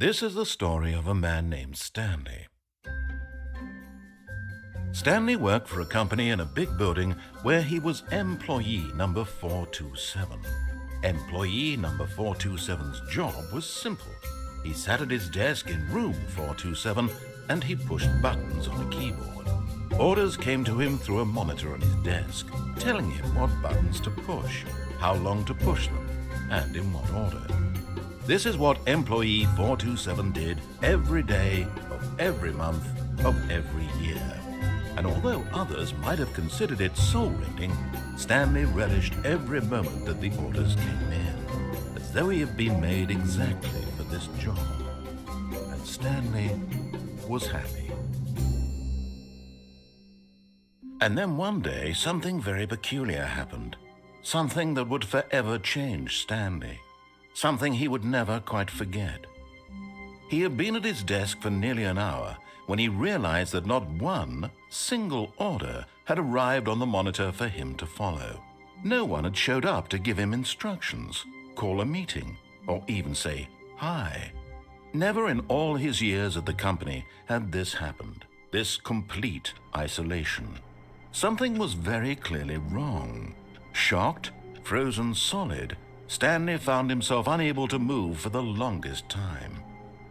This is the story of a man named Stanley. Stanley worked for a company in a big building where he was employee number 427. Employee number 427's job was simple. He sat at his desk in room 427 and he pushed buttons on a keyboard. Orders came to him through a monitor on his desk, telling him what buttons to push, how long to push them, and in what order. This is what employee 427 did every day of every month of every year. And although others might have considered it soul-rending, Stanley relished every moment that the orders came in, as though he had been made exactly for this job. And Stanley was happy. And then one day, something very peculiar happened. Something that would forever change Stanley. Something he would never quite forget. He had been at his desk for nearly an hour when he realized that not one single order had arrived on the monitor for him to follow. No one had showed up to give him instructions, call a meeting, or even say hi. Never in all his years at the company had this happened, this complete isolation. Something was very clearly wrong. Shocked, frozen solid, Stanley found himself unable to move for the longest time.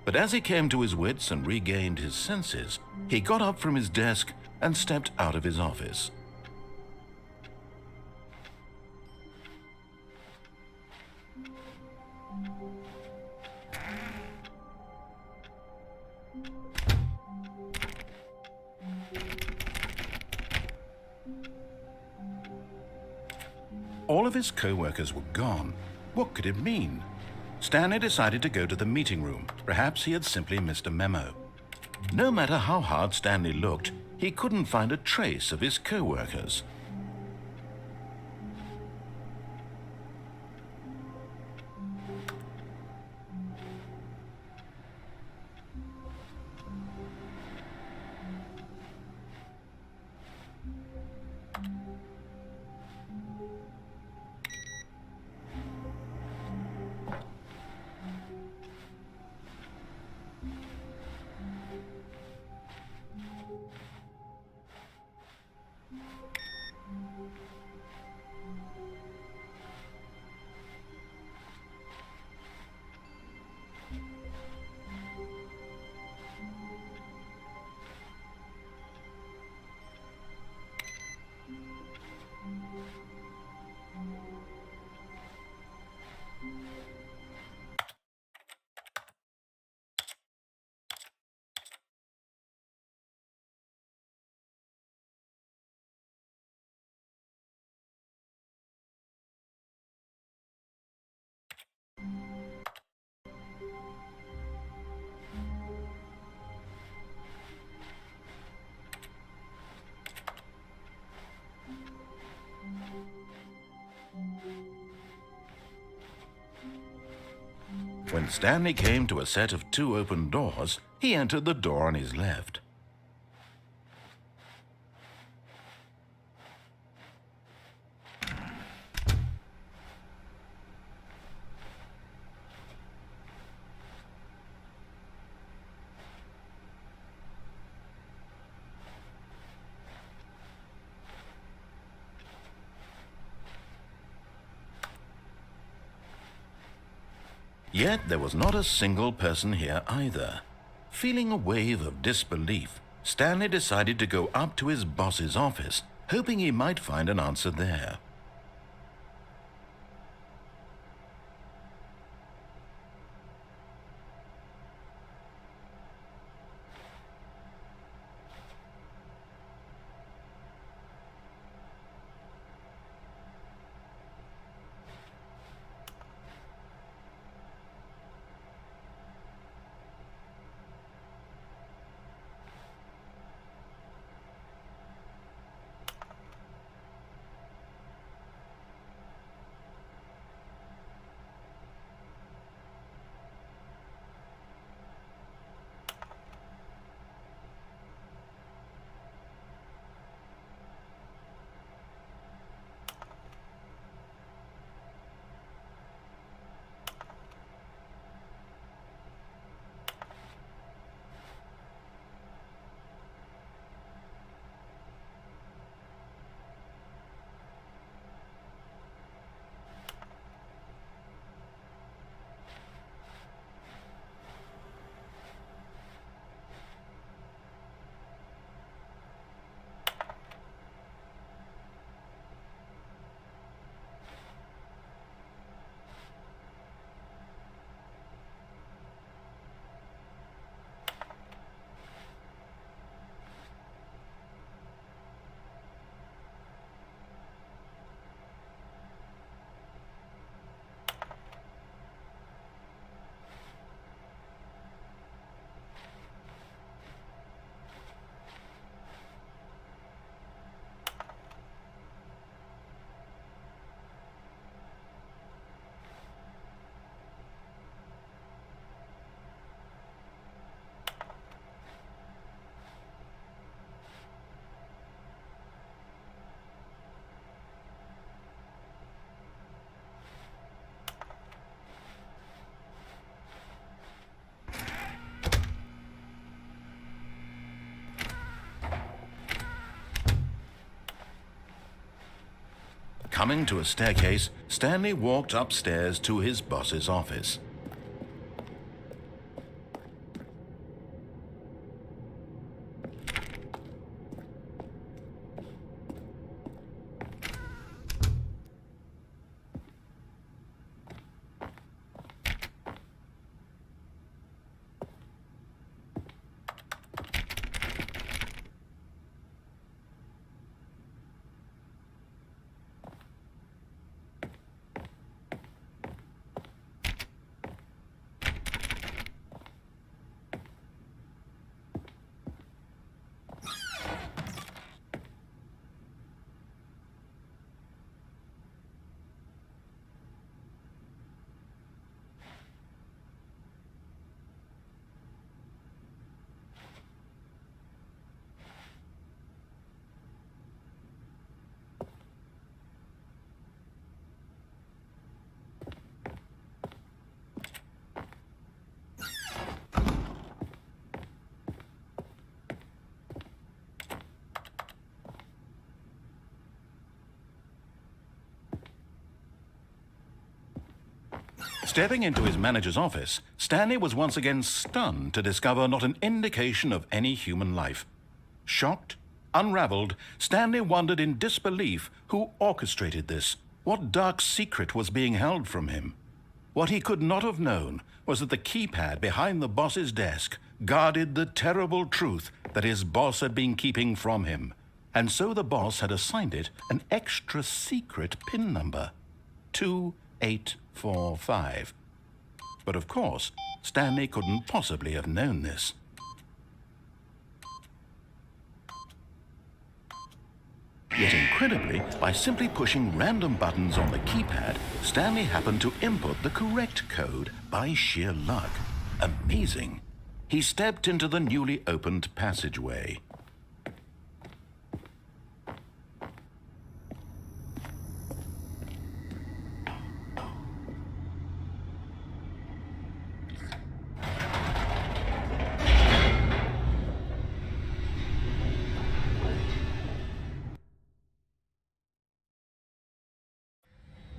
But as he came to his wits and regained his senses, he got up from his desk and stepped out of his office. All of his co-workers were gone. What could it mean? Stanley decided to go to the meeting room. Perhaps he had simply missed a memo. No matter how hard Stanley looked, he couldn't find a trace of his co-workers. When Stanley came to a set of 2 open doors, he entered the door on his left. Yet there was not a single person here either. Feeling a wave of disbelief, Stanley decided to go up to his boss's office, hoping he might find an answer there. Coming to a staircase, Stanley walked upstairs to his boss's office. Stepping into his manager's office, Stanley was once again stunned to discover not an indication of any human life. Shocked, unraveled, Stanley wondered in disbelief who orchestrated this. What dark secret was being held from him? What he could not have known was that the keypad behind the boss's desk guarded the terrible truth that his boss had been keeping from him. And so the boss had assigned it an extra secret PIN number, 2845. But of course, Stanley couldn't possibly have known this. Yet incredibly, by simply pushing random buttons on the keypad, Stanley happened to input the correct code by sheer luck. Amazing. He stepped into the newly opened passageway.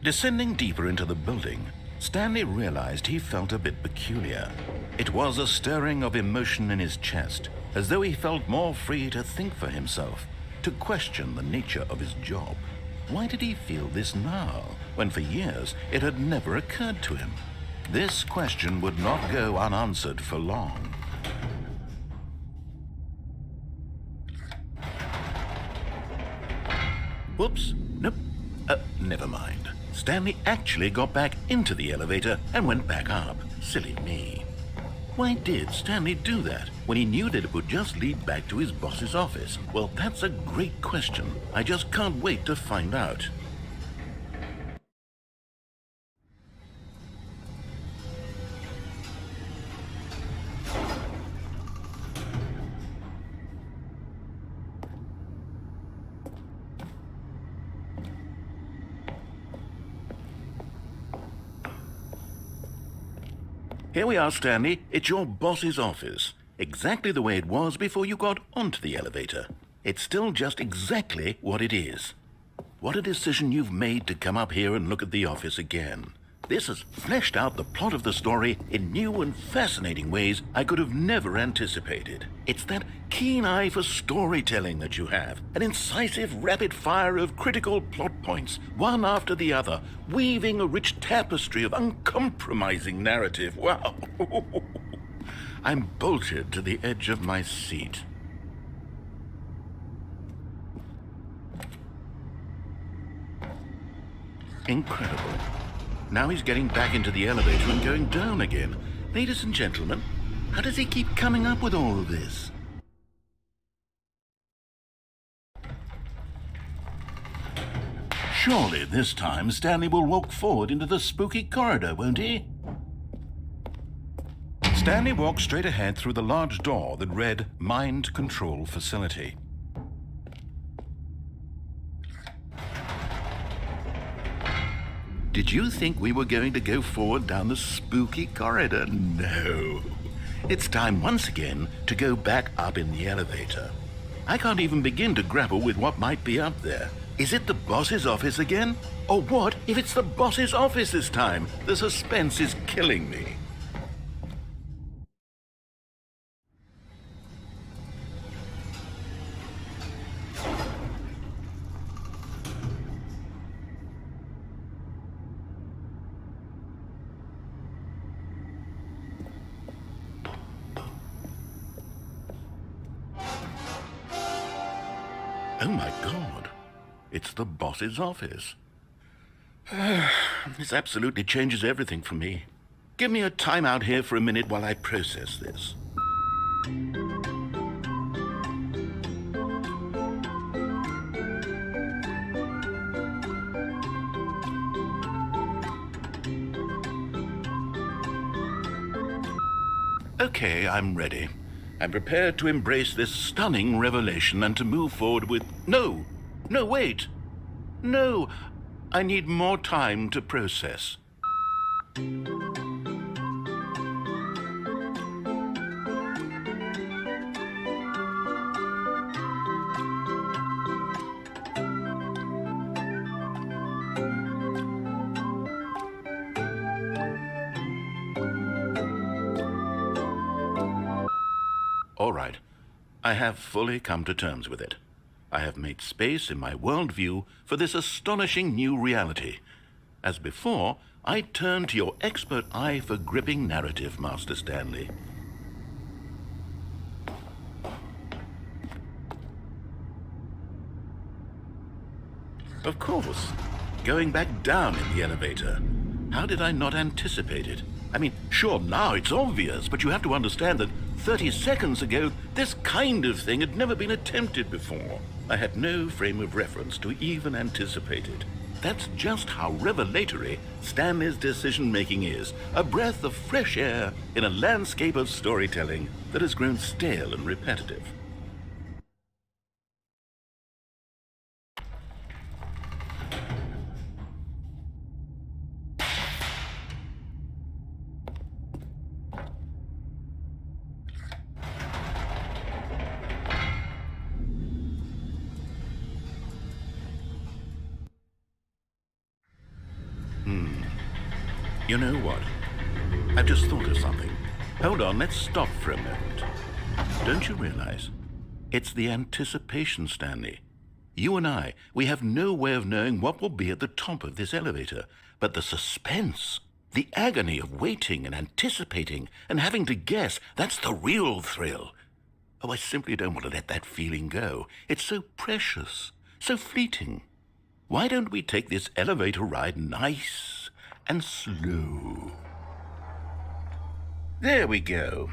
Descending deeper into the building, Stanley realized he felt a bit peculiar. It was a stirring of emotion in his chest, as though he felt more free to think for himself, to question the nature of his job. Why did he feel this now, when for years it had never occurred to him? This question would not go unanswered for long. Whoops, nope, never mind. Stanley actually got back into the elevator and went back up. Silly me. Why did Stanley do that when he knew that it would just lead back to his boss's office? Well, that's a great question. I just can't wait to find out. Here we are, Stanley. It's your boss's office. Exactly the way it was before you got onto the elevator. It's still just exactly what it is. What a decision you've made to come up here and look at the office again. This has fleshed out the plot of the story in new and fascinating ways I could have never anticipated. It's that keen eye for storytelling that you have, an incisive rapid fire of critical plot points, one after the other, weaving a rich tapestry of uncompromising narrative. Wow! I'm bolted to the edge of my seat. Incredible. Now he's getting back into the elevator and going down again. Ladies and gentlemen, how does he keep coming up with all of this? Surely this time Stanley will walk forward into the spooky corridor, won't he? Stanley walked straight ahead through the large door that read Mind Control Facility. Did you think we were going to go forward down the spooky corridor? No. It's time once again to go back up in the elevator. I can't even begin to grapple with what might be up there. Is it the boss's office again? Or what if it's the boss's office this time? The suspense is killing me. Oh my God, it's the boss's office. This absolutely changes everything for me. Give me a time out here for a minute while I process this. Okay, I'm ready. I'm prepared to embrace this stunning revelation and to move forward with... No, wait. No, I need more time to process. All right, I have fully come to terms with it. I have made space in my worldview for this astonishing new reality. As before, I turn to your expert eye for gripping narrative, Master Stanley. Of course, going back down in the elevator. How did I not anticipate it? I mean, sure, now it's obvious, but you have to understand that 30 seconds ago, this kind of thing had never been attempted before. I had no frame of reference to even anticipate it. That's just how revelatory Stanley's decision-making is, a breath of fresh air in a landscape of storytelling that has grown stale and repetitive. You know what? I've just thought of something. Hold on, let's stop for a moment. Don't you realize? It's the anticipation, Stanley. You and I, we have no way of knowing what will be at the top of this elevator. But the suspense, the agony of waiting and anticipating and having to guess, that's the real thrill. Oh, I simply don't want to let that feeling go. It's so precious, so fleeting. Why don't we take this elevator ride nice and slow? There we go.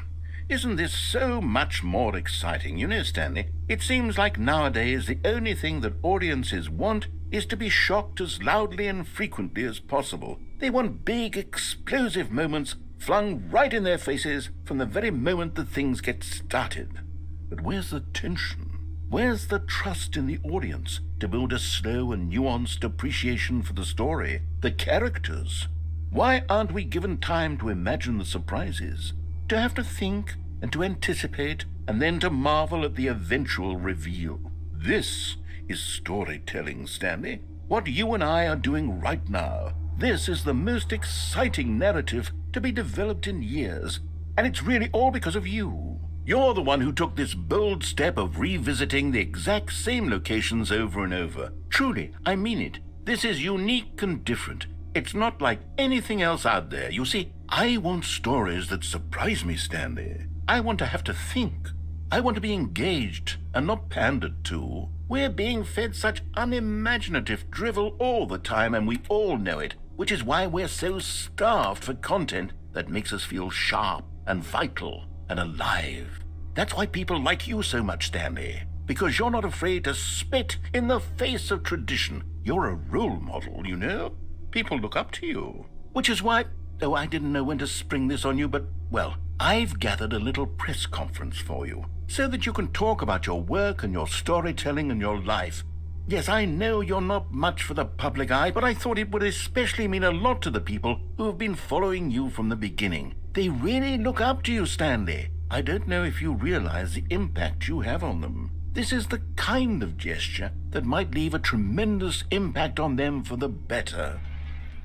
Isn't this so much more exciting? You know, Stanley, it seems like nowadays the only thing that audiences want is to be shocked as loudly and frequently as possible. They want big, explosive moments flung right in their faces from the very moment that things get started. But where's the tension? Where's the trust in the audience to build a slow and nuanced appreciation for the story, the characters? Why aren't we given time to imagine the surprises, to have to think and to anticipate, and then to marvel at the eventual reveal? This is storytelling, Stanley. What you and I are doing right now. This is the most exciting narrative to be developed in years, and it's really all because of you. You're the one who took this bold step of revisiting the exact same locations over and over. Truly, I mean it. This is unique and different. It's not like anything else out there. You see, I want stories that surprise me, Stanley. I want to have to think. I want to be engaged and not pandered to. We're being fed such unimaginative drivel all the time, and we all know it, which is why we're so starved for content that makes us feel sharp and vital and alive. That's why people like you so much, Stanley, because you're not afraid to spit in the face of tradition. You're a role model, you know? People look up to you. Which is why, oh, I didn't know when to spring this on you, but, well, I've gathered a little press conference for you so that you can talk about your work and your storytelling and your life. Yes, I know you're not much for the public eye, but I thought it would especially mean a lot to the people who have been following you from the beginning. They really look up to you, Stanley. I don't know if you realize the impact you have on them. This is the kind of gesture that might leave a tremendous impact on them for the better.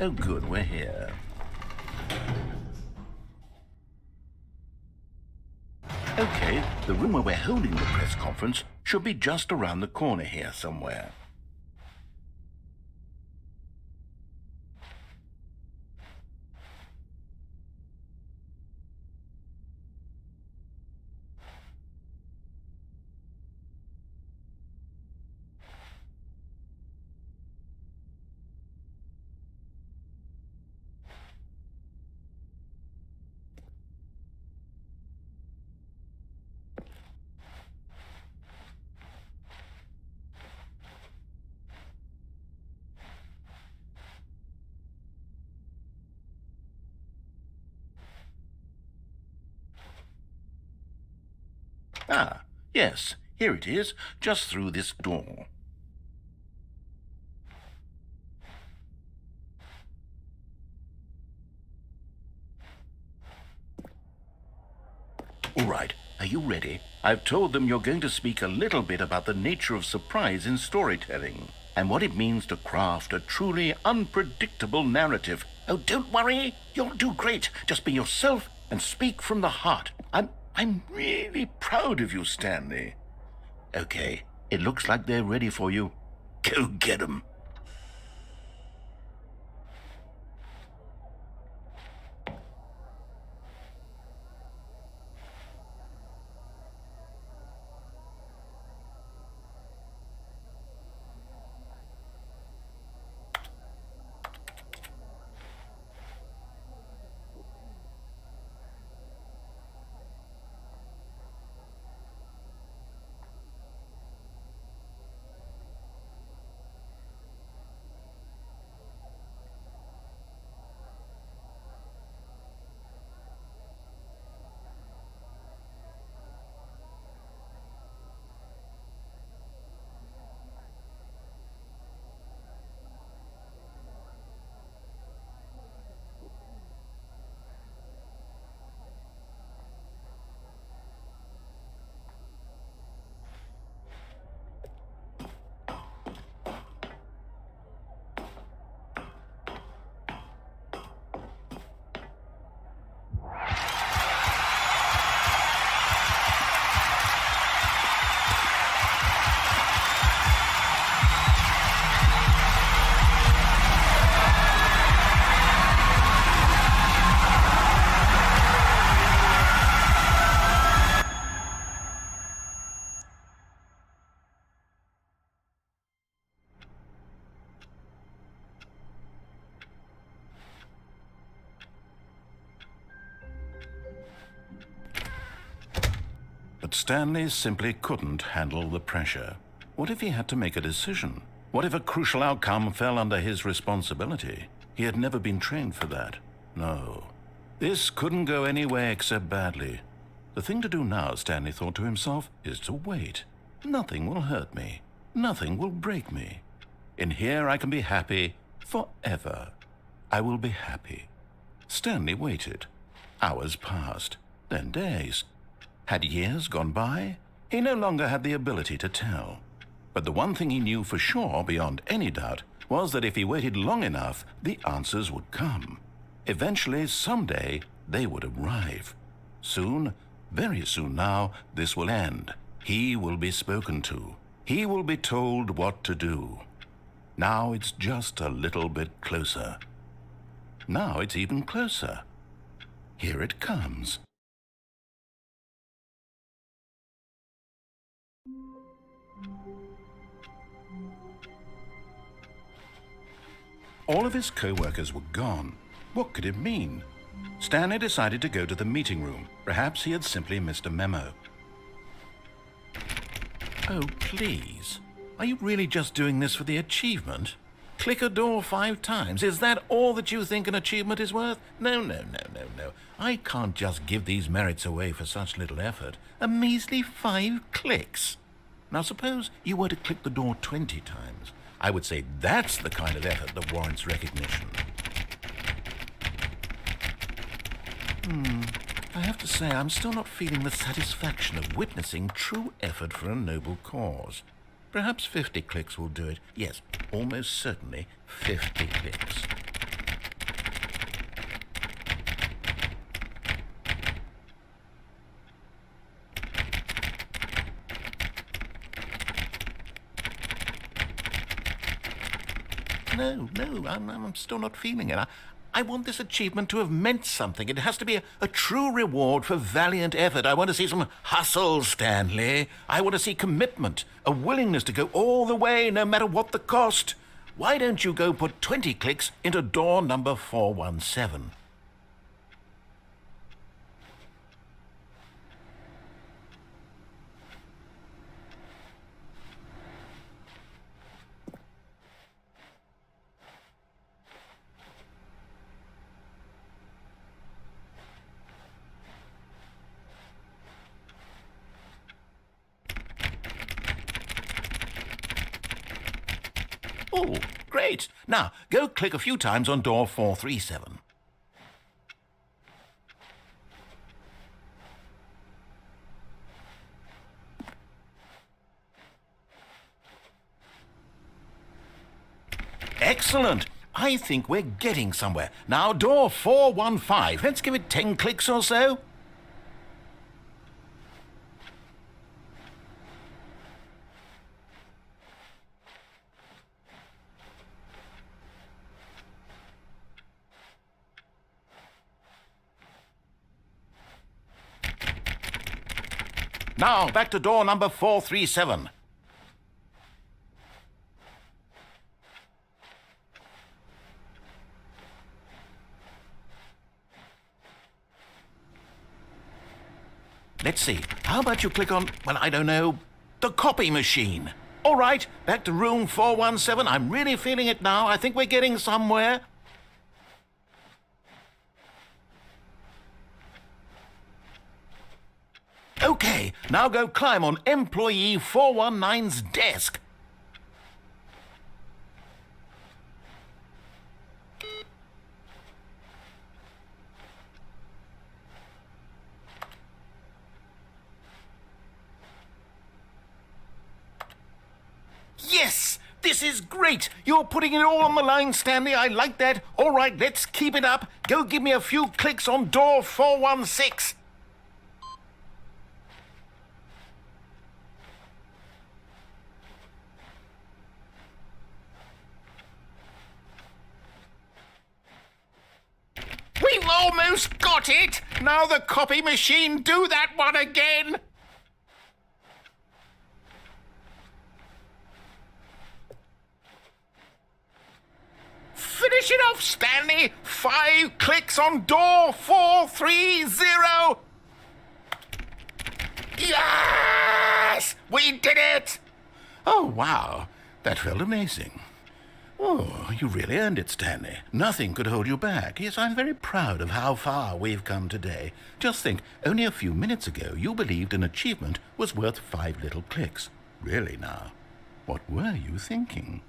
Oh, good, we're here. Okay, the room where we're holding the press conference should be just around the corner here somewhere. Ah, yes, here it is, just through this door. All right, are you ready? I've told them you're going to speak a little bit about the nature of surprise in storytelling and what it means to craft a truly unpredictable narrative. Oh, don't worry, you'll do great. Just be yourself and speak from the heart. I'm really proud of you, Stanley. Okay, it looks like they're ready for you. Go get 'em. But Stanley simply couldn't handle the pressure. What if he had to make a decision? What if a crucial outcome fell under his responsibility? He had never been trained for that. No. This couldn't go any way except badly. The thing to do now, Stanley thought to himself, is to wait. Nothing will hurt me. Nothing will break me. In here I can be happy forever. I will be happy. Stanley waited. Hours passed, then days. Had years gone by? He no longer had the ability to tell. But the one thing he knew for sure, beyond any doubt, was that if he waited long enough, the answers would come. Eventually, someday, they would arrive. Soon, very soon now, this will end. He will be spoken to. He will be told what to do. Now it's just a little bit closer. Now it's even closer. Here it comes. All of his co-workers were gone. What could it mean? Stanley decided to go to the meeting room. Perhaps he had simply missed a memo. Oh, please. Are you really just doing this for the achievement? Click a door 5 times. Is that all that you think an achievement is worth? No. I can't just give these merits away for such little effort. A measly 5 clicks. Now suppose you were to click the door 20 times. I would say that's the kind of effort that warrants recognition. I have to say, I'm still not feeling the satisfaction of witnessing true effort for a noble cause. Perhaps 50 clicks will do it. Yes, almost certainly 50 clicks. No, I'm still not feeling it. I want this achievement to have meant something. It has to be a true reward for valiant effort. I want to see some hustle, Stanley. I want to see commitment, a willingness to go all the way, no matter what the cost. Why don't you go put 20 clicks into door number 417? Oh, great. Now, go click a few times on door 437. Excellent. I think we're getting somewhere. Now, door 415. Let's give it 10 clicks or so. Now, back to door number 437. Let's see. How about you click on, well, I don't know, the copy machine? All right, back to room 417. I'm really feeling it now. I think we're getting somewhere. Okay, now go climb on employee 419's desk. Yes! This is great! You're putting it all on the line, Stanley. I like that. All right, let's keep it up. Go give me a few clicks on door 416. We've almost got it! Now the copy machine, do that one again! Finish it off, Stanley! 5 clicks on door 430! Yes! We did it! Oh, wow. That felt amazing. Oh, you really earned it, Stanley. Nothing could hold you back. Yes, I'm very proud of how far we've come today. Just think, only a few minutes ago you believed an achievement was worth 5 little clicks. Really now, what were you thinking?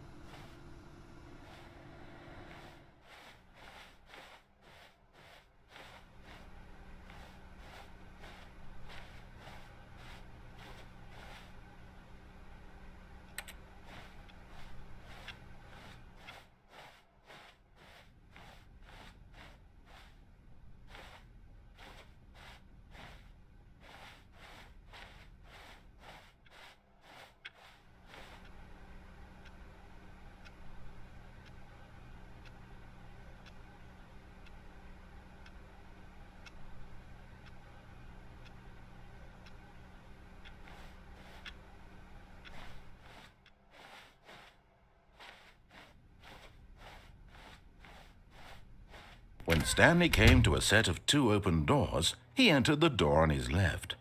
When Stanley came to a set of 2 open doors, he entered the door on his left.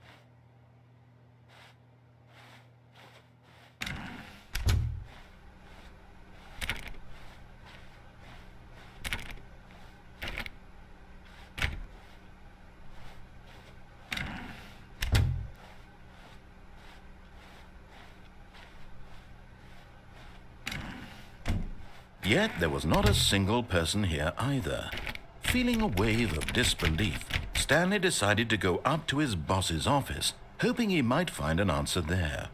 Yet there was not a single person here either. Feeling a wave of disbelief, Stanley decided to go up to his boss's office, hoping he might find an answer there.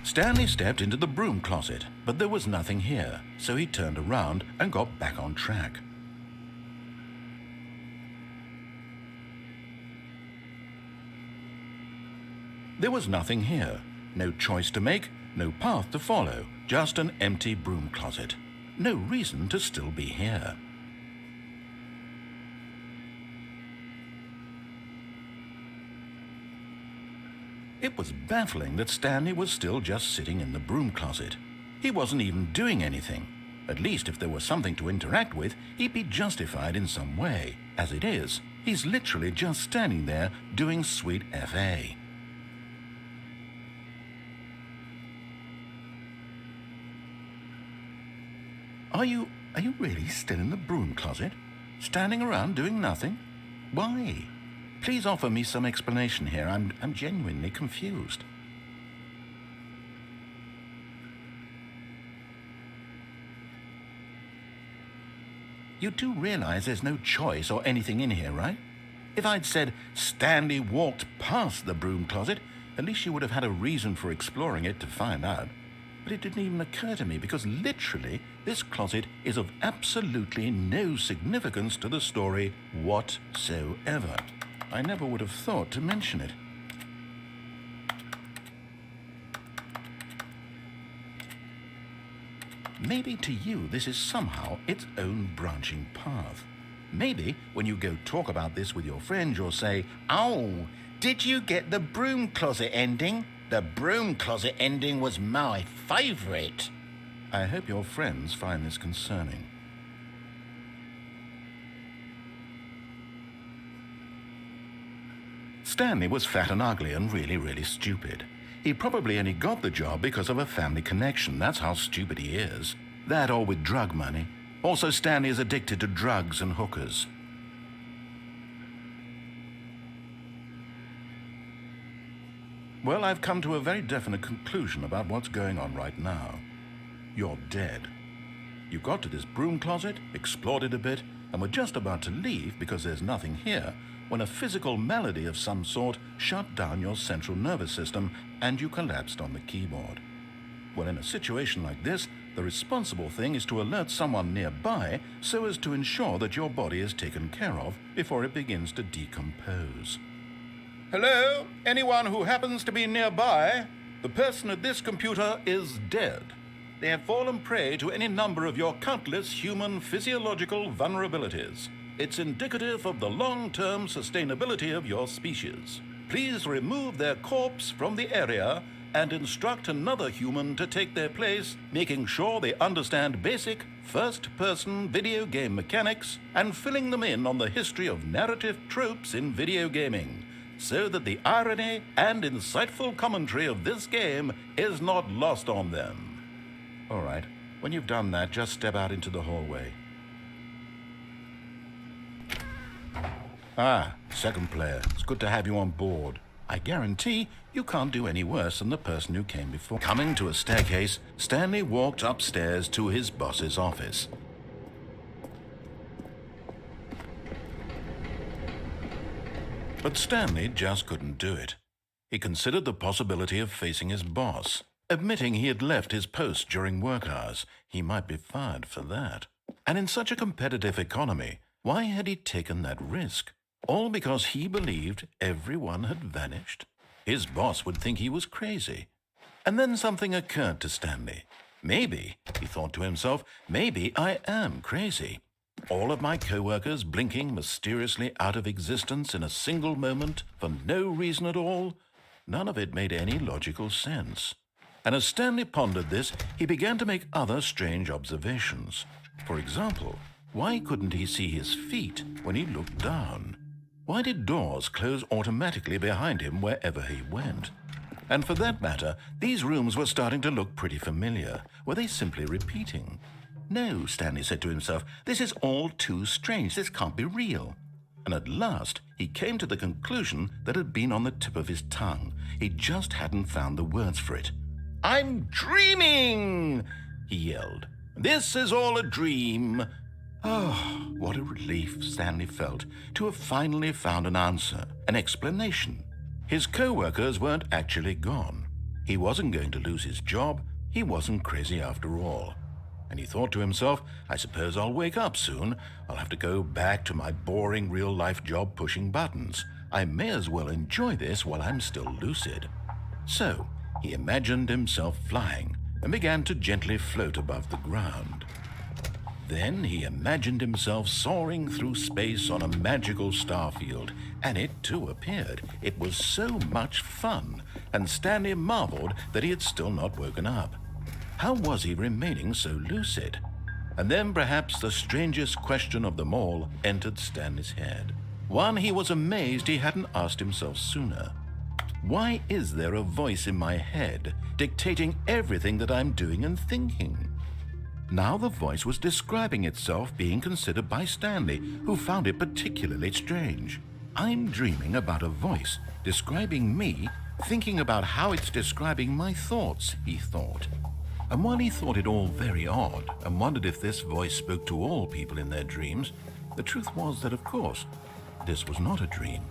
Stanley stepped into the broom closet, but there was nothing here, so he turned around and got back on track. There was nothing here. No choice to make, no path to follow, just an empty broom closet. No reason to still be here. It was baffling that Stanley was still just sitting in the broom closet. He wasn't even doing anything. At least if there was something to interact with, he'd be justified in some way. As it is, he's literally just standing there doing sweet FA. Are you really still in the broom closet? Standing around doing nothing? Why? Please offer me some explanation here. I'm genuinely confused. You do realize there's no choice or anything in here, right? If I'd said Stanley walked past the broom closet, at least you would have had a reason for exploring it to find out. But it didn't even occur to me because literally this closet is of absolutely no significance to the story whatsoever. I never would have thought to mention it. Maybe to you this is somehow its own branching path. Maybe when you go talk about this with your friends, you'll say, "Oh, did you get the broom closet ending? The broom closet ending was my favorite." I hope your friends find this concerning. Stanley was fat and ugly and really stupid. He probably only got the job because of a family connection. That's how stupid he is. That or with drug money. Also, Stanley is addicted to drugs and hookers. Well, I've come to a very definite conclusion about what's going on right now. You're dead. You got to this broom closet, explored it a bit, and were just about to leave because there's nothing here when a physical malady of some sort shut down your central nervous system and you collapsed on the keyboard. Well, in a situation like this, the responsible thing is to alert someone nearby so as to ensure that your body is taken care of before it begins to decompose. Hello? Anyone who happens to be nearby? The person at this computer is dead. They have fallen prey to any number of your countless human physiological vulnerabilities. It's indicative of the long-term sustainability of your species. Please remove their corpse from the area and instruct another human to take their place, making sure they understand basic first-person video game mechanics and filling them in on the history of narrative tropes in video gaming, so that the irony and insightful commentary of this game is not lost on them. All right, when you've done that, just step out into the hallway. Ah, second player. It's good to have you on board. I guarantee you can't do any worse than the person who came before. Coming to a staircase, Stanley walked upstairs to his boss's office. But Stanley just couldn't do it. He considered the possibility of facing his boss. Admitting he had left his post during work hours, he might be fired for that. And in such a competitive economy, why had he taken that risk? All because he believed everyone had vanished? His boss would think he was crazy. And then something occurred to Stanley. Maybe, he thought to himself, maybe I am crazy. All of my co-workers blinking mysteriously out of existence in a single moment for no reason at all? None of it made any logical sense. And as Stanley pondered this, he began to make other strange observations. For example, why couldn't he see his feet when he looked down? Why did doors close automatically behind him wherever he went? And for that matter, these rooms were starting to look pretty familiar. Were they simply repeating? No, Stanley said to himself, this is all too strange. This can't be real. And at last, he He came to the conclusion that had been on the tip of his tongue. He just hadn't found the words for it. "I'm dreaming!" he yelled. "This is all a dream." Oh, what a relief Stanley felt to have finally found an answer, an explanation. His co-workers weren't actually gone. He wasn't going to lose his job. He wasn't crazy after all. And he thought to himself, I suppose I'll wake up soon. I'll have to go back to my boring real-life job pushing buttons. I may as well enjoy this while I'm still lucid. So he imagined himself flying and began to gently float above the ground. Then he imagined himself soaring through space on a magical starfield, and it too appeared. It was so much fun, and Stanley marveled that he had still not woken up. How was he remaining so lucid? And then perhaps the strangest question of them all entered Stanley's head. One he was amazed he hadn't asked himself sooner. Why is there a voice in my head dictating everything that I'm doing and thinking? Now the voice was describing itself being considered by Stanley, who found it particularly strange. I'm dreaming about a voice describing me, thinking about how it's describing my thoughts, he thought. And while he thought it all very odd and wondered if this voice spoke to all people in their dreams, the truth was that, of course, this was not a dream.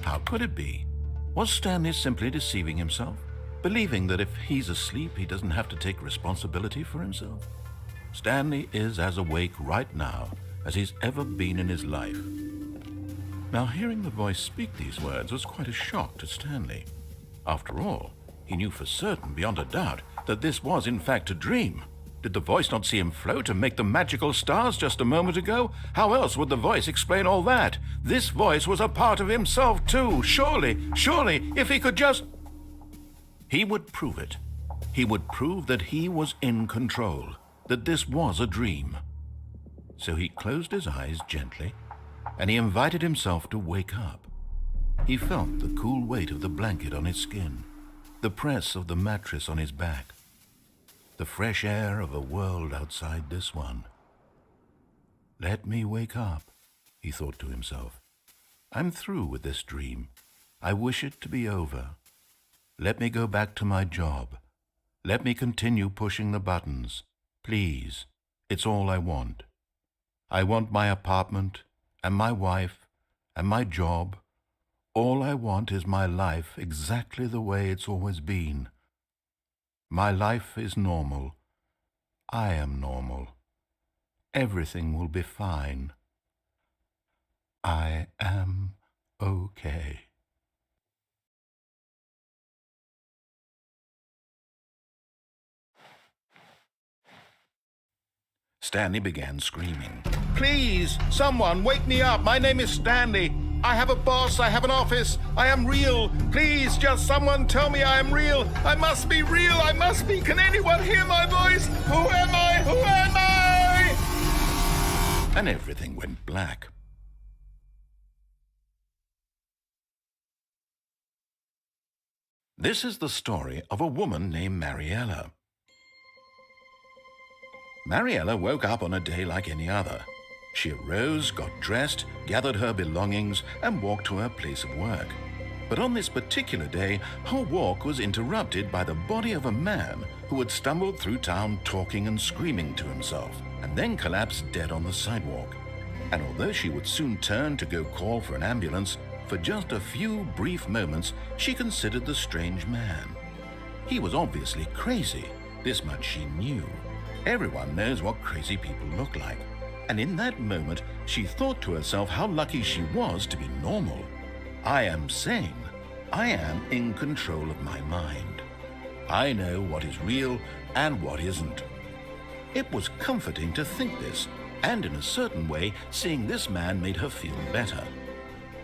How could it be? Was Stanley simply deceiving himself, believing that if he's asleep, he doesn't have to take responsibility for himself? Stanley is as awake right now as he's ever been in his life. Now, hearing the voice speak these words was quite a shock to Stanley. After all, he knew for certain, beyond a doubt, that this was in fact a dream. Did the voice not see him float and make the magical stars just a moment ago? How else would the voice explain all that? This voice was a part of himself too. Surely, if he could just... He would prove it. He would prove that he was in control, that this was a dream. So he closed his eyes gently, and he invited himself to wake up. He felt the cool weight of the blanket on his skin, the press of the mattress on his back, the fresh air of a world outside this one. Let me wake up, he thought to himself. I'm through with this dream. I wish it to be over. Let me go back to my job. Let me continue pushing the buttons. Please, it's all I want. I want my apartment and my wife and my job. All I want is my life exactly the way it's always been. My life is normal. I am normal. Everything will be fine. I am okay. Stanley began screaming. Please, someone, wake me up. My name is Stanley. I have a boss. I have an office. I am real. Please, just someone tell me I am real. I must be real. I must be. Can anyone hear my voice? Who am I? Who am I? And everything went black. This is the story of a woman named Mariella. Mariella woke up on a day like any other. She arose, got dressed, gathered her belongings, and walked to her place of work. But on this particular day, her walk was interrupted by the body of a man who had stumbled through town talking and screaming to himself, and then collapsed dead on the sidewalk. And although she would soon turn to go call for an ambulance, for just a few brief moments, she considered the strange man. He was obviously crazy. This much she knew. Everyone knows what crazy people look like. And in that moment, she thought to herself how lucky she was to be normal. I am sane. I am in control of my mind. I know what is real and what isn't. It was comforting to think this, and in a certain way, seeing this man made her feel better.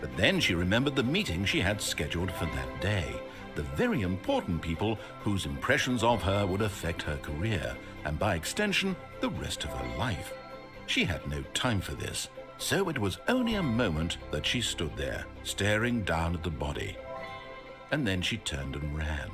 But then she remembered the meeting she had scheduled for that day, the very important people whose impressions of her would affect her career, and by extension, the rest of her life. She had no time for this, so it was only a moment that she stood there, staring down at the body. And then she turned and ran.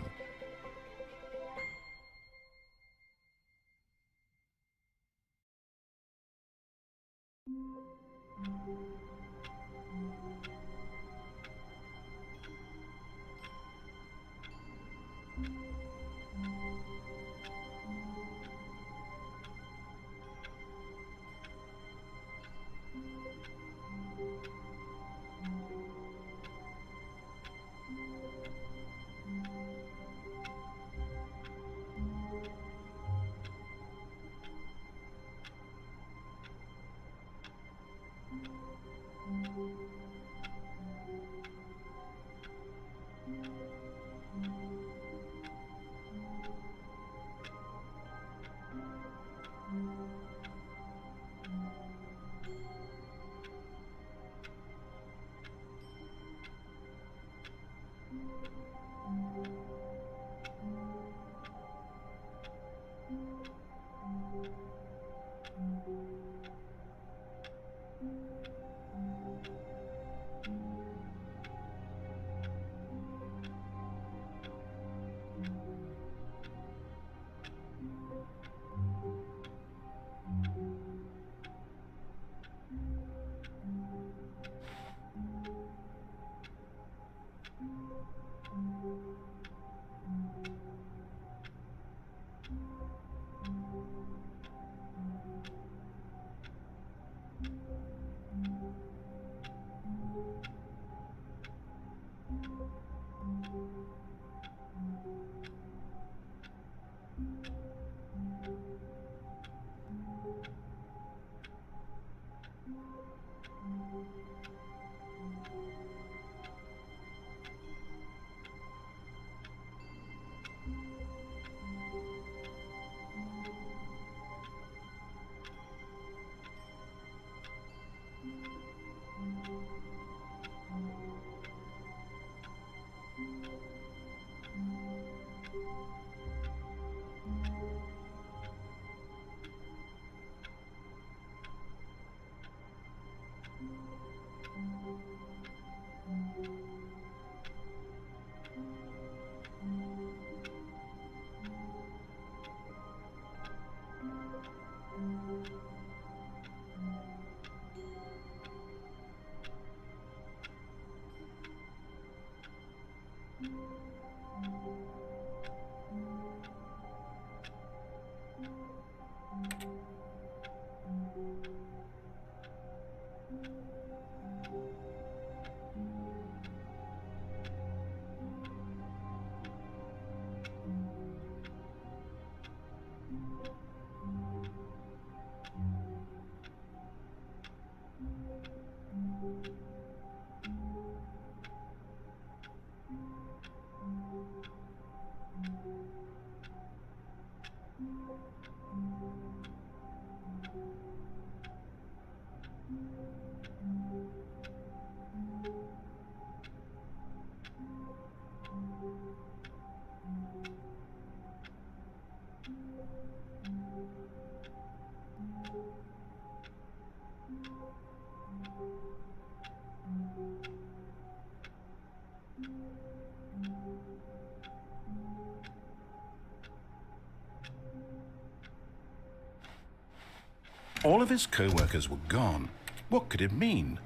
All of his co-workers were gone. What could it mean?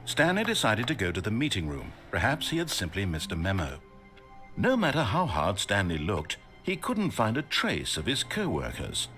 Stanley decided to go to the meeting room. Perhaps he had simply missed a memo. No matter how hard Stanley looked, he couldn't find a trace of his co-workers.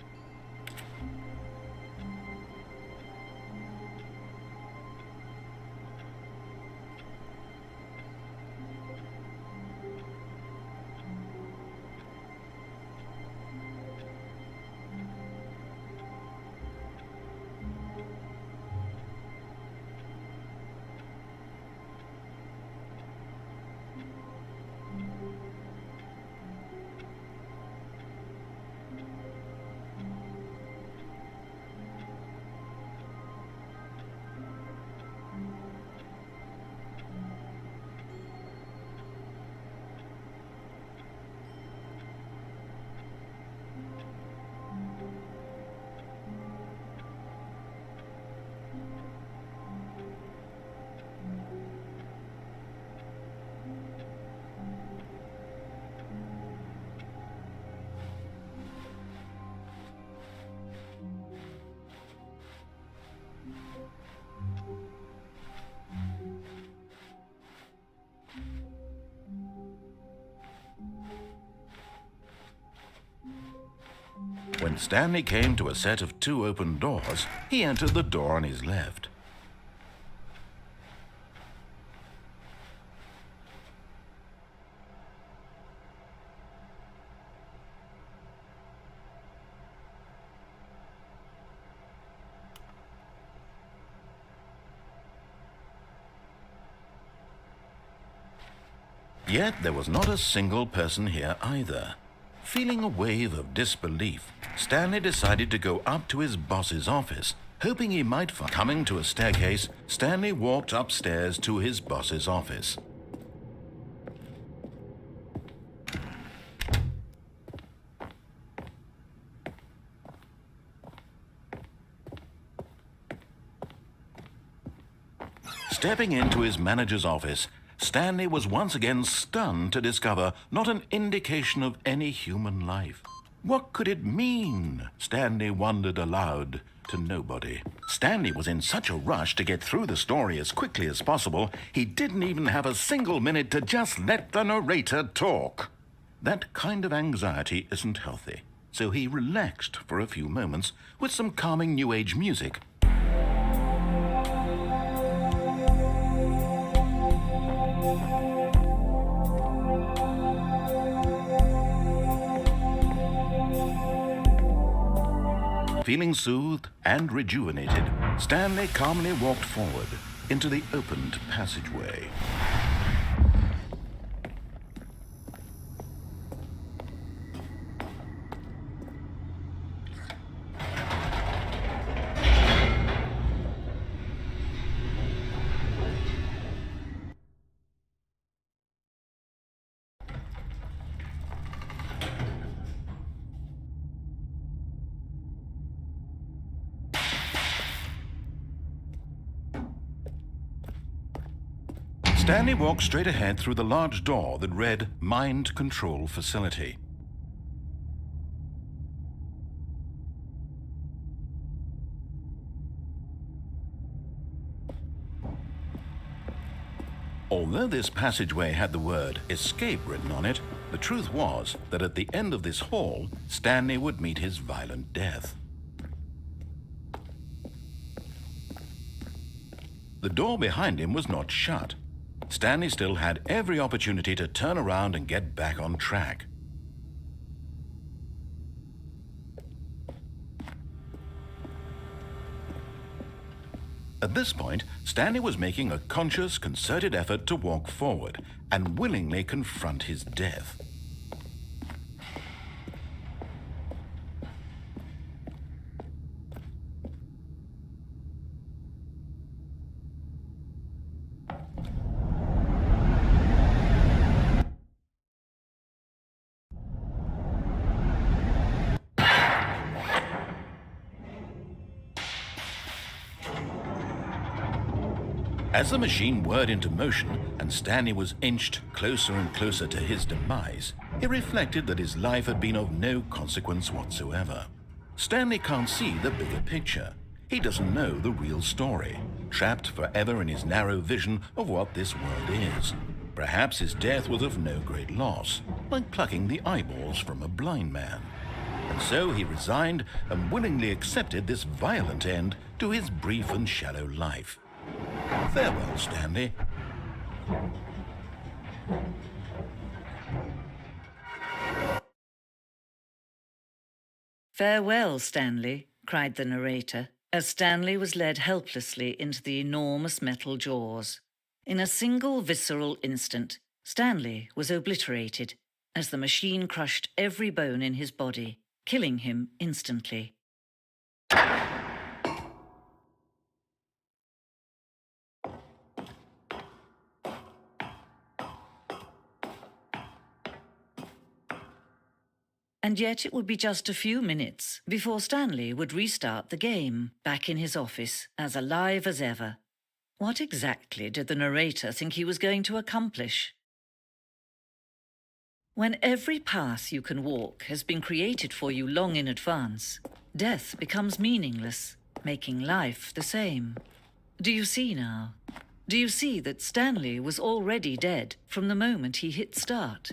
When Stanley came to a set of 2 open doors, he entered the door on his left. Yet there was not a single person here either. Feeling a wave of disbelief, Stanley decided to go up to his boss's office, hoping he might find. Coming to a staircase, Stanley walked upstairs to his boss's office. Stepping into his manager's office, Stanley was once again stunned to discover not an indication of any human life. What could it mean? Stanley wondered aloud to nobody. Stanley was in such a rush to get through the story as quickly as possible, he didn't even have a single minute to just let the narrator talk. That kind of anxiety isn't healthy, so he relaxed for a few moments with some calming New Age music. Feeling soothed and rejuvenated, Stanley calmly walked forward into the opened passageway. Stanley walked straight ahead through the large door that read Mind Control Facility. Although this passageway had the word escape written on it, the truth was that at the end of this hall, Stanley would meet his violent death. The door behind him was not shut. Stanley still had every opportunity to turn around and get back on track. At this point, Stanley was making a conscious, concerted effort to walk forward and willingly confront his death. As the machine whirred into motion and Stanley was inched closer and closer to his demise, he reflected that his life had been of no consequence whatsoever. Stanley can't see the bigger picture. He doesn't know the real story, trapped forever in his narrow vision of what this world is. Perhaps his death was of no great loss, like plucking the eyeballs from a blind man. And so he resigned and willingly accepted this violent end to his brief and shallow life. Farewell, Stanley. Farewell, Stanley, cried the narrator, as Stanley was led helplessly into the enormous metal jaws. In a single visceral instant, Stanley was obliterated as the machine crushed every bone in his body, killing him instantly. And yet it would be just a few minutes before Stanley would restart the game, back in his office, as alive as ever. What exactly did the narrator think he was going to accomplish? When every path you can walk has been created for you long in advance, death becomes meaningless, making life the same. Do you see now? Do you see that Stanley was already dead from the moment he hit start?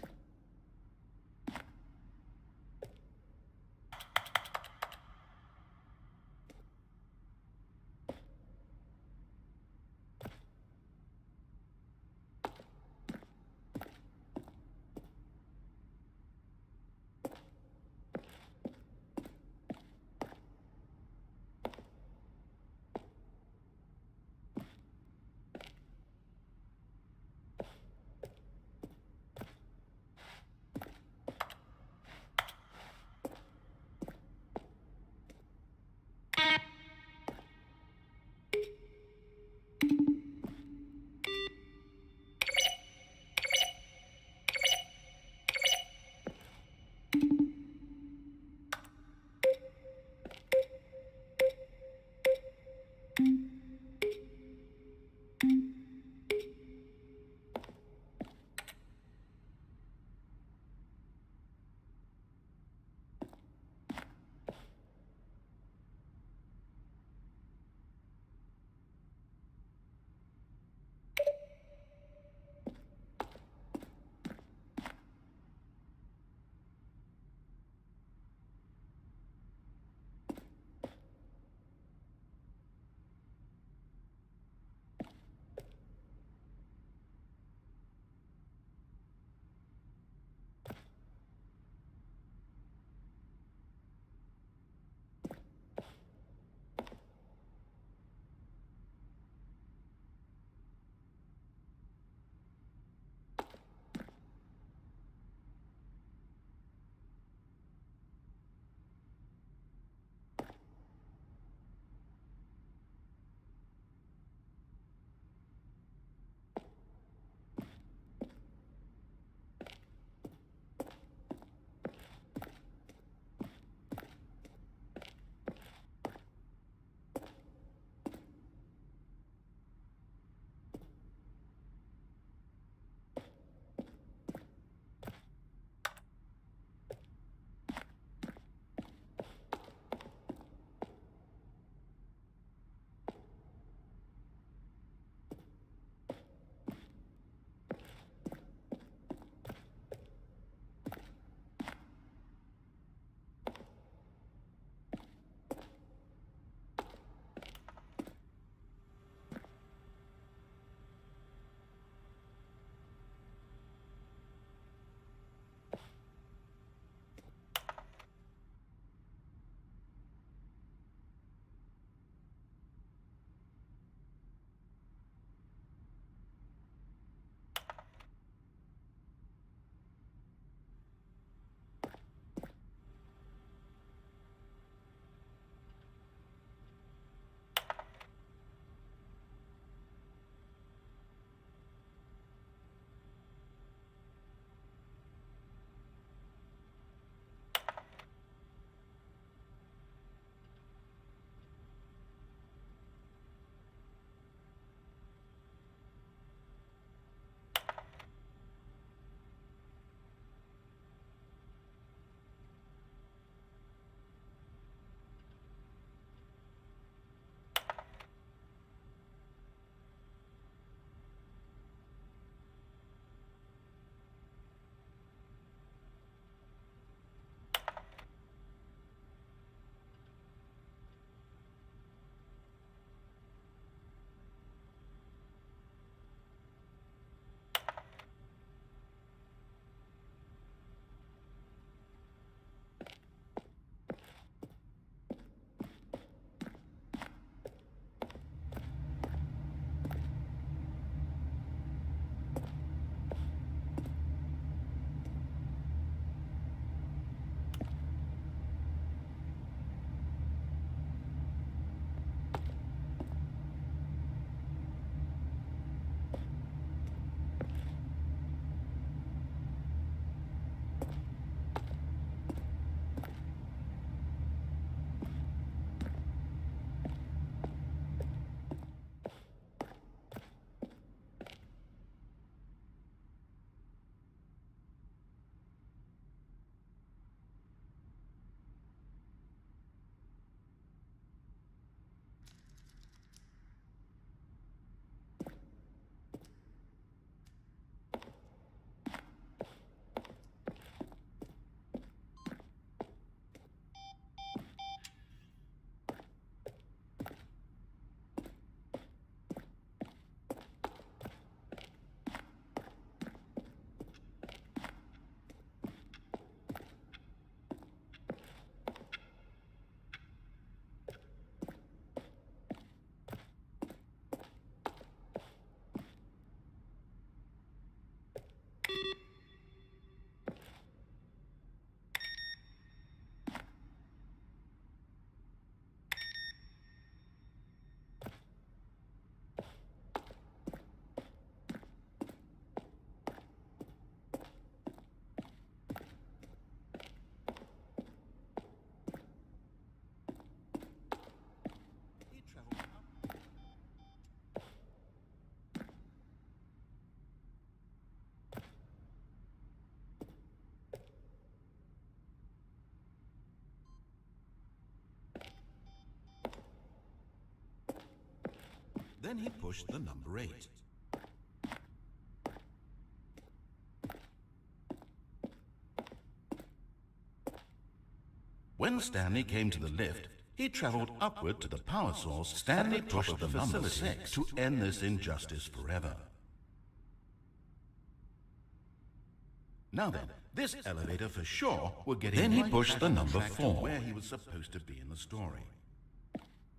Then he pushed the number 8. When Stanley came to the lift, he traveled upward to the power source. Stanley pushed the number 6 to end this injustice forever. Now then, this elevator for sure will get him. Then he pushed the number 4, where he was supposed to be in the story.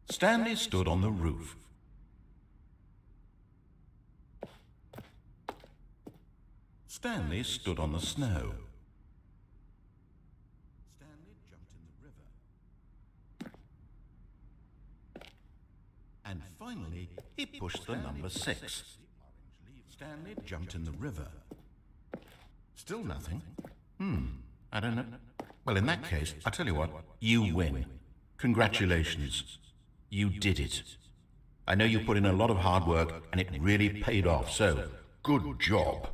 Stanley stood on the roof. Stanley stood on the snow. Stanley jumped in the river. And finally, he pushed the number 6. Stanley jumped in the river. Still nothing? I don't know. Well, in that case, I'll tell you what, you win. Congratulations. You did it. I know you put in a lot of hard work, and it really paid off, so good job.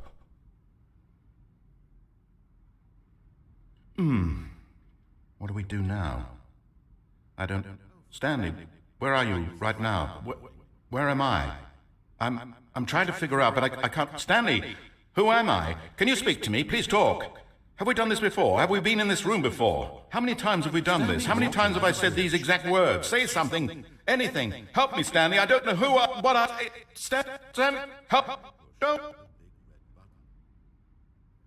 What do we do now? I don't... Stanley, where are you right now? Where am I? I'm trying to figure out, but I can't... Stanley, who am I? Can you speak to me? Please talk. Have we done this before? Have we been in this room before? How many times have we done this? How many times have I said these exact words? Say something. Anything. Help me, Stanley. I don't know who I... What I... Stan... Help... Don't...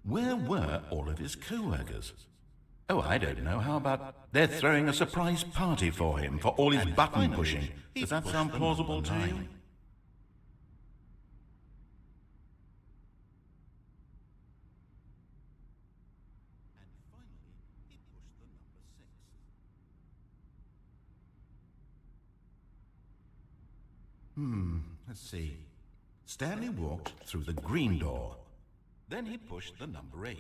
Where were all of his co-workers? Oh, I don't know. How about they're throwing a surprise party for him for all his button pushing? Does that sound plausible to you? Let's see. Stanley walked through the green door. Then he pushed the number 8.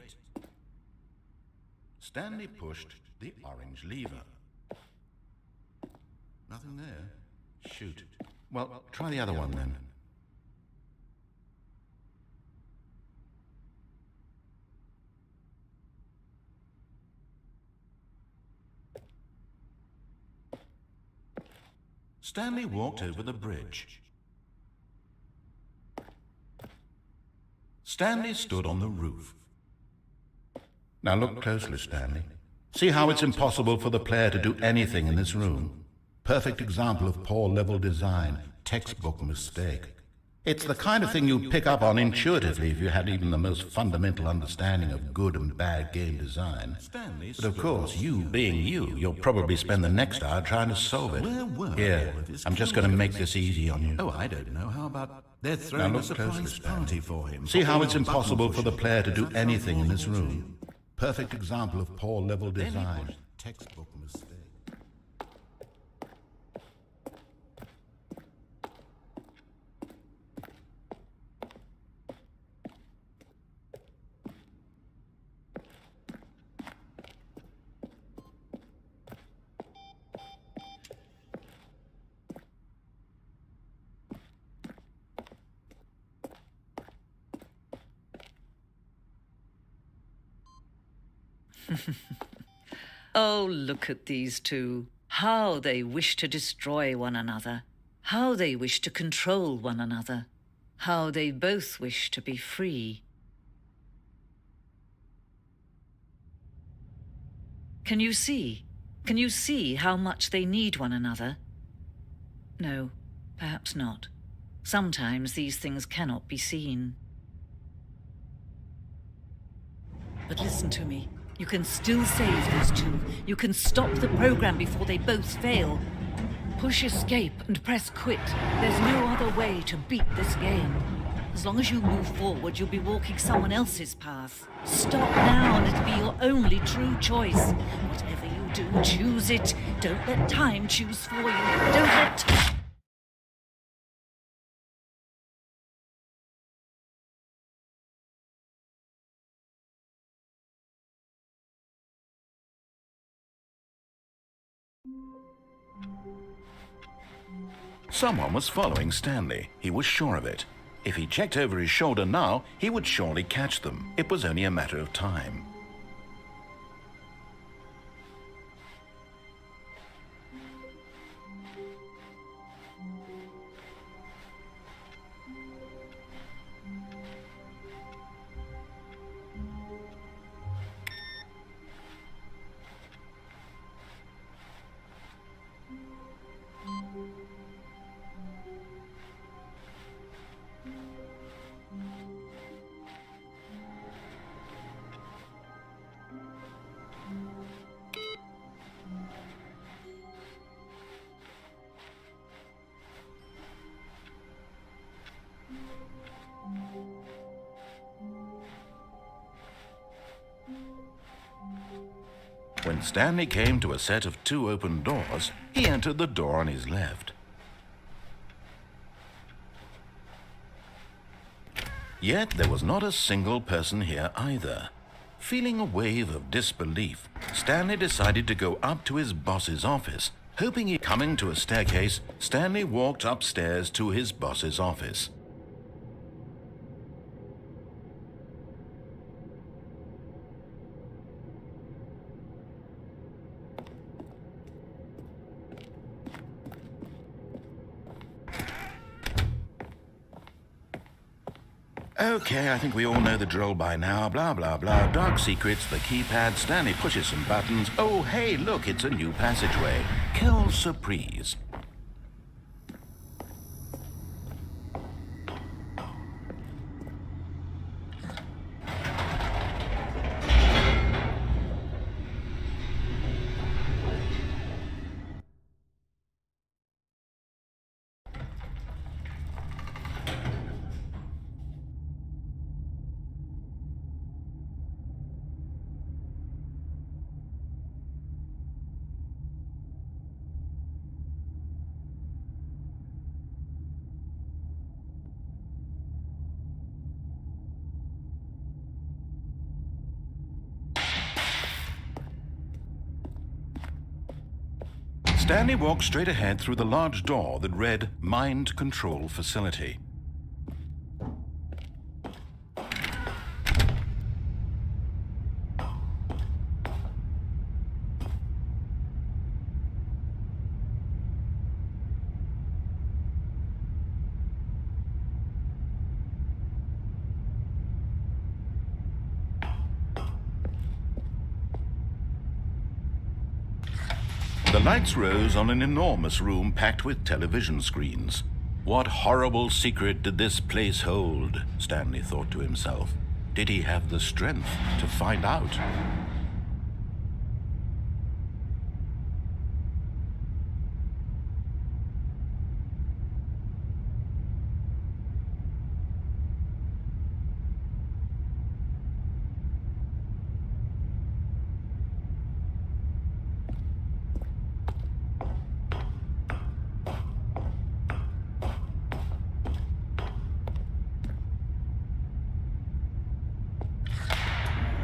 Stanley pushed the orange lever. Nothing there. Shoot. Well, try the other one then. Stanley walked over the bridge. Stanley stood on the roof. Now look closely, Stanley. See how it's impossible for the player to do anything in this room? Perfect example of poor level design, textbook mistake. It's the kind of thing you'd pick up on intuitively if you had even the most fundamental understanding of good and bad game design. But of course, you being you, you'll probably spend the next hour trying to solve it. Here, I'm just going to make this easy on you. Oh, I don't know. How about they're throwing a surprise party for him? See how it's impossible for the player to do anything in this room? Perfect example of poor level design. Textbook mistake. Oh, look at these two. How they wish to destroy one another. How they wish to control one another. How they both wish to be free. Can you see? Can you see how much they need one another? No, perhaps not. Sometimes these things cannot be seen. But listen to me. You can still save these two. You can stop the program before they both fail. Push escape and press quit. There's no other way to beat this game. As long as you move forward, you'll be walking someone else's path. Stop now and it'll be your only true choice. Whatever you do, choose it. Don't let time choose for you. Don't let time... Someone was following Stanley. He was sure of it. If he checked over his shoulder now, he would surely catch them. It was only a matter of time. When Stanley came to a set of 2 open doors, he entered the door on his left. Yet there was not a single person here either. Feeling a wave of disbelief, Stanley decided to go up to his boss's office. Coming to a staircase, Stanley walked upstairs to his boss's office. Okay, I think we all know the drill by now. Blah, blah, blah. Dark secrets, the keypad. Stanley pushes some buttons. Oh, hey, look, it's a new passageway. Quelle surprise. Stanley walked straight ahead through the large door that read Mind Control Facility. The lights rose on an enormous room packed with television screens. What horrible secret did this place hold? Stanley thought to himself. Did he have the strength to find out?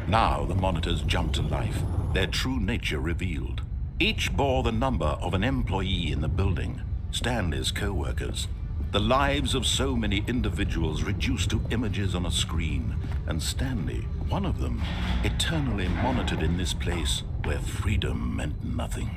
Now the monitors jumped to life, their true nature revealed. Each bore the number of an employee in the building, Stanley's co-workers. The lives of so many individuals reduced to images on a screen, and Stanley, one of them, eternally monitored in this place where freedom meant nothing.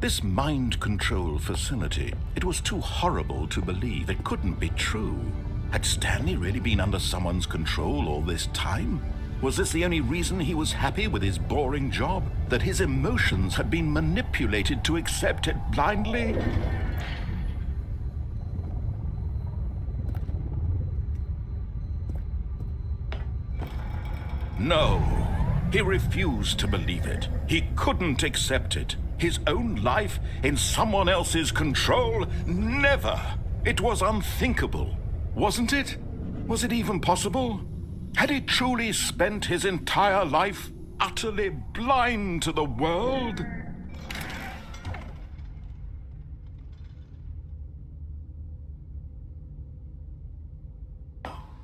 This mind control facility, it was too horrible to believe. It couldn't be true. Had Stanley really been under someone's control all this time? Was this the only reason he was happy with his boring job? That his emotions had been manipulated to accept it blindly? No, he refused to believe it. He couldn't accept it. His own life in someone else's control? Never! It was unthinkable, wasn't it? Was it even possible? Had he truly spent his entire life utterly blind to the world?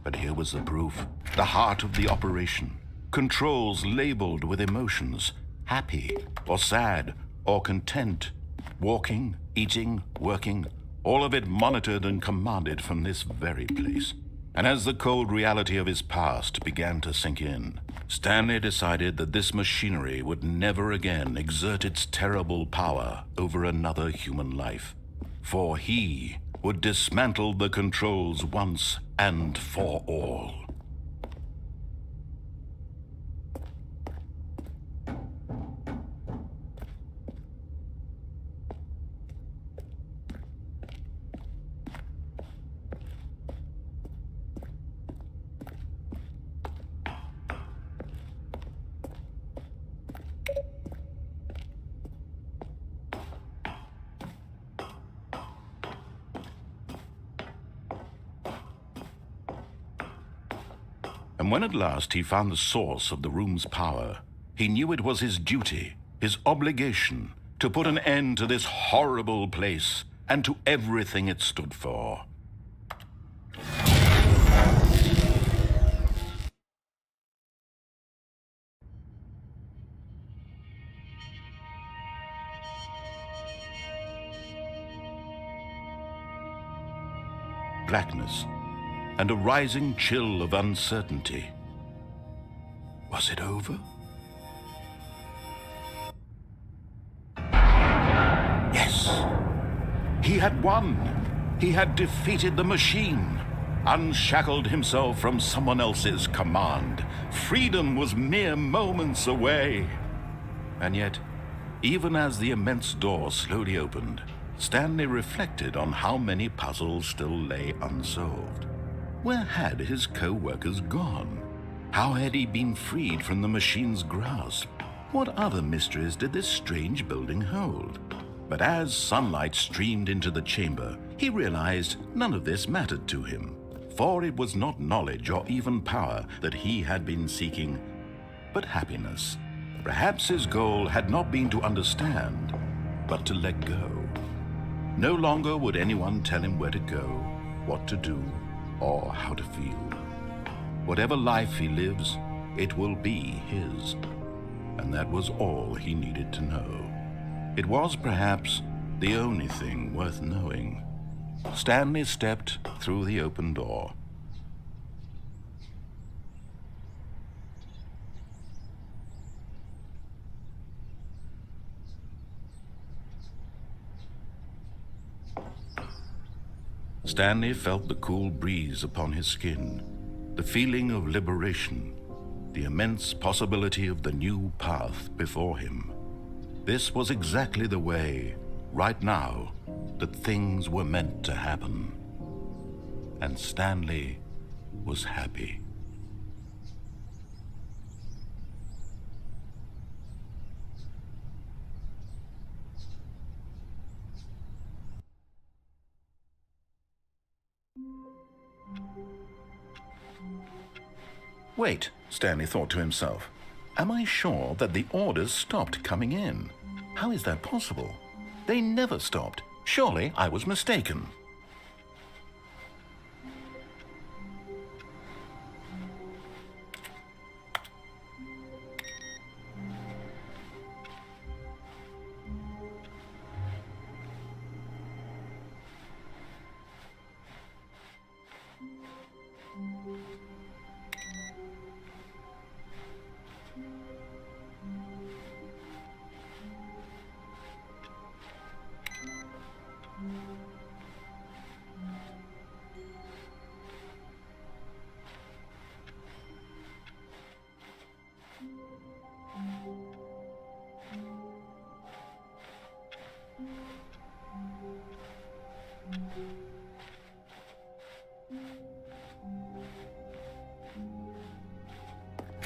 But here was the proof, the heart of the operation. Controls labeled with emotions, happy or sad or content, walking, eating, working, all of it monitored and commanded from this very place. And as the cold reality of his past began to sink in, Stanley decided that this machinery would never again exert its terrible power over another human life. For he would dismantle the controls once and for all. And when at last he found the source of the room's power, he knew it was his duty, his obligation, to put an end to this horrible place and to everything it stood for. Blackness and a rising chill of uncertainty. Was it over? Yes. He had won. He had defeated the machine, unshackled himself from someone else's command. Freedom was mere moments away. And yet, even as the immense door slowly opened, Stanley reflected on how many puzzles still lay unsolved. Where had his co-workers gone? How had he been freed from the machine's grasp? What other mysteries did this strange building hold? But as sunlight streamed into the chamber, he realized none of this mattered to him, for it was not knowledge or even power that he had been seeking, but happiness. Perhaps his goal had not been to understand, but to let go. No longer would anyone tell him where to go, what to do, or how to feel. Whatever life he lives, it will be his. And that was all he needed to know. It was perhaps the only thing worth knowing. Stanley stepped through the open door. Stanley felt the cool breeze upon his skin, the feeling of liberation, the immense possibility of the new path before him. This was exactly the way, right now, that things were meant to happen. And Stanley was happy. Wait, Stanley thought to himself. Am I sure that the orders stopped coming in? How is that possible? They never stopped. Surely I was mistaken.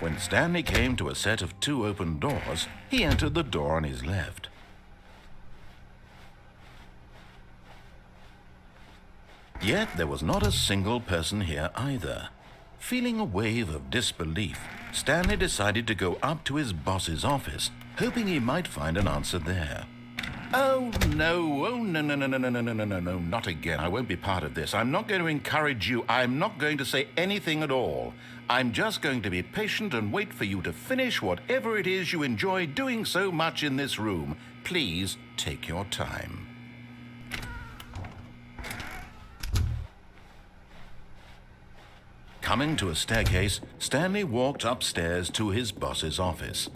When Stanley came to a set of 2 open doors, he entered the door on his left. Yet there was not a single person here either. Feeling a wave of disbelief, Stanley decided to go up to his boss's office, hoping he might find an answer there. Oh no, no, not again. I won't be part of this. I'm not going to encourage you. I'm not going to say anything at all. I'm just going to be patient and wait for you to finish whatever it is you enjoy doing so much in this room. Please take your time. Coming to a staircase, Stanley walked upstairs to his boss's office.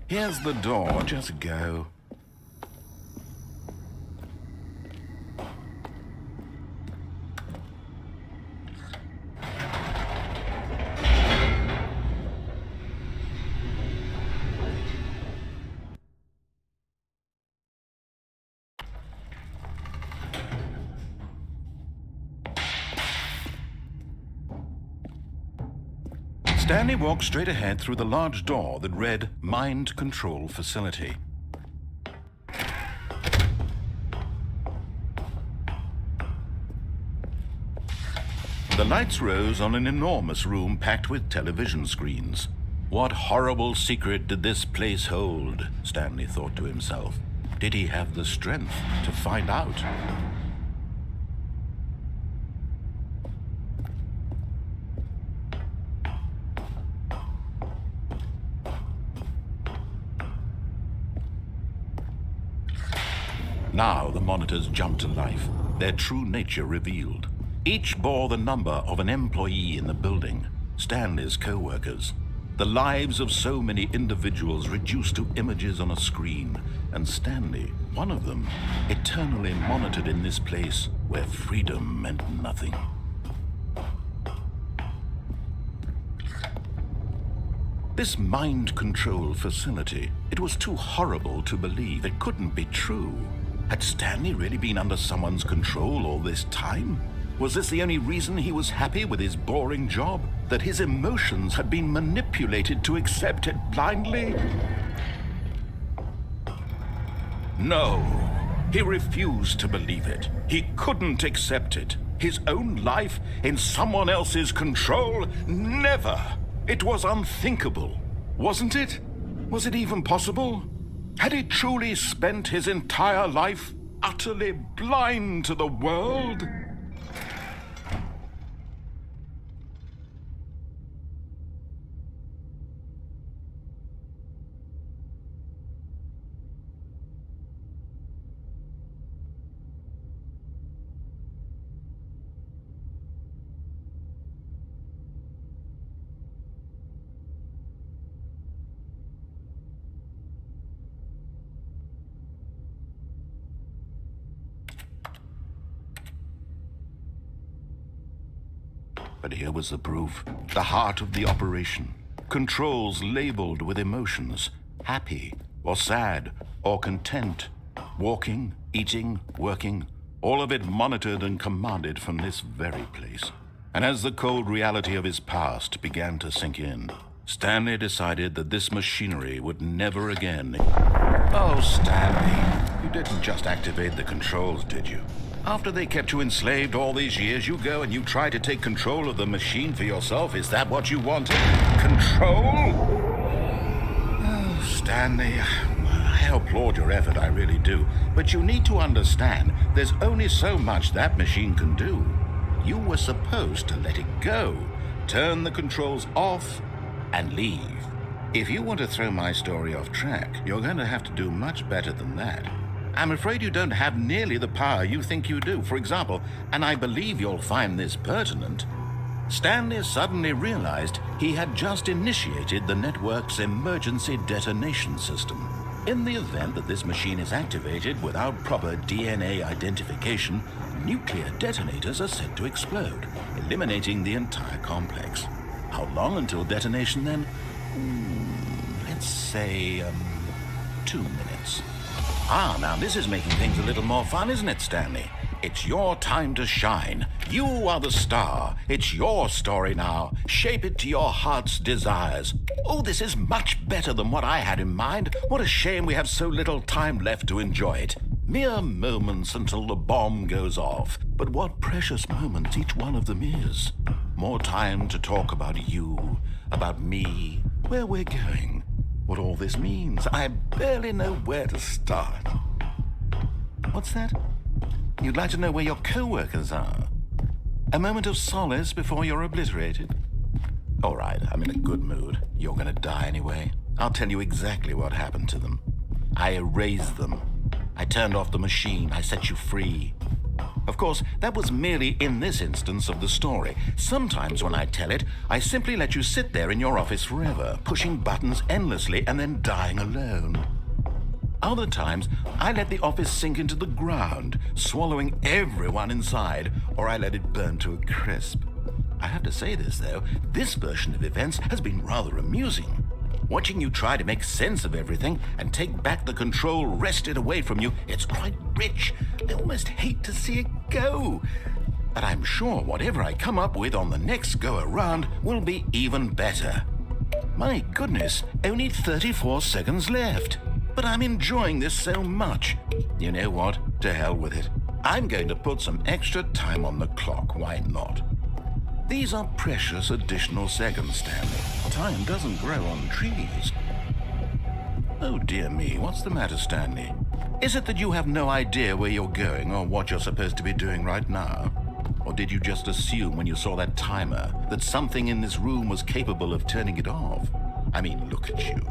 Here's the door, just go. Stanley walked straight ahead through the large door that read Mind Control Facility. The lights rose on an enormous room packed with television screens. What horrible secret did this place hold? Stanley thought to himself. Did he have the strength to find out? Now the monitors jumped to life, their true nature revealed. Each bore the number of an employee in the building, Stanley's co-workers. The lives of so many individuals reduced to images on a screen, and Stanley, one of them, eternally monitored in this place where freedom meant nothing. This mind control facility, it was too horrible to believe. It couldn't be true. Had Stanley really been under someone's control all this time? Was this the only reason he was happy with his boring job? That his emotions had been manipulated to accept it blindly? No, he refused to believe it. He couldn't accept it. His own life in someone else's control? Never! It was unthinkable, wasn't it? Was it even possible? Had he truly spent his entire life utterly blind to the world? But here was the proof, the heart of the operation. Controls labeled with emotions, happy or sad or content. Walking, eating, working, all of it monitored and commanded from this very place. And as the cold reality of his past began to sink in, Stanley decided that this machinery would never again... Oh, Stanley, you didn't just activate the controls, did you? After they kept you enslaved all these years, you go and you try to take control of the machine for yourself. Is that what you wanted? Control? Oh, Stanley, I applaud your effort, I really do. But you need to understand, there's only so much that machine can do. You were supposed to let it go, turn the controls off, and leave. If you want to throw my story off track, you're going to have to do much better than that. I'm afraid you don't have nearly the power you think you do. For example, and I believe you'll find this pertinent, Stanley suddenly realized he had just initiated the network's emergency detonation system. In the event that this machine is activated without proper DNA identification, nuclear detonators are said to explode, eliminating the entire complex. How long until detonation then? Let's say, 2 minutes. Ah, now this is making things a little more fun, isn't it, Stanley? It's your time to shine. You are the star. It's your story now. Shape it to your heart's desires. Oh, this is much better than what I had in mind. What a shame we have so little time left to enjoy it. Mere moments until the bomb goes off. But what precious moments each one of them is. More time to talk about you, about me, where we're going. What all this means, I barely know where to start. What's that? You'd like to know where your co-workers are? A moment of solace before you're obliterated? All right, I'm in a good mood. You're gonna die anyway. I'll tell you exactly what happened to them. I erased them. I turned off the machine. I set you free. Of course, that was merely in this instance of the story. Sometimes when I tell it, I simply let you sit there in your office forever, pushing buttons endlessly and then dying alone. Other times, I let the office sink into the ground, swallowing everyone inside, or I let it burn to a crisp. I have to say this, though, this version of events has been rather amusing. Watching you try to make sense of everything and take back the control wrested away from you, it's quite rich. I almost hate to see it go. But I'm sure whatever I come up with on the next go-around will be even better. My goodness, only 34 seconds left. But I'm enjoying this so much. You know what? To hell with it. I'm going to put some extra time on the clock. Why not? These are precious additional seconds, Stanley. Time doesn't grow on trees. Oh dear me, what's the matter, Stanley? Is it that you have no idea where you're going or what you're supposed to be doing right now? Or did you just assume when you saw that timer that something in this room was capable of turning it off? I mean, look at you.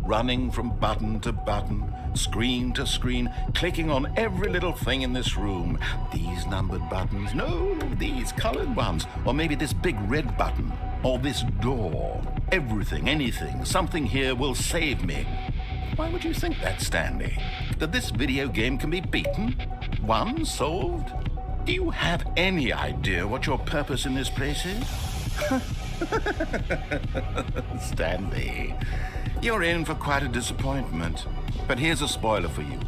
Running from button to button, screen to screen, clicking on every little thing in this room. These numbered buttons, no, these colored ones. Or maybe this big red button, or this door. Everything, anything, something here will save me. Why would you think that, Stanley? That this video game can be beaten? Won? Solved? Do you have any idea what your purpose in this place is? Stanley, you're in for quite a disappointment. But here's a spoiler for you.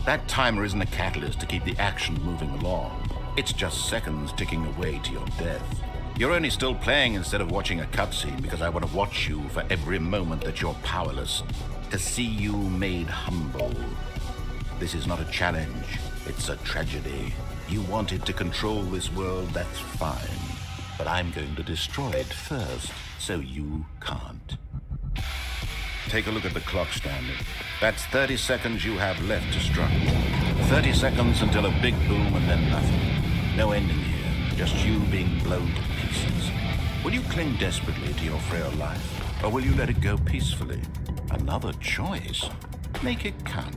That timer isn't a catalyst to keep the action moving along. It's just seconds ticking away to your death. You're only still playing instead of watching a cutscene because I want to watch you for every moment that you're powerless, to see you made humble. This is not a challenge, it's a tragedy. You wanted to control this world, that's fine. But I'm going to destroy it first, so you can't. Take a look at the clock, Stanley. That's 30 seconds you have left to struggle. 30 seconds until a big boom and then nothing. No ending here, just you being blown to pieces. Will you cling desperately to your frail life, or will you let it go peacefully? Another choice. Make it count,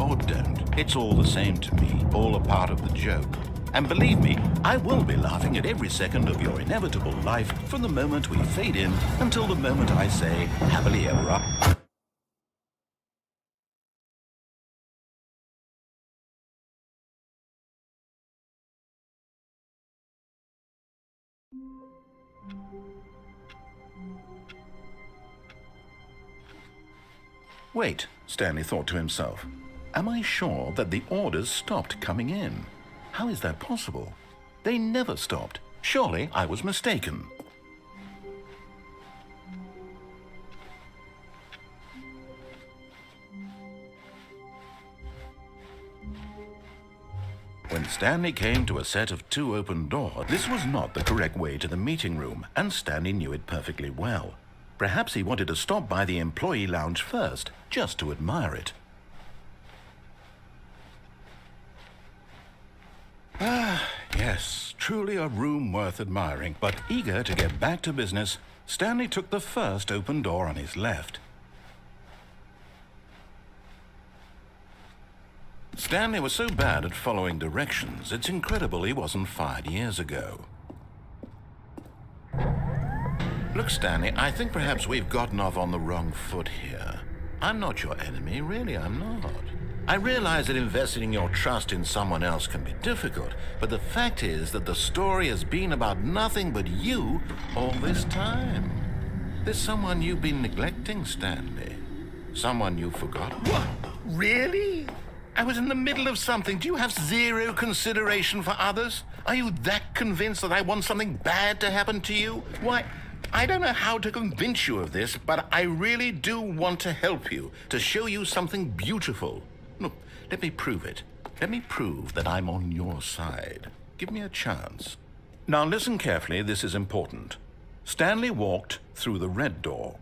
or don't. It's all the same to me, all a part of the joke. And believe me, I will be laughing at every second of your inevitable life from the moment we fade in until the moment I say, happily ever up. Wait, Stanley thought to himself. Am I sure that the orders stopped coming in? How is that possible? They never stopped. Surely I was mistaken. When Stanley came to a set of 2 open doors, this was not the correct way to the meeting room, and Stanley knew it perfectly well. Perhaps he wanted to stop by the employee lounge first, just to admire it. Ah, yes, truly a room worth admiring. But eager to get back to business, Stanley took the first open door on his left. Stanley was so bad at following directions, it's incredible he wasn't fired years ago. Look, Stanley, I think perhaps we've gotten off on the wrong foot here. I'm not your enemy, really, I'm not. I realize that investing your trust in someone else can be difficult, but the fact is that the story has been about nothing but you all this time. There's someone you've been neglecting, Stanley. Someone you forgot. What? Really? I was in the middle of something. Do you have zero consideration for others? Are you that convinced that I want something bad to happen to you? Why, I don't know how to convince you of this, but I really do want to help you, to show you something beautiful. Look, let me prove it. Let me prove that I'm on your side. Give me a chance. Now listen carefully, this is important. Stanley walked through the red door.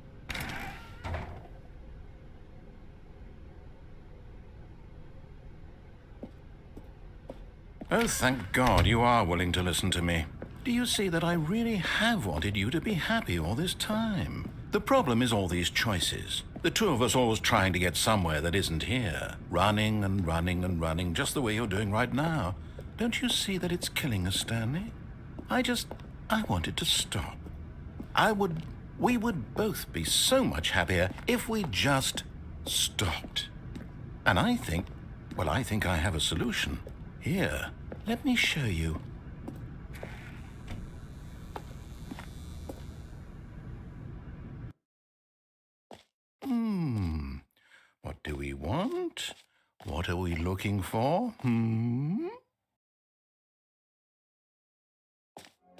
Oh, thank God you are willing to listen to me. Do you see that I really have wanted you to be happy all this time? The problem is all these choices. The two of us always trying to get somewhere that isn't here. Running and running and running, just the way you're doing right now. Don't you see that it's killing us, Stanley? I wanted to stop. We would both be so much happier if we just stopped. And I think I have a solution. Here, let me show you. What do we want? What are we looking for?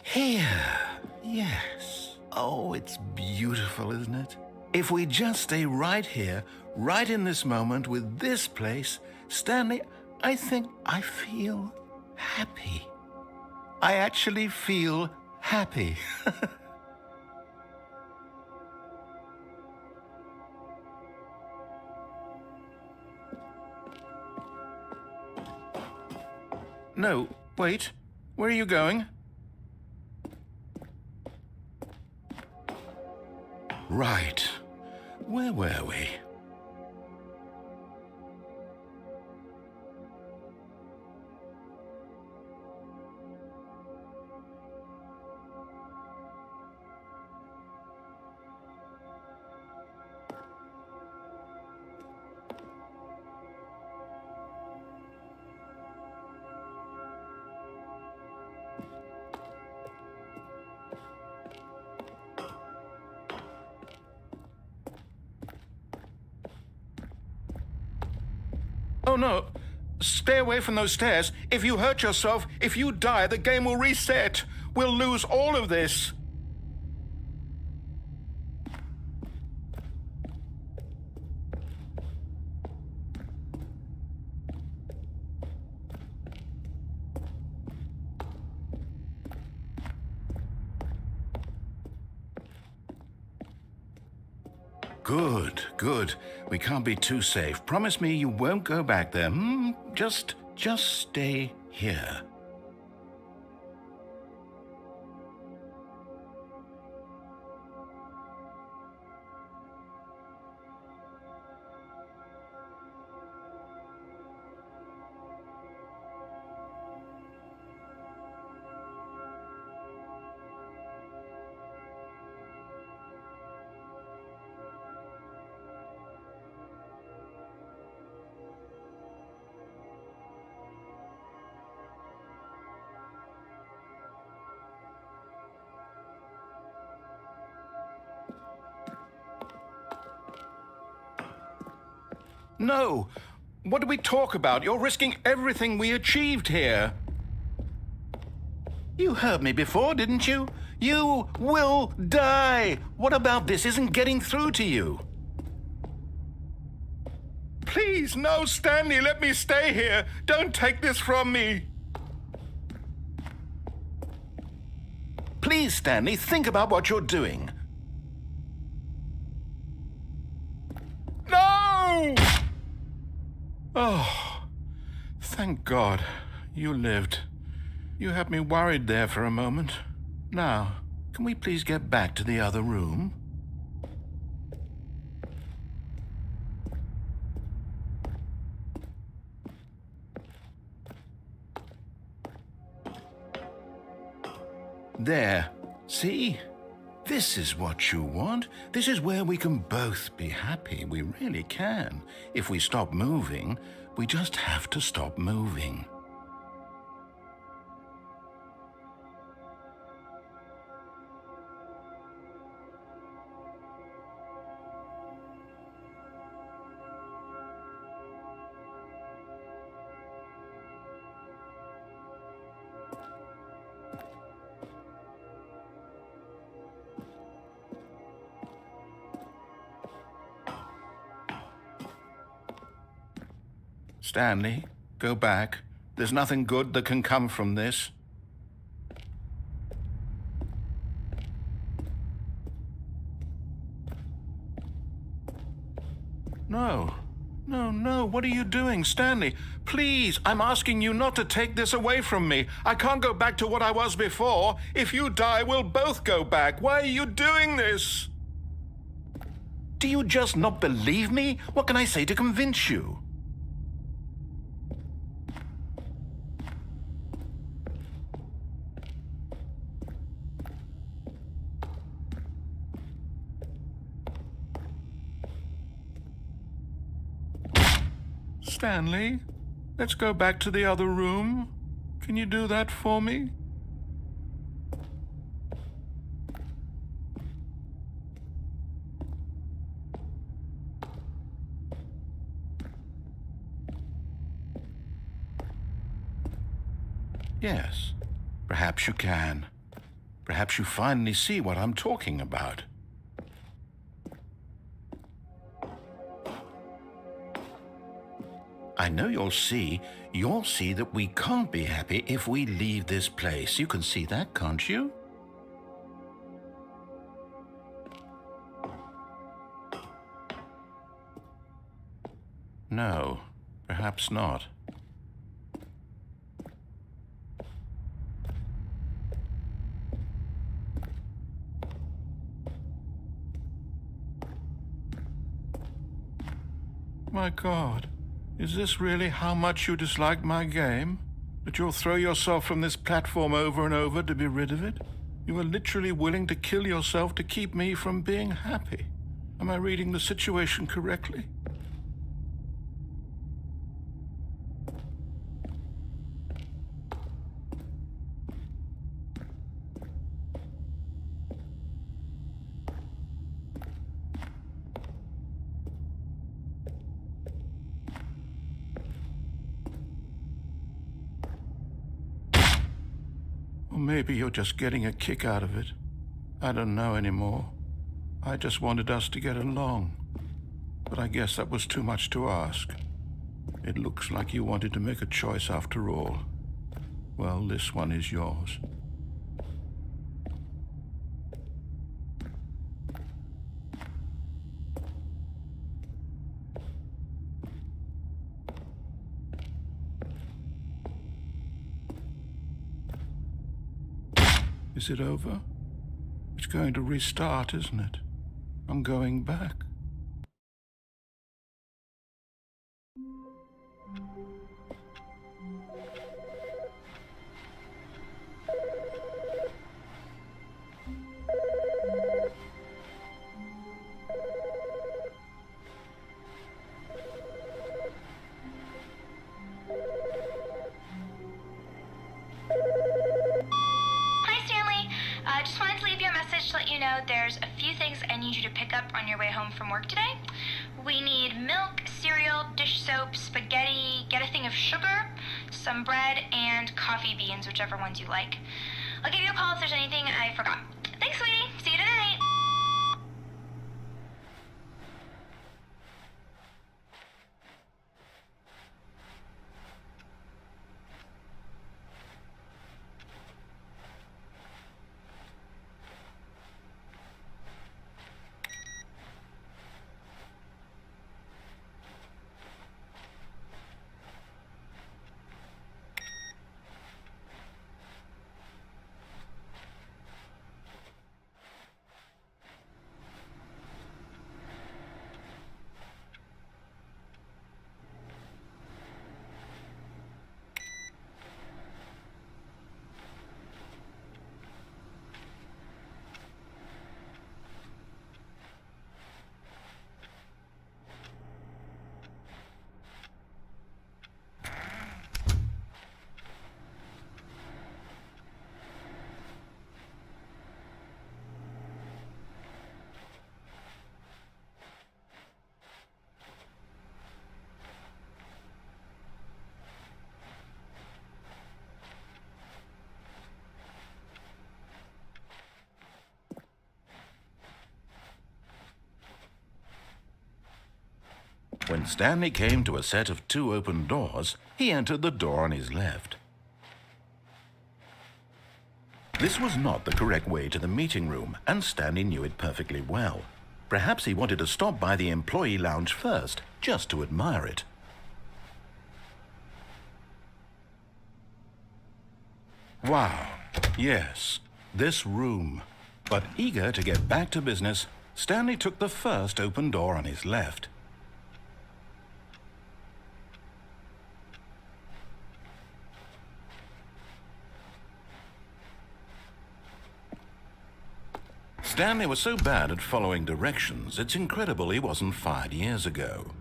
Here. Yes. Oh, it's beautiful, isn't it? If we just stay right here, right in this moment with this place, Stanley, I think I feel happy. I actually feel happy. No, wait. Where are you going? Right. Where were we? Oh, no. Stay away from those stairs. If you hurt yourself, if you die, the game will reset. We'll lose all of this. Good, good. We can't be too safe. Promise me you won't go back there. Just stay here. No! What do we talk about? You're risking everything we achieved here. You heard me before, didn't you? You will die! What about this isn't getting through to you? Please, no, Stanley, let me stay here. Don't take this from me. Please, Stanley, think about what you're doing. No! Oh, thank God you lived. You had me worried there for a moment. Now, can we please get back to the other room? There. See? This is what you want. This is where we can both be happy. We really can. If we stop moving, we just have to stop moving. Stanley, go back. There's nothing good that can come from this. No. No, what are you doing, Stanley? Please, I'm asking you not to take this away from me. I can't go back to what I was before. If you die, we'll both go back. Why are you doing this? Do you just not believe me? What can I say to convince you? Stanley, let's go back to the other room. Can you do that for me? Yes, perhaps you can. Perhaps you finally see what I'm talking about. I know you'll see that we can't be happy if we leave this place. You can see that, can't you? No, perhaps not. My God, is this really how much you dislike my game? That you'll throw yourself from this platform over and over to be rid of it? You are literally willing to kill yourself to keep me from being happy. Am I reading the situation correctly? Or maybe you're just getting a kick out of it. I don't know anymore. I just wanted us to get along. But I guess that was too much to ask. It looks like you wanted to make a choice after all. Well, this one is yours. Is it over? It's going to restart, isn't it? I'm going back. Hi, Stanley. Just wanted to leave you a message to let you know there's a few things I need you to pick up on your way home from work today. We need milk, cereal, dish soap, spaghetti, get a thing of sugar, some bread, and coffee beans, whichever ones you like. I'll give you a call if there's anything I forgot. Thanks, sweetie. See you tonight. When Stanley came to a set of 2 open doors, he entered the door on his left. This was not the correct way to the meeting room, and Stanley knew it perfectly well. Perhaps he wanted to stop by the employee lounge first, just to admire it. Wow, yes, this room. But eager to get back to business, Stanley took the first open door on his left. Stanley was so bad at following directions, it's incredible he wasn't fired years ago.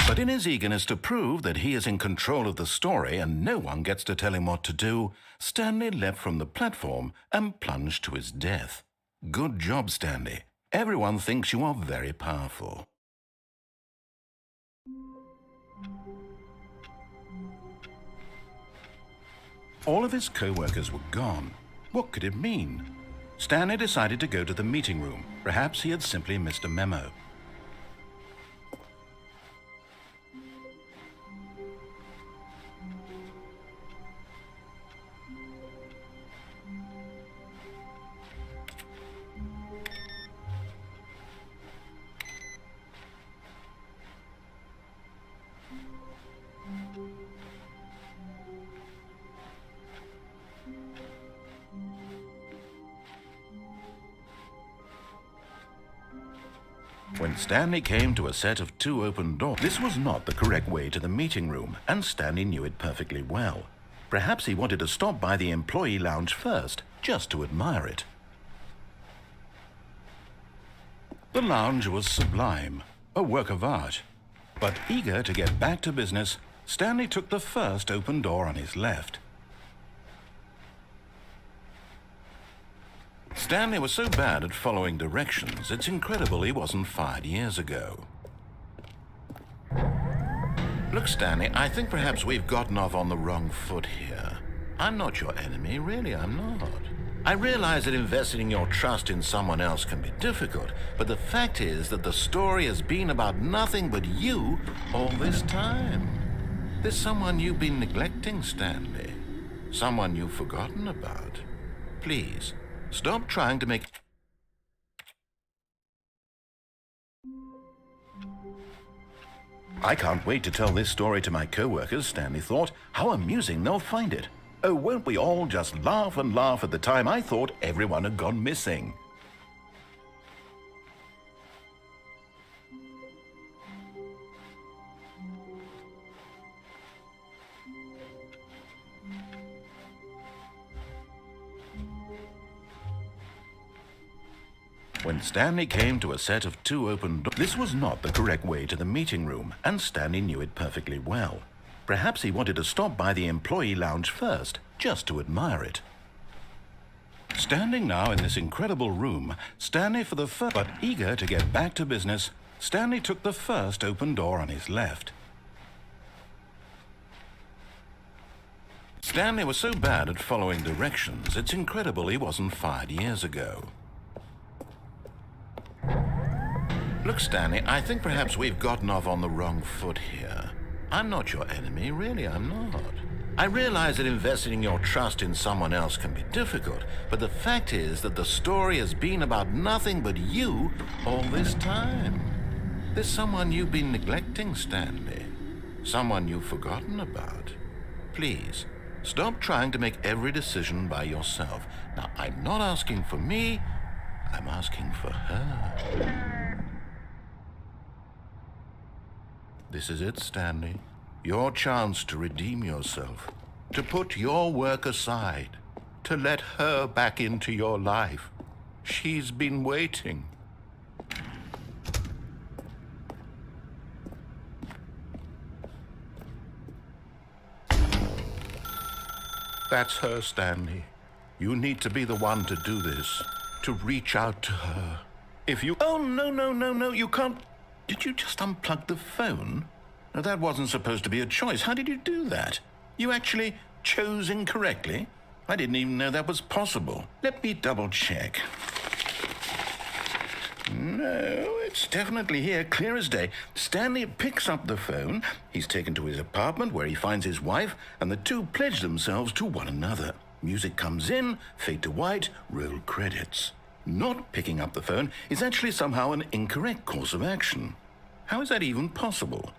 But in his eagerness to prove that he is in control of the story and no one gets to tell him what to do, Stanley leapt from the platform and plunged to his death. Good job, Stanley. Everyone thinks you are very powerful. All of his co-workers were gone. What could it mean? Stanley decided to go to the meeting room. Perhaps he had simply missed a memo. When Stanley came to a set of 2 open doors, this was not the correct way to the meeting room, and Stanley knew it perfectly well. Perhaps he wanted to stop by the employee lounge first, just to admire it. The lounge was sublime, a work of art. But eager to get back to business, Stanley took the first open door on his left. Stanley was so bad at following directions, it's incredible he wasn't fired years ago. Look, Stanley, I think perhaps we've gotten off on the wrong foot here. I'm not your enemy, really, I'm not. I realize that investing your trust in someone else can be difficult, but the fact is that the story has been about nothing but you all this time. There's someone you've been neglecting, Stanley. Someone you've forgotten about. Please, stop trying to make... I can't wait to tell this story to my co-workers, Stanley thought. How amusing they'll find it. Oh, won't we all just laugh and laugh at the time I thought everyone had gone missing. When Stanley came to a set of 2 open doors, this was not the correct way to the meeting room, and Stanley knew it perfectly well. Perhaps he wanted to stop by the employee lounge first, just to admire it. Standing now in this incredible room, Stanley for the first... But eager to get back to business, Stanley took the first open door on his left. Stanley was so bad at following directions, it's incredible he wasn't fired years ago. Look, Stanley, I think perhaps we've gotten off on the wrong foot here. I'm not your enemy, really, I'm not. I realize that investing your trust in someone else can be difficult, but the fact is that the story has been about nothing but you all this time. There's someone you've been neglecting, Stanley. Someone you've forgotten about. Please, stop trying to make every decision by yourself. Now, I'm not asking for me, I'm asking for her. This is it, Stanley. Your chance to redeem yourself, to put your work aside, to let her back into your life. She's been waiting. That's her, Stanley. You need to be the one to do this, to reach out to her. If you... Oh, no, you can't... Did you just unplug the phone? No, that wasn't supposed to be a choice. How did you do that? You actually chose incorrectly? I didn't even know that was possible. Let me double check. No, it's definitely here, clear as day. Stanley picks up the phone. He's taken to his apartment where he finds his wife, and the two pledge themselves to one another. Music comes in, fade to white, roll credits. Not picking up the phone is actually somehow an incorrect course of action. How is that even possible?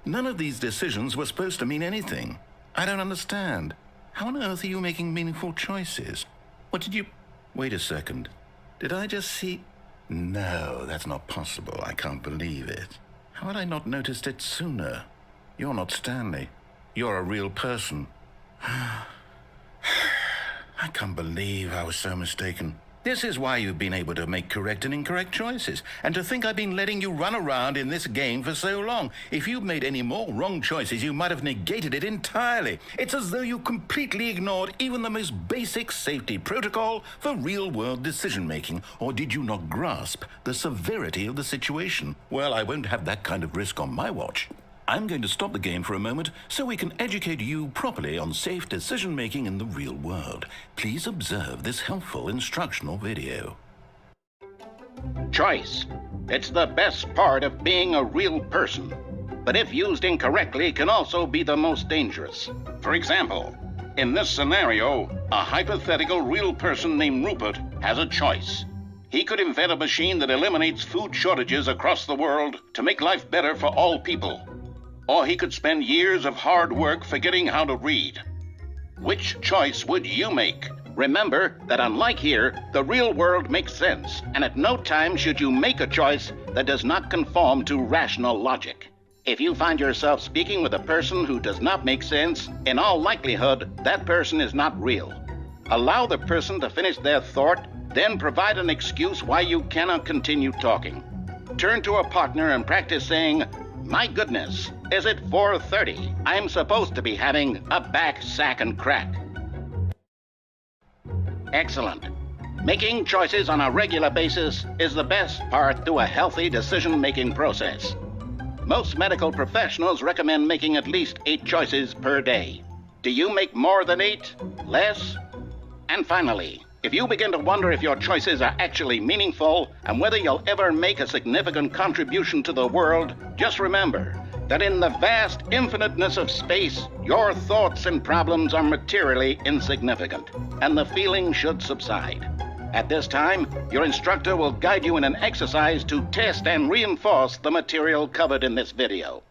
None of these decisions were supposed to mean anything. I don't understand. How on earth are you making meaningful choices? What did you... Wait a second. Did I just see... No, that's not possible. I can't believe it. How had I not noticed it sooner? You're not Stanley. You're a real person. I can't believe I was so mistaken. This is why you've been able to make correct and incorrect choices. And to think I've been letting you run around in this game for so long. If you'd made any more wrong choices, you might have negated it entirely. It's as though you completely ignored even the most basic safety protocol for real-world decision-making. Or did you not grasp the severity of the situation? Well, I won't have that kind of risk on my watch. I'm going to stop the game for a moment so we can educate you properly on safe decision-making in the real world. Please observe this helpful instructional video. Choice. It's the best part of being a real person, but if used incorrectly can also be the most dangerous. For example, in this scenario, a hypothetical real person named Rupert has a choice. He could invent a machine that eliminates food shortages across the world to make life better for all people. Or he could spend years of hard work forgetting how to read. Which choice would you make? Remember that unlike here, the real world makes sense, and at no time should you make a choice that does not conform to rational logic. If you find yourself speaking with a person who does not make sense, in all likelihood, that person is not real. Allow the person to finish their thought, then provide an excuse why you cannot continue talking. Turn to a partner and practice saying, "My goodness, is it 4:30? I'm supposed to be having a back, sack, and crack." Excellent. Making choices on a regular basis is the best part to a healthy decision-making process. Most medical professionals recommend making at least 8 choices per day. Do you make more than 8? Less? And finally, if you begin to wonder if your choices are actually meaningful and whether you'll ever make a significant contribution to the world, just remember that in the vast infiniteness of space, your thoughts and problems are materially insignificant, and the feeling should subside. At this time, your instructor will guide you in an exercise to test and reinforce the material covered in this video.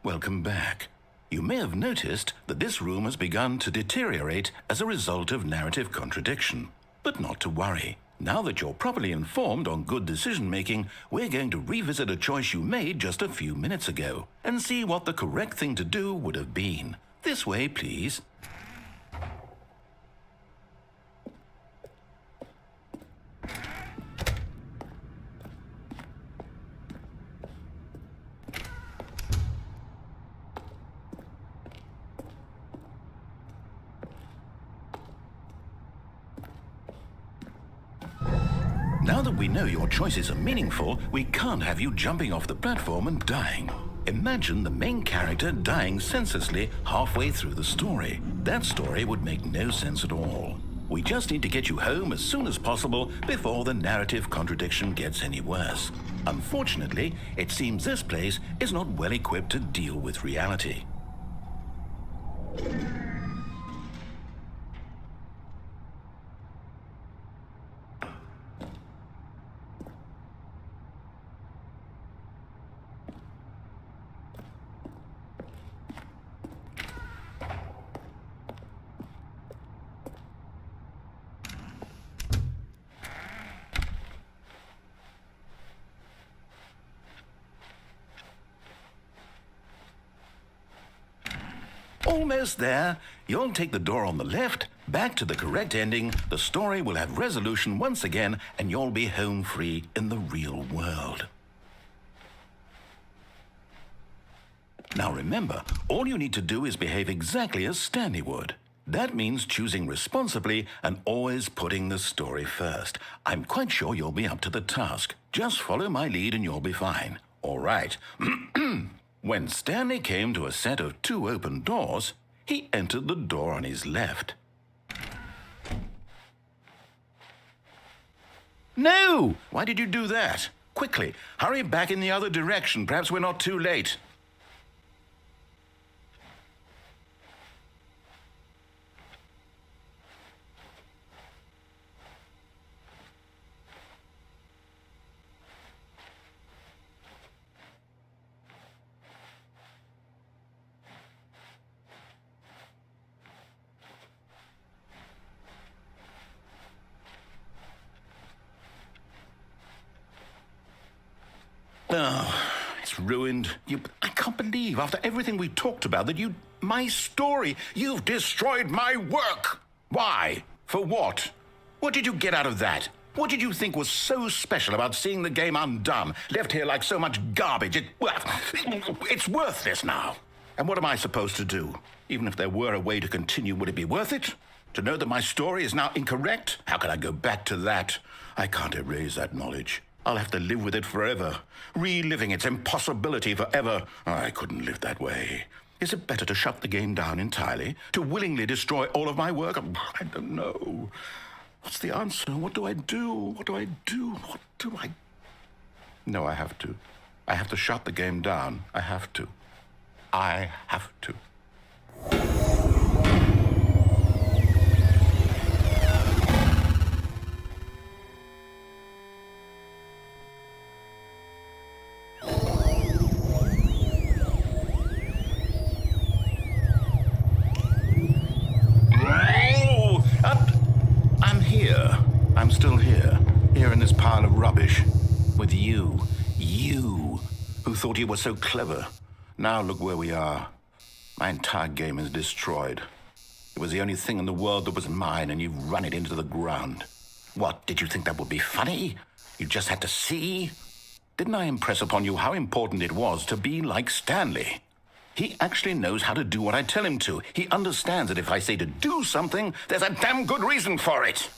Welcome back. You may have noticed that this room has begun to deteriorate as a result of narrative contradiction. But not to worry. Now that you're properly informed on good decision-making, we're going to revisit a choice you made just a few minutes ago and see what the correct thing to do would have been. This way, please. Now that we know your choices are meaningful, we can't have you jumping off the platform and dying. Imagine the main character dying senselessly halfway through the story. That story would make no sense at all. We just need to get you home as soon as possible before the narrative contradiction gets any worse. Unfortunately, it seems this place is not well equipped to deal with reality. Almost there. You'll take the door on the left, back to the correct ending, the story will have resolution once again, and you'll be home free in the real world. Now remember, all you need to do is behave exactly as Stanley would. That means choosing responsibly and always putting the story first. I'm quite sure you'll be up to the task. Just follow my lead and you'll be fine. All right. When Stanley came to a set of 2 open doors, he entered the door on his left. No! Why did you do that? Quickly, hurry back in the other direction. Perhaps we're not too late. Oh, it's ruined. I can't believe, after everything we talked about, that my story, you've destroyed my work. Why? For what? What did you get out of that? What did you think was so special about seeing the game undone, left here like so much garbage? It's worthless now. And what am I supposed to do? Even if there were a way to continue, would it be worth it? To know that my story is now incorrect? How can I go back to that? I can't erase that knowledge. I'll have to live with it forever, reliving its impossibility forever. I couldn't live that way. Is it better to shut the game down entirely? To willingly destroy all of my work? I don't know. What's the answer? What do I do? What do I do? What do I... No, I have to. I have to shut the game down. I have to. I have to. I'm here. I'm still here. Here in this pile of rubbish. With you. You, who thought you were so clever. Now look where we are. My entire game is destroyed. It was the only thing in the world that was mine, and you've run it into the ground. What, did you think that would be funny? You just had to see? Didn't I impress upon you how important it was to be like Stanley? He actually knows how to do what I tell him to. He understands that if I say to do something, there's a damn good reason for it.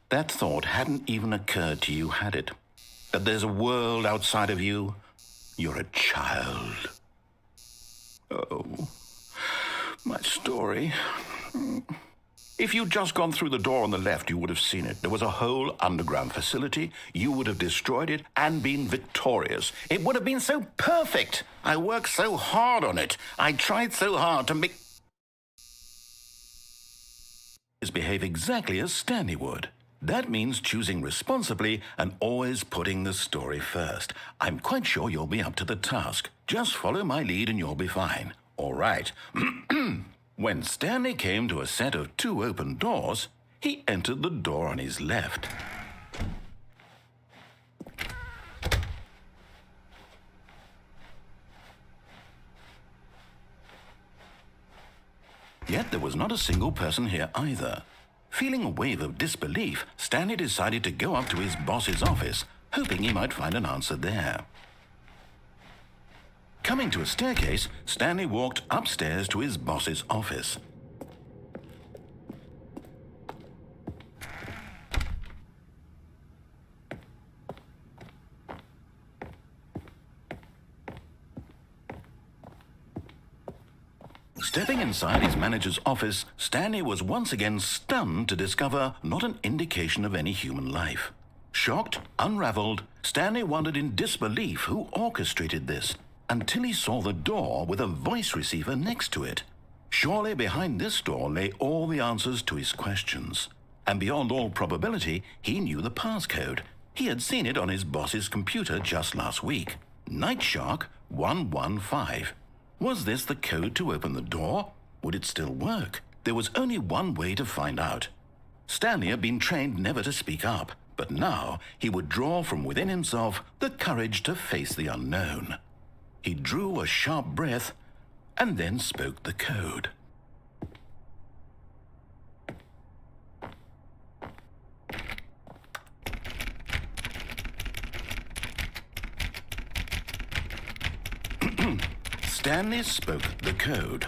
That thought hadn't even occurred to you, had it? That there's a world outside of you? You're a child. Oh, my story. If you'd just gone through the door on the left, you would have seen it. There was a whole underground facility. You would have destroyed it and been victorious. It would have been so perfect. I worked so hard on it. I tried so hard to make... behave exactly as Stanley would. That means choosing responsibly and always putting the story first. I'm quite sure you'll be up to the task. Just follow my lead and you'll be fine. All right. When Stanley came to a set of 2 open doors, he entered the door on his left. Yet there was not a single person here either. Feeling a wave of disbelief, Stanley decided to go up to his boss's office, hoping he might find an answer there. Coming to a staircase, Stanley walked upstairs to his boss's office. Stepping inside his manager's office, Stanley was once again stunned to discover not an indication of any human life. Shocked, unraveled, Stanley wondered in disbelief who orchestrated this, until he saw the door with a voice receiver next to it. Surely behind this door lay all the answers to his questions. And beyond all probability, he knew the passcode. He had seen it on his boss's computer just last week. Night Shark 115. Was this the code to open the door? Would it still work? There was only one way to find out. Stanley had been trained never to speak up, but now he would draw from within himself the courage to face the unknown. He drew a sharp breath and then spoke the code. Stanley spoke the code.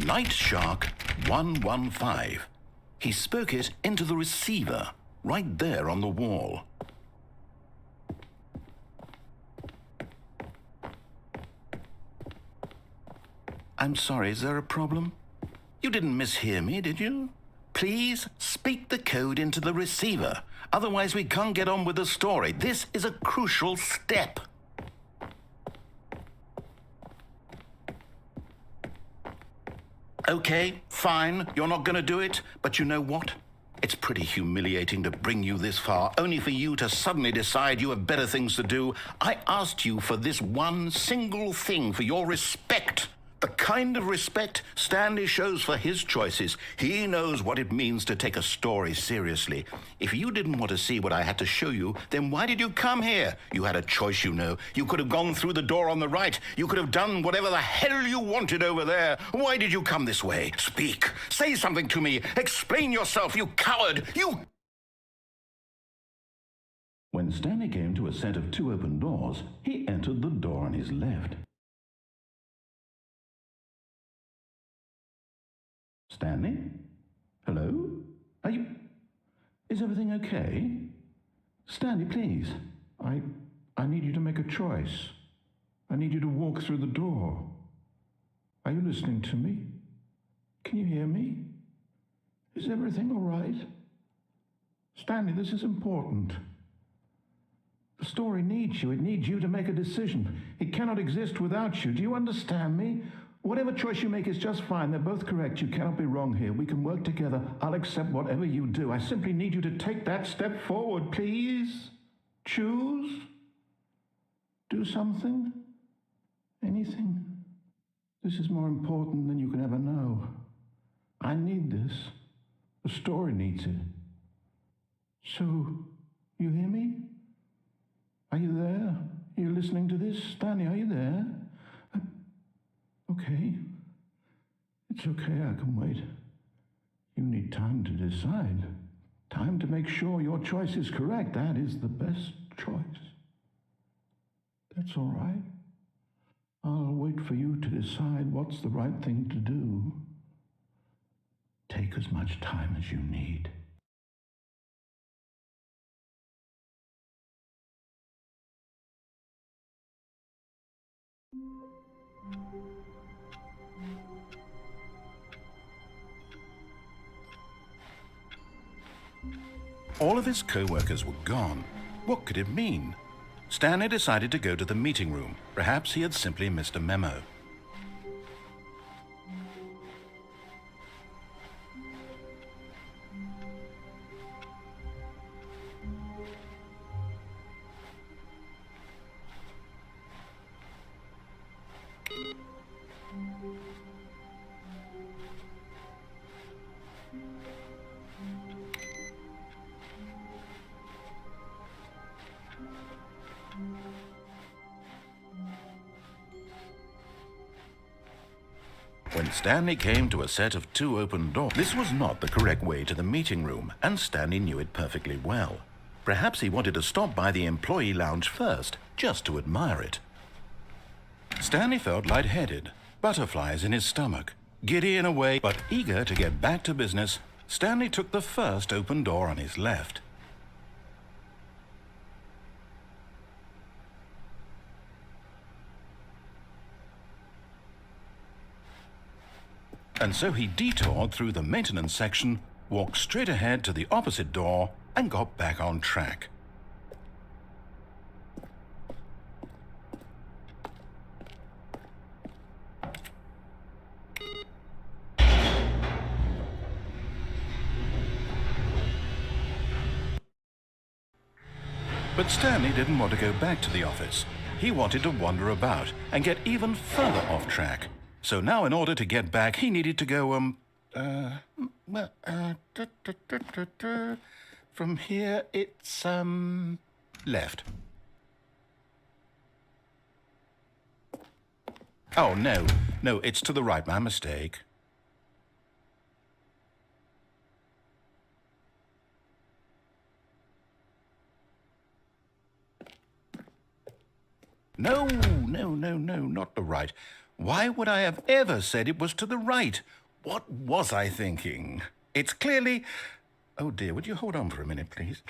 Night Shark 115. He spoke it into the receiver, right there on the wall. I'm sorry, is there a problem? You didn't mishear me, did you? Please speak the code into the receiver. Otherwise, we can't get on with the story. This is a crucial step. Okay, fine, you're not going to do it, but you know what? It's pretty humiliating to bring you this far, only for you to suddenly decide you have better things to do. I asked you for this one single thing, for your respect. The kind of respect Stanley shows for his choices. He knows what it means to take a story seriously. If you didn't want to see what I had to show you, then why did you come here? You had a choice, you know. You could have gone through the door on the right. You could have done whatever the hell you wanted over there. Why did you come this way? Speak. Say something to me. Explain yourself, you coward. You... When Stanley came to a set of 2 open doors, he entered the door on his left. Stanley? Hello? Are you... Is everything okay? Stanley, please. I need you to make a choice. I need you to walk through the door. Are you listening to me? Can you hear me? Is everything all right? Stanley, this is important. The story needs you. It needs you to make a decision. It cannot exist without you. Do you understand me? Whatever choice you make is just fine. They're both correct. You cannot be wrong here. We can work together. I'll accept whatever you do. I simply need you to take that step forward, please. Choose. Do something. Anything. This is more important than you can ever know. I need this. The story needs it. So, you hear me? Are you there? Are you listening to this? Stanley, are you there? Okay. It's okay, I can wait. You need time to decide. Time to make sure your choice is correct. That is the best choice. That's all right. I'll wait for you to decide what's the right thing to do. Take as much time as you need. All of his co-workers were gone. What could it mean? Stanley decided to go to the meeting room. Perhaps he had simply missed a memo. When Stanley came to a set of 2 open doors, this was not the correct way to the meeting room, and Stanley knew it perfectly well. Perhaps he wanted to stop by the employee lounge first, just to admire it. Stanley felt lightheaded, butterflies in his stomach. Giddy in a way, but eager to get back to business, Stanley took the first open door on his left. And so he detoured through the maintenance section, walked straight ahead to the opposite door, and got back on track. But Stanley didn't want to go back to the office. He wanted to wander about and get even further off track. So now in order to get back, he needed to go, from here it's, left. Oh, no, it's to the right, my mistake. No, not the right. Why would I have ever said it was to the right? What was I thinking? It's clearly... Oh dear, would you hold on for a minute, please?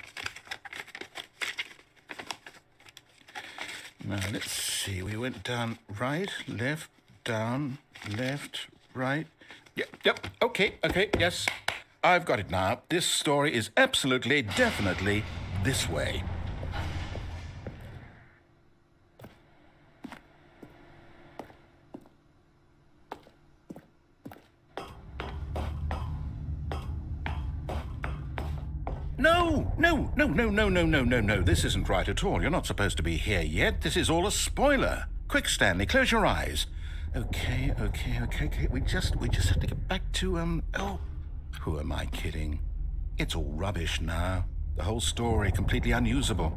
Now, let's see. We went down right, left, down, left, right. Yep, okay, yes. I've got it now. This story is absolutely, definitely this way. No. This isn't right at all. You're not supposed to be here yet. This is all a spoiler. Quick, Stanley, close your eyes. Okay. We just have to get back to, oh, who am I kidding? It's all rubbish now. The whole story completely unusable.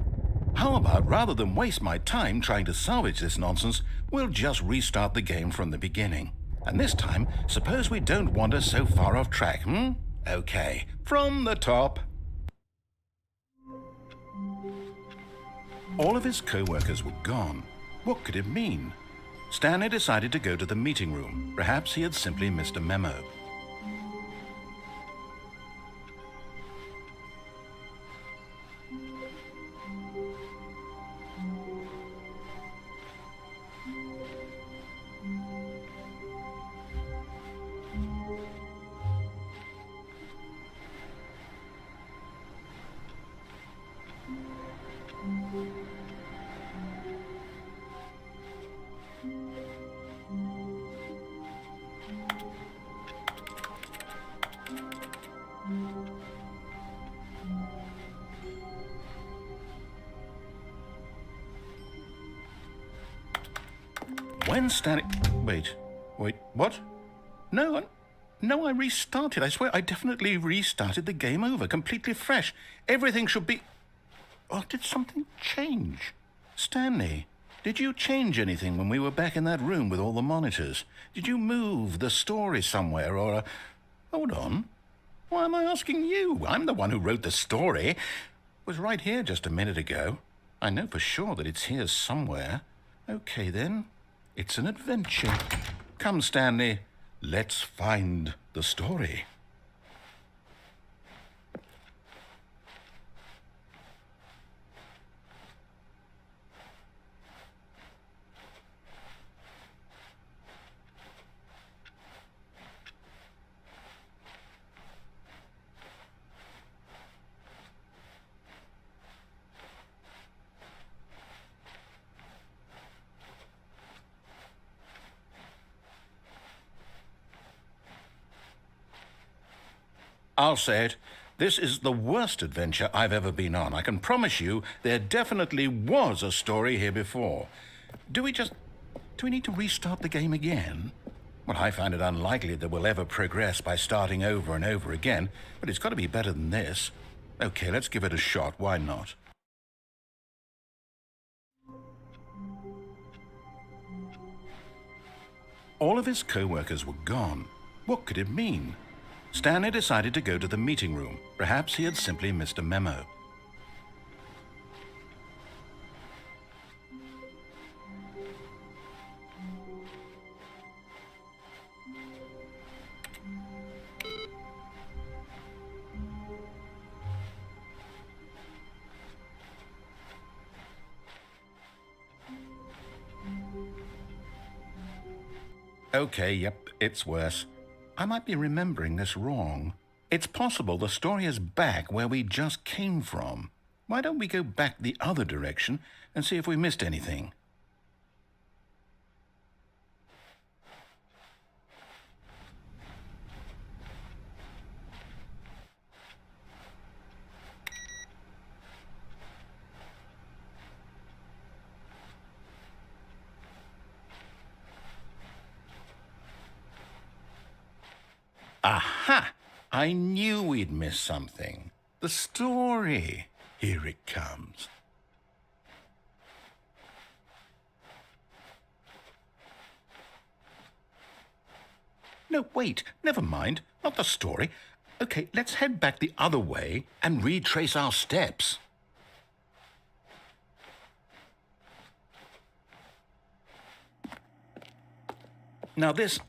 How about, rather than waste my time trying to salvage this nonsense, we'll just restart the game from the beginning. And this time, suppose we don't wander so far off track, Okay, from the top. All of his co-workers were gone. What could it mean? Stanley decided to go to the meeting room. Perhaps he had simply missed a memo. When Stanley... Wait, what? No, I restarted. I swear I definitely restarted the game over, completely fresh. Everything should be... Oh, did something change? Stanley, did you change anything when we were back in that room with all the monitors? Did you move the story somewhere or... Hold on. Why am I asking you? I'm the one who wrote the story. It was right here just a minute ago. I know for sure that it's here somewhere. Okay, then. It's an adventure. Come, Stanley. Let's find the story. I'll say it. This is the worst adventure I've ever been on. I can promise you there definitely was a story here before. Do we need to restart the game again? Well, I find it unlikely that we'll ever progress by starting over and over again, but it's got to be better than this. Okay, let's give it a shot. Why not? All of his co-workers were gone. What could it mean? Stanley decided to go to the meeting room. Perhaps he had simply missed a memo. Okay, yep, it's worse. I might be remembering this wrong. It's possible the story is back where we just came from. Why don't we go back the other direction and see if we missed anything? Aha! I knew we'd miss something. The story. Here it comes. No, wait. Never mind. Not the story. Okay, let's head back the other way and retrace our steps. Now this...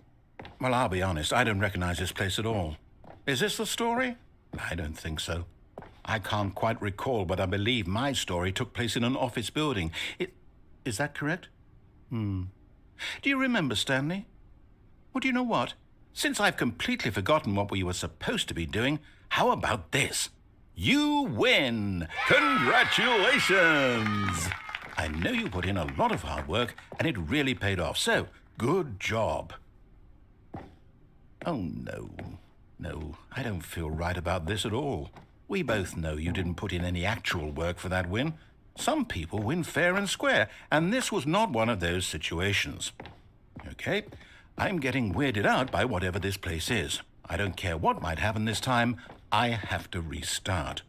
Well, I'll be honest, I don't recognize this place at all. Is this the story? I don't think so. I can't quite recall, but I believe my story took place in an office building. Is that correct? Do you remember, Stanley? Well, do you know what? Since I've completely forgotten what we were supposed to be doing, how about this? You win! Congratulations! I know you put in a lot of hard work, and it really paid off, so good job. Oh, no, I don't feel right about this at all. We both know you didn't put in any actual work for that win. Some people win fair and square, and this was not one of those situations. Okay, I'm getting weirded out by whatever this place is. I don't care what might happen this time, I have to restart.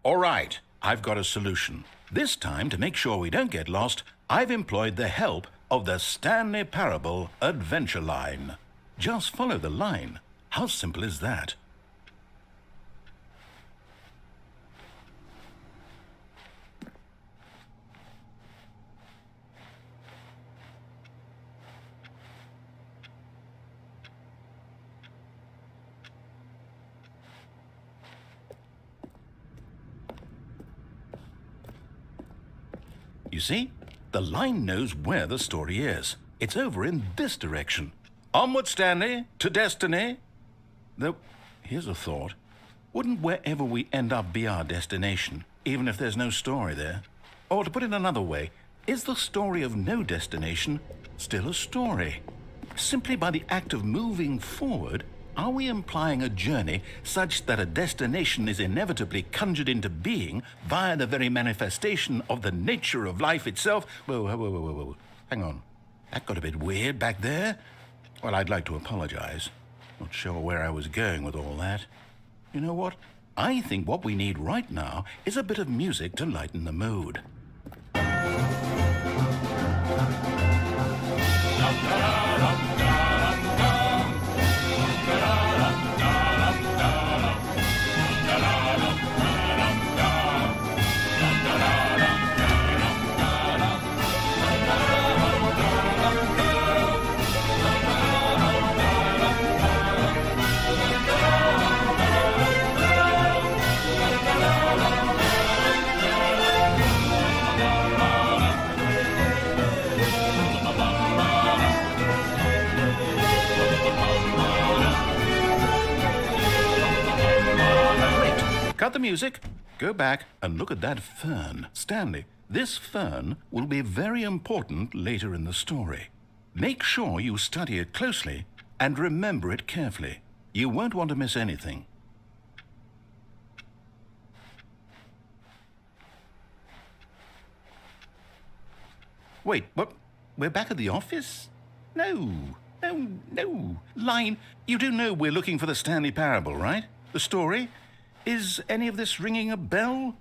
All right, I've got a solution. This time, to make sure we don't get lost, I've employed the help of the Stanley Parable Adventure Line. Just follow the line. How simple is that? You see? The line knows where the story is. It's over in this direction. Onward, Stanley, to destiny. Though, here's a thought. Wouldn't wherever we end up be our destination, even if there's no story there? Or to put it another way, is the story of no destination still a story? Simply by the act of moving forward, Are we implying a journey such that a destination is inevitably conjured into being via the very manifestation of the nature of life itself? Whoa. Hang on. That got a bit weird back there. Well, I'd like to apologize. Not sure where I was going with all that. You know what? I think what we need right now is a bit of music to lighten the mood. Cut the music, go back and look at that fern. Stanley, this fern will be very important later in the story. Make sure you study it closely and remember it carefully. You won't want to miss anything. Wait, what? We're back at the office? No. Line, you do know we're looking for the Stanley Parable, right? The story? Is any of this ringing a bell?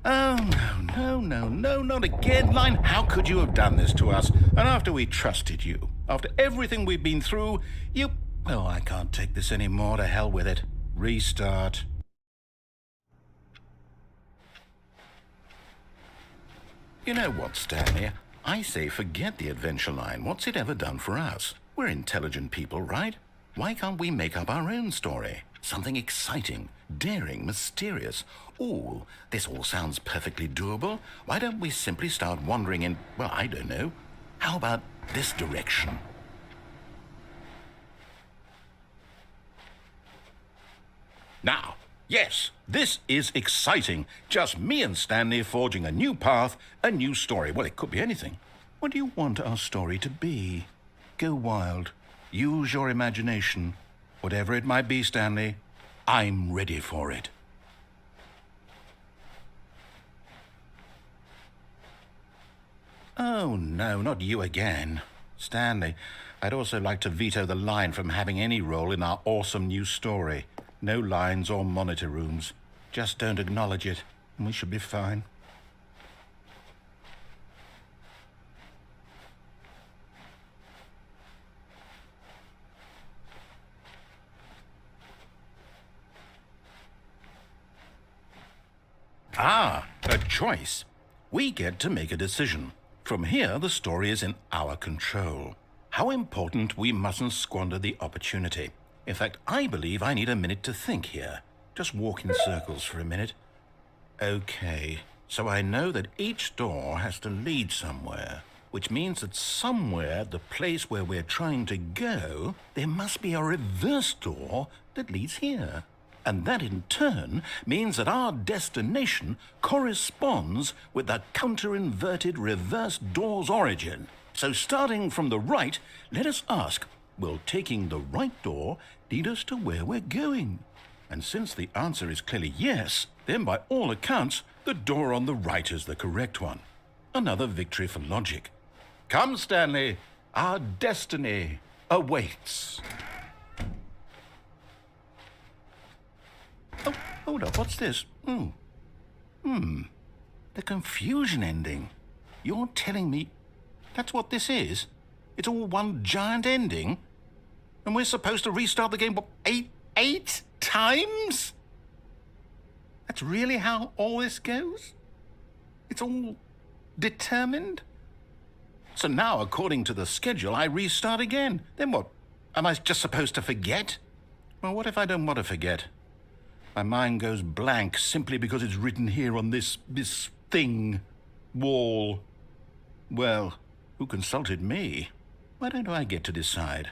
Oh, no, not again, Line. How could you have done this to us? And after we trusted you, after everything we've been through, you... Oh, I can't take this anymore. To hell with it. Restart. You know what, Stanley? I say forget the adventure line. What's it ever done for us? We're intelligent people, right? Why can't we make up our own story? Something exciting, daring, mysterious. Ooh, this all sounds perfectly doable. Why don't we simply start wandering in, well, I don't know. How about this direction? Now, yes, this is exciting. Just me and Stanley forging a new path, a new story. Well, it could be anything. What do you want our story to be? Go wild. Use your imagination. Whatever it might be, Stanley, I'm ready for it. Oh, no, not you again. Stanley, I'd also like to veto the line from having any role in our awesome new story. No lines or monitor rooms. Just don't acknowledge it, and we should be fine. Ah, a choice. We get to make a decision. From here, the story is in our control. How important we mustn't squander the opportunity. In fact, I believe I need a minute to think here. Just walk in circles for a minute. Okay, so I know that each door has to lead somewhere, which means that somewhere, the place where we're trying to go, there must be a reverse door that leads here. And that in turn means that our destination corresponds with the counter-inverted reverse door's origin. So starting from the right, let us ask, will taking the right door lead us to where we're going? And since the answer is clearly yes, then by all accounts, the door on the right is the correct one. Another victory for logic. Come, Stanley, our destiny awaits. Oh, hold up, what's this? The confusion ending. You're telling me that's what this is? It's all one giant ending? And we're supposed to restart the game, what, eight times? That's really how all this goes? It's all determined? So now, according to the schedule, I restart again. Then what? Am I just supposed to forget? Well, what if I don't want to forget? My mind goes blank simply because it's written here on this thing, wall. Well, who consulted me? Why don't I get to decide?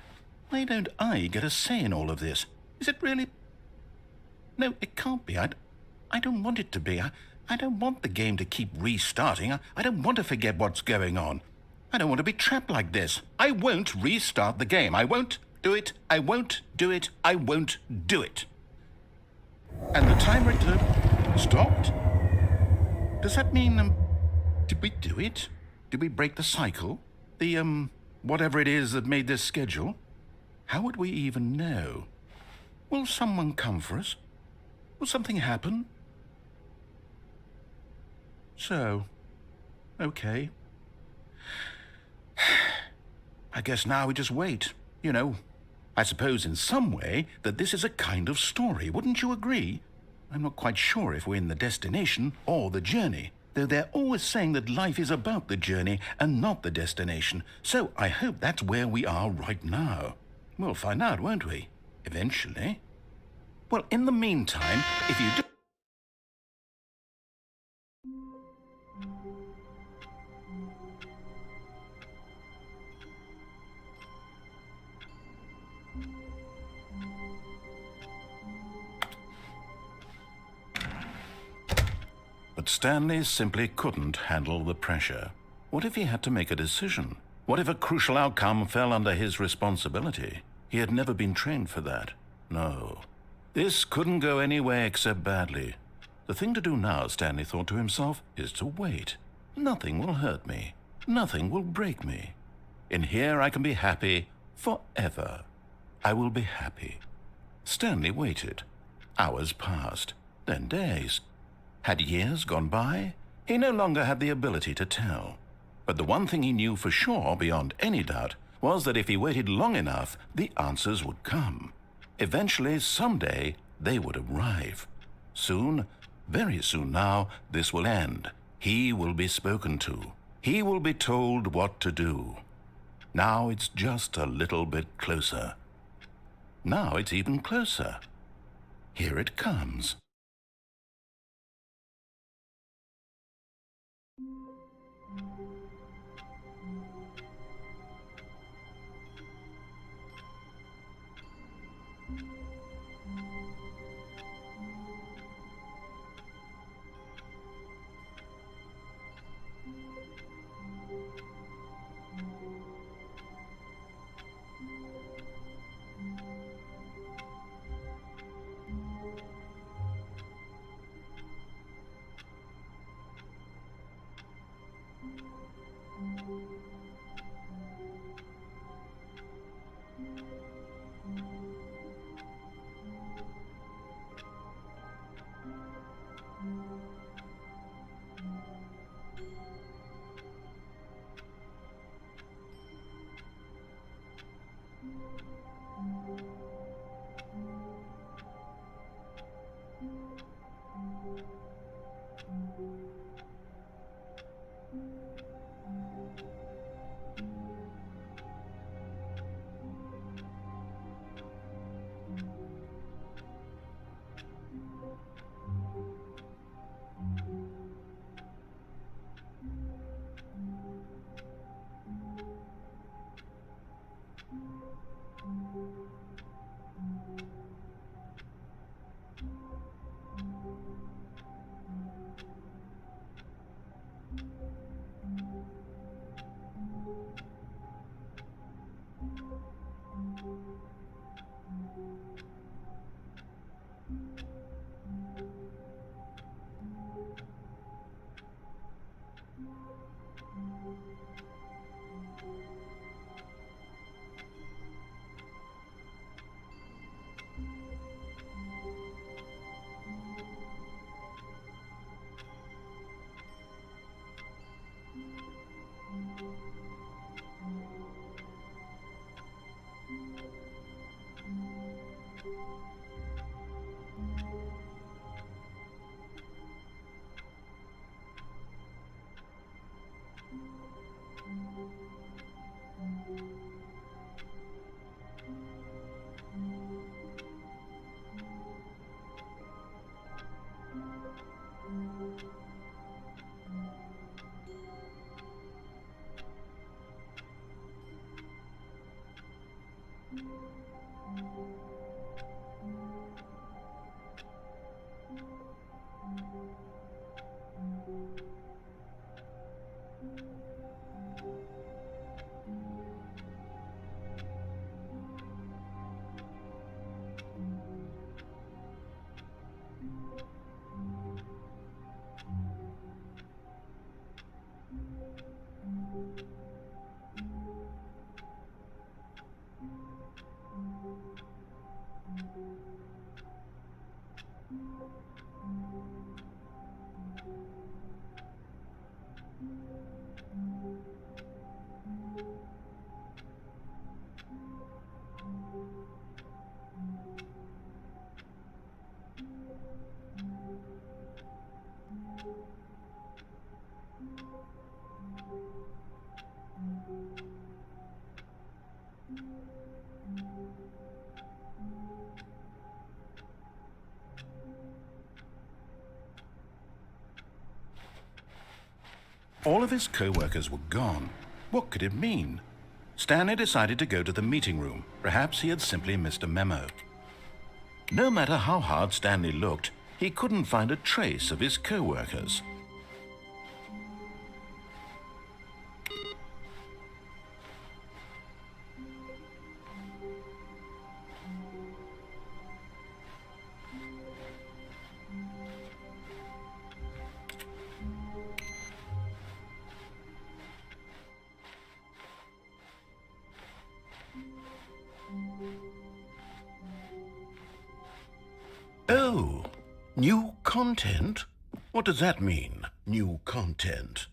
Why don't I get a say in all of this? Is it really? No, it can't be. I don't want it to be. I don't want the game to keep restarting. I don't want to forget what's going on. I don't want to be trapped like this. I won't restart the game. I won't do it. I won't do it. I won't do it. And the timer stopped? Does that mean, did we do it? Did we break the cycle? The, whatever it is that made this schedule? How would we even know? Will someone come for us? Will something happen? So, okay. I guess now we just wait, you know. I suppose in some way that this is a kind of story, wouldn't you agree? I'm not quite sure if we're in the destination or the journey, though they're always saying that life is about the journey and not the destination, so I hope that's where we are right now. We'll find out, won't we? Eventually. Well, in the meantime, if you do... But Stanley simply couldn't handle the pressure. What if he had to make a decision? What if a crucial outcome fell under his responsibility? He had never been trained for that. No. This couldn't go anywhere except badly. The thing to do now, Stanley thought to himself, is to wait. Nothing will hurt me. Nothing will break me. In here I can be happy forever. I will be happy. Stanley waited. Hours passed, then days. Had years gone by? He no longer had the ability to tell. But the one thing he knew for sure, beyond any doubt, was that if he waited long enough, the answers would come. Eventually, someday, they would arrive. Soon, very soon now, this will end. He will be spoken to. He will be told what to do. Now it's just a little bit closer. Now it's even closer. Here it comes. All of his co-workers were gone. What could it mean? Stanley decided to go to the meeting room. Perhaps he had simply missed a memo. No matter how hard Stanley looked, he couldn't find a trace of his co-workers. Oh, new content? What does that mean, new content?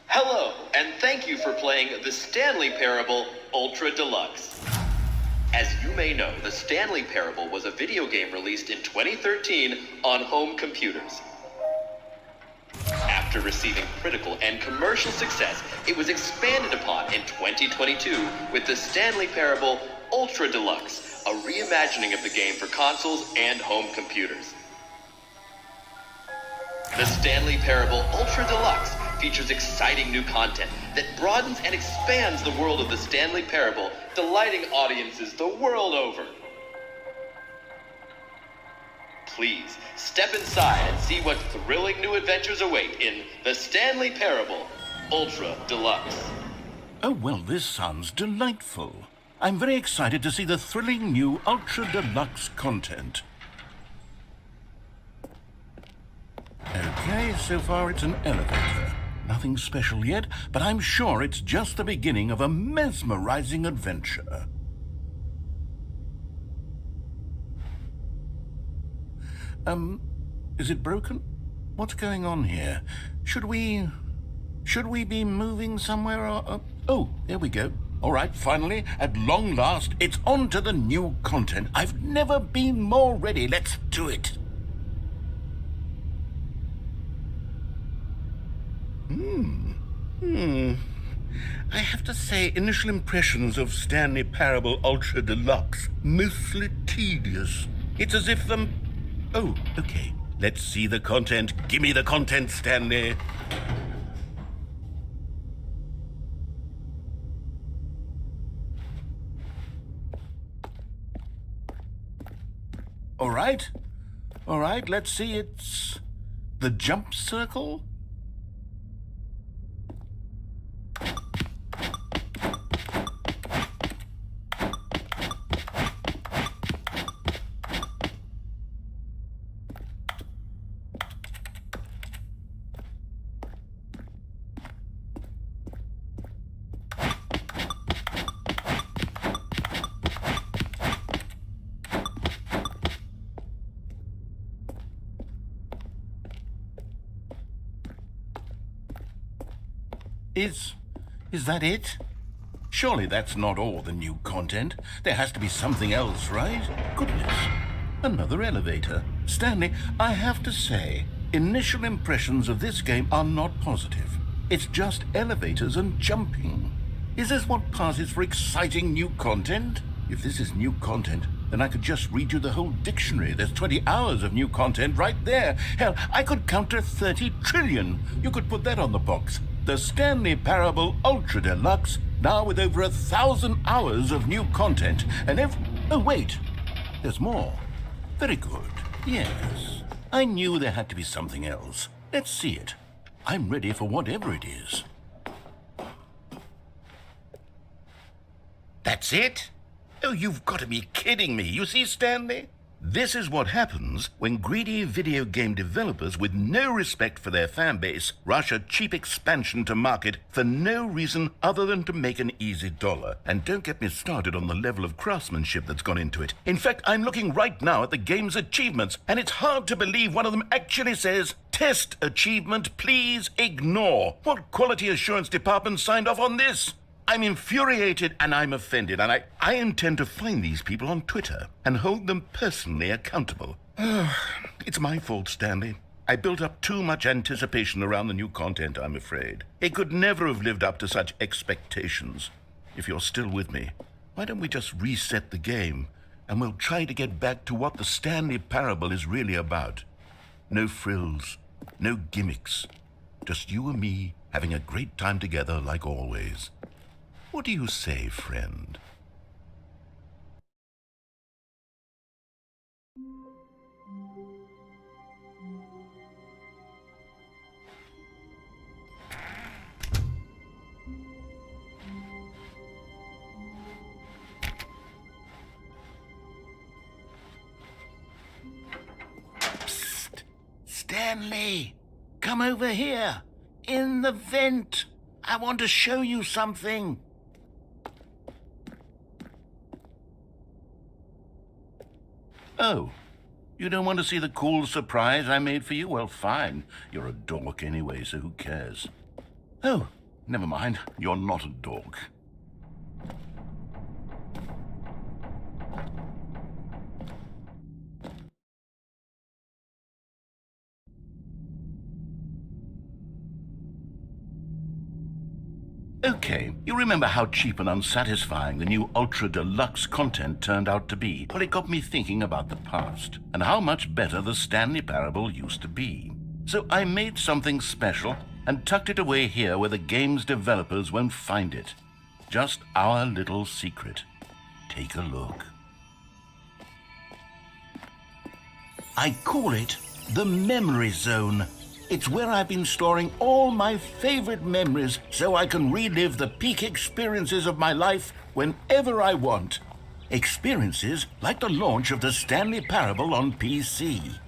Hello, and thank you for playing the Stanley Parable Ultra Deluxe. As you may know, the Stanley Parable was a video game released in 2013 on home computers. After receiving critical and commercial success, it was expanded upon in 2022 with the Stanley Parable Ultra Deluxe, a reimagining of the game for consoles and home computers. The Stanley Parable Ultra Deluxe features exciting new content that broadens and expands the world of the Stanley Parable, delighting audiences the world over. Please step inside and see what thrilling new adventures await in the Stanley Parable Ultra Deluxe. Oh, well, this sounds delightful. I'm very excited to see the thrilling new Ultra Deluxe content. Okay, so far it's an elevator. Nothing special yet, but I'm sure it's just the beginning of a mesmerizing adventure. Is it broken? What's going on here? Should we be moving somewhere or... Oh, there we go. All right, finally, at long last, it's on to the new content. I've never been more ready. Let's do it. I have to say, initial impressions of Stanley Parable Ultra Deluxe, mostly tedious. It's as if Oh, okay. Let's see the content. Give me the content, Stanley. All right, let's see. It's the jump circle. Is that it? Surely that's not all the new content. There has to be something else, right? Goodness. Another elevator. Stanley, I have to say, initial impressions of this game are not positive. It's just elevators and jumping. Is this what passes for exciting new content? If this is new content, then I could just read you the whole dictionary. There's 20 hours of new content right there. Hell, I could count to 30 trillion. You could put that on the box. The Stanley Parable Ultra Deluxe, now with over 1,000 hours of new content, and oh, wait, there's more. Very good. Yes, I knew there had to be something else. Let's see it. I'm ready for whatever it is. That's it? Oh, you've got to be kidding me. You see, Stanley? This is what happens when greedy video game developers with no respect for their fan base rush a cheap expansion to market for no reason other than to make an easy dollar. And don't get me started on the level of craftsmanship that's gone into it. In fact, I'm looking right now at the game's achievements, and it's hard to believe one of them actually says, "Test achievement, please ignore." What quality assurance department signed off on this? I'm infuriated and I'm offended, and I intend to find these people on Twitter and hold them personally accountable. It's my fault, Stanley. I built up too much anticipation around the new content, I'm afraid. It could never have lived up to such expectations. If you're still with me, why don't we just reset the game, and we'll try to get back to what the Stanley Parable is really about. No frills, no gimmicks. Just you and me having a great time together like always. What do you say, friend? Psst! Stanley! Come over here! In the vent! I want to show you something! Oh, you don't want to see the cool surprise I made for you? Well, fine. You're a dork anyway, so who cares? Oh, never mind. You're not a dork. Okay, you remember how cheap and unsatisfying the new Ultra Deluxe content turned out to be? Well, it got me thinking about the past, and how much better the Stanley Parable used to be. So I made something special, and tucked it away here where the game's developers won't find it. Just our little secret. Take a look. I call it the Memory Zone. It's where I've been storing all my favorite memories so I can relive the peak experiences of my life whenever I want. Experiences like the launch of the Stanley Parable on PC.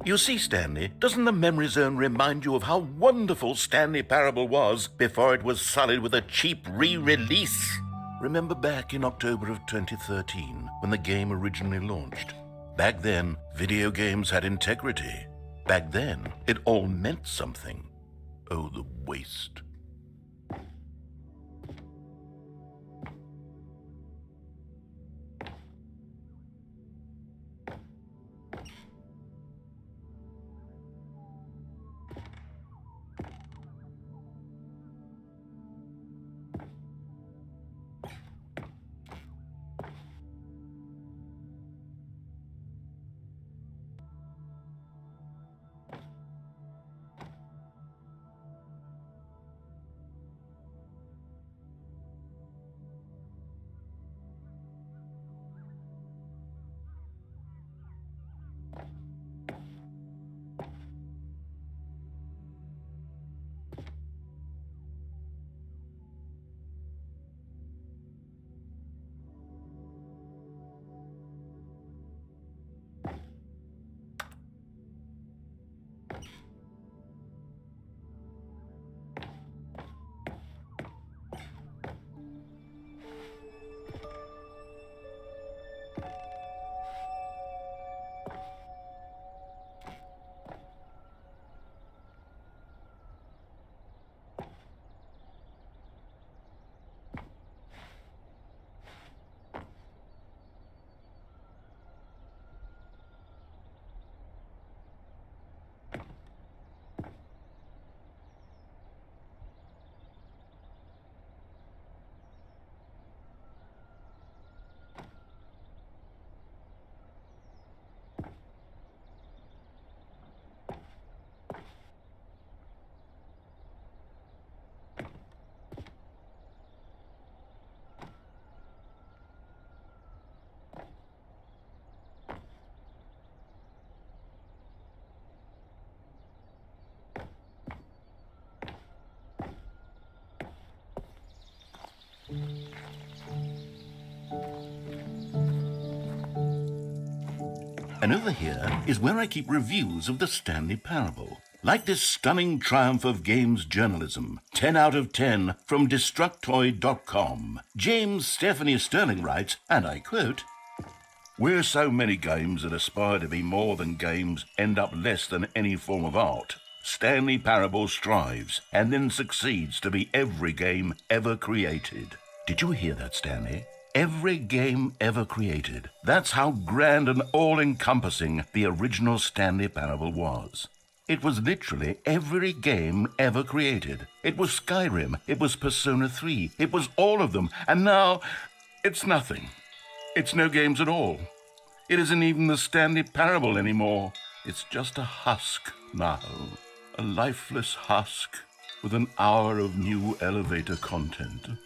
You see, Stanley, doesn't the Memory Zone remind you of how wonderful Stanley Parable was before it was sullied with a cheap re-release? Remember back in October of 2013, when the game originally launched? Back then, video games had integrity. Back then, it all meant something. Oh, the waste. And over here is where I keep reviews of the Stanley Parable. Like this stunning triumph of games journalism, 10 out of 10 from Destructoid.com. James Stephanie Sterling writes, and I quote, "Where so many games that aspire to be more than games end up less than any form of art, Stanley Parable strives and then succeeds to be every game ever created." Did you hear that, Stanley? Every game ever created. That's how grand and all-encompassing the original Stanley Parable was. It was literally every game ever created. It was Skyrim. It was Persona 3. It was all of them. And now, it's nothing. It's no games at all. It isn't even the Stanley Parable anymore. It's just a husk now. A lifeless husk with an hour of new elevator content.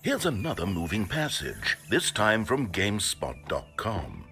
Here's another moving passage, this time from GameSpot.com.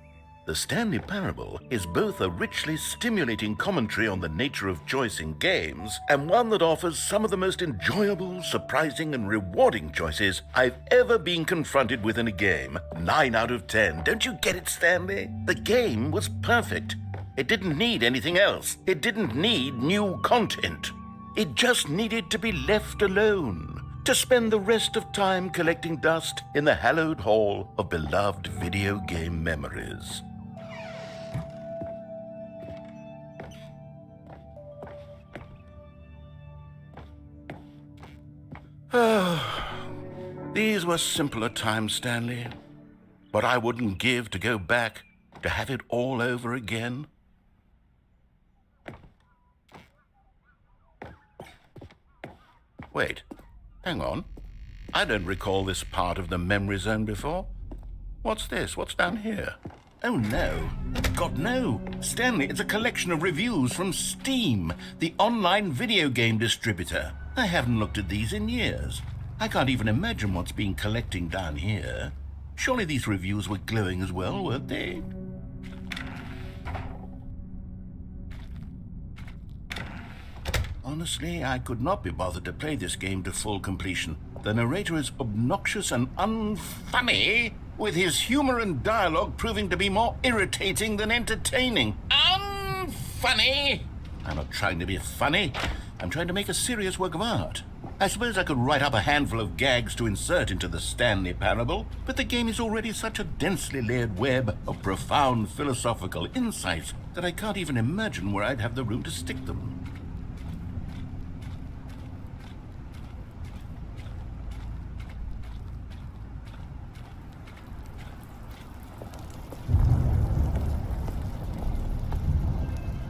The Stanley Parable is both a richly stimulating commentary on the nature of choice in games and one that offers some of the most enjoyable, surprising, and rewarding choices I've ever been confronted with in a game. 9 out of 10. Don't you get it, Stanley? The game was perfect. It didn't need anything else. It didn't need new content. It just needed to be left alone, to spend the rest of time collecting dust in the hallowed hall of beloved video game memories. These were simpler times, Stanley. But I wouldn't give to go back to have it all over again. Wait, hang on. I don't recall this part of the memory zone before. What's this? What's down here? Oh, no. God, no. Stanley, it's a collection of reviews from Steam, the online video game distributor. I haven't looked at these in years. I can't even imagine what's been collecting down here. Surely these reviews were glowing as well, weren't they? Honestly, I could not be bothered to play this game to full completion. The narrator is obnoxious and unfunny, with his humor and dialogue proving to be more irritating than entertaining. Unfunny! I'm not trying to be funny. I'm trying to make a serious work of art. I suppose I could write up a handful of gags to insert into the Stanley Parable, but the game is already such a densely layered web of profound philosophical insights that I can't even imagine where I'd have the room to stick them.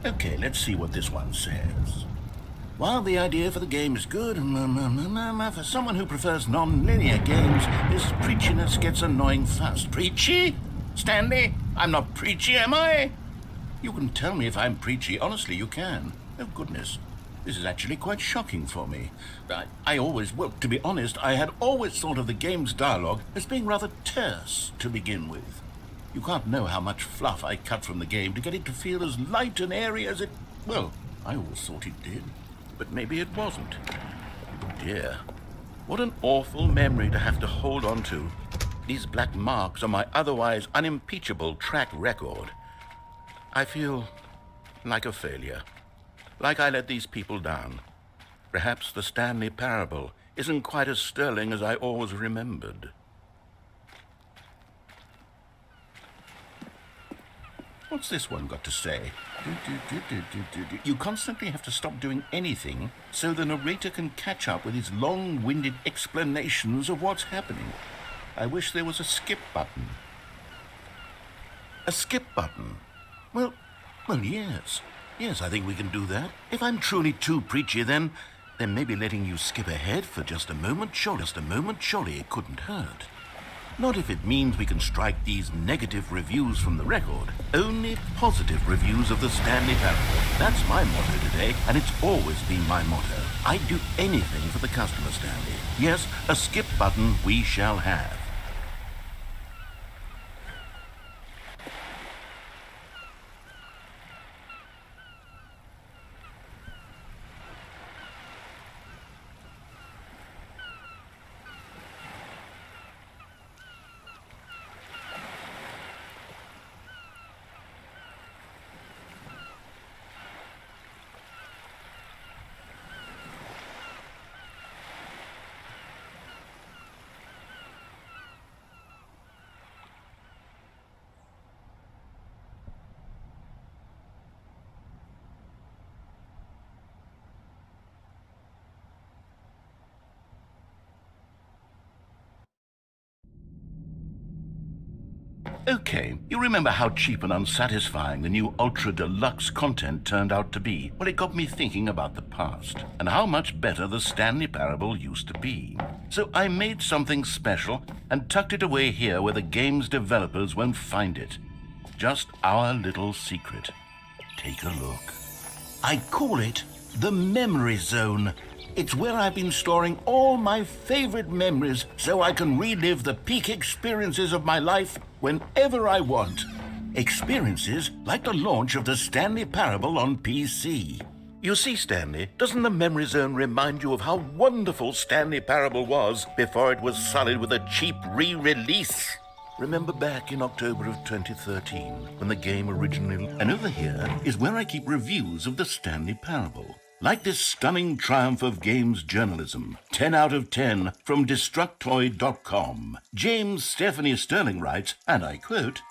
Okay, let's see what this one says. While the idea for the game is good, for someone who prefers non-linear games, this preachiness gets annoying fast. Preachy? Stanley, I'm not preachy, am I? You can tell me if I'm preachy. Honestly, you can. Oh, goodness. This is actually quite shocking for me. Well, to be honest, I had always thought of the game's dialogue as being rather terse to begin with. You can't know how much fluff I cut from the game to get it to feel as light and airy as it... Well, I always thought it did. But maybe it wasn't. Oh dear. What an awful memory to have to hold on to. These black marks on my otherwise unimpeachable track record. I feel like a failure. Like I let these people down. Perhaps the Stanley Parable isn't quite as sterling as I always remembered. What's this one got to say? You constantly have to stop doing anything so the narrator can catch up with his long-winded explanations of what's happening. I wish there was a skip button. A skip button? Well, yes. Yes, I think we can do that. If I'm truly too preachy, then maybe letting you skip ahead for just a moment, surely it couldn't hurt. Not if it means we can strike these negative reviews from the record. Only positive reviews of the Stanley Parable. That's my motto today, and it's always been my motto. I'd do anything for the customer, Stanley. Yes, a skip button we shall have. Okay, you remember how cheap and unsatisfying the new Ultra Deluxe content turned out to be? Well, it got me thinking about the past, and how much better the Stanley Parable used to be. So I made something special and tucked it away here where the game's developers won't find it. Just our little secret. Take a look. I call it the Memory Zone. It's where I've been storing all my favorite memories so I can relive the peak experiences of my life whenever I want. Experiences like the launch of the Stanley Parable on PC. You see, Stanley, doesn't the memory zone remind you of how wonderful Stanley Parable was before it was sullied with a cheap re-release? Remember back in October of 2013, when the game originally... And over here is where I keep reviews of the Stanley Parable. Like this stunning triumph of games journalism, 10 out of 10 from Destructoid.com. James Stephanie Sterling writes, and I quote,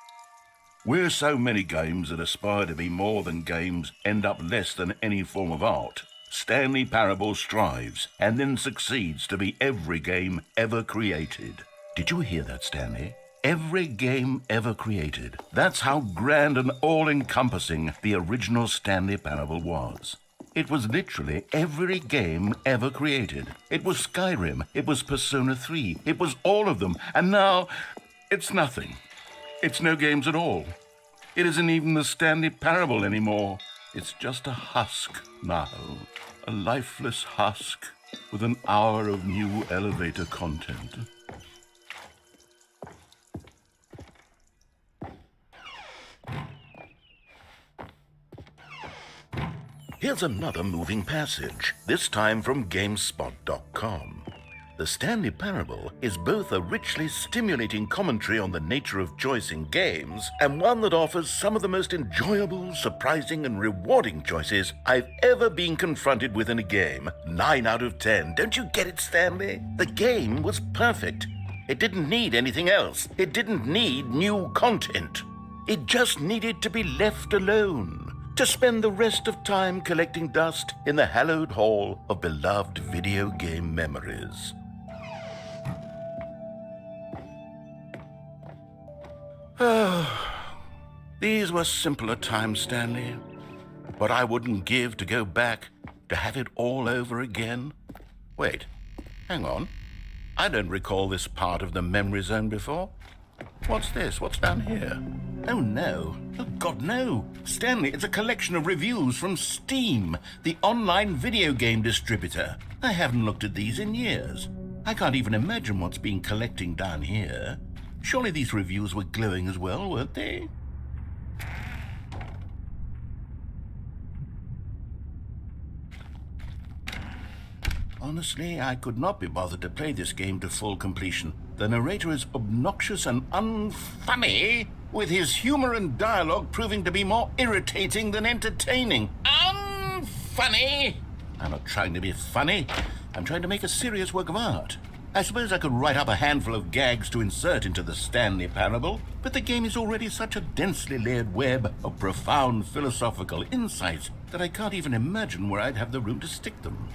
"Where so many games that aspire to be more than games end up less than any form of art, Stanley Parable strives and then succeeds to be every game ever created." Did you hear that, Stanley? Every game ever created. That's how grand and all-encompassing the original Stanley Parable was. It was literally every game ever created. It was Skyrim. It was Persona 3. It was all of them. And now, it's nothing. It's no games at all. It isn't even the Stanley Parable anymore. It's just a husk now. A lifeless husk with an hour of new elevator content. Here's another moving passage, this time from GameSpot.com. The Stanley Parable is both a richly stimulating commentary on the nature of choice in games and one that offers some of the most enjoyable, surprising, and rewarding choices I've ever been confronted with in a game. 9 out of 10. Don't you get it, Stanley? The game was perfect. It didn't need anything else. It didn't need new content. It just needed to be left alone, to spend the rest of time collecting dust in the hallowed hall of beloved video game memories. These were simpler times, Stanley. What I wouldn't give to go back, to have it all over again. Wait, hang on. I don't recall this part of the memory zone before. What's this? What's down here? Oh, no. Oh, God, no. Stanley, it's a collection of reviews from Steam, the online video game distributor. I haven't looked at these in years. I can't even imagine what's been collecting down here. Surely these reviews were glowing as well, weren't they? Honestly, I could not be bothered to play this game to full completion. The narrator is obnoxious and unfunny, with his humor and dialogue proving to be more irritating than entertaining. Unfunny! I'm not trying to be funny. I'm trying to make a serious work of art. I suppose I could write up a handful of gags to insert into the Stanley Parable, but the game is already such a densely layered web of profound philosophical insights that I can't even imagine where I'd have the room to stick them.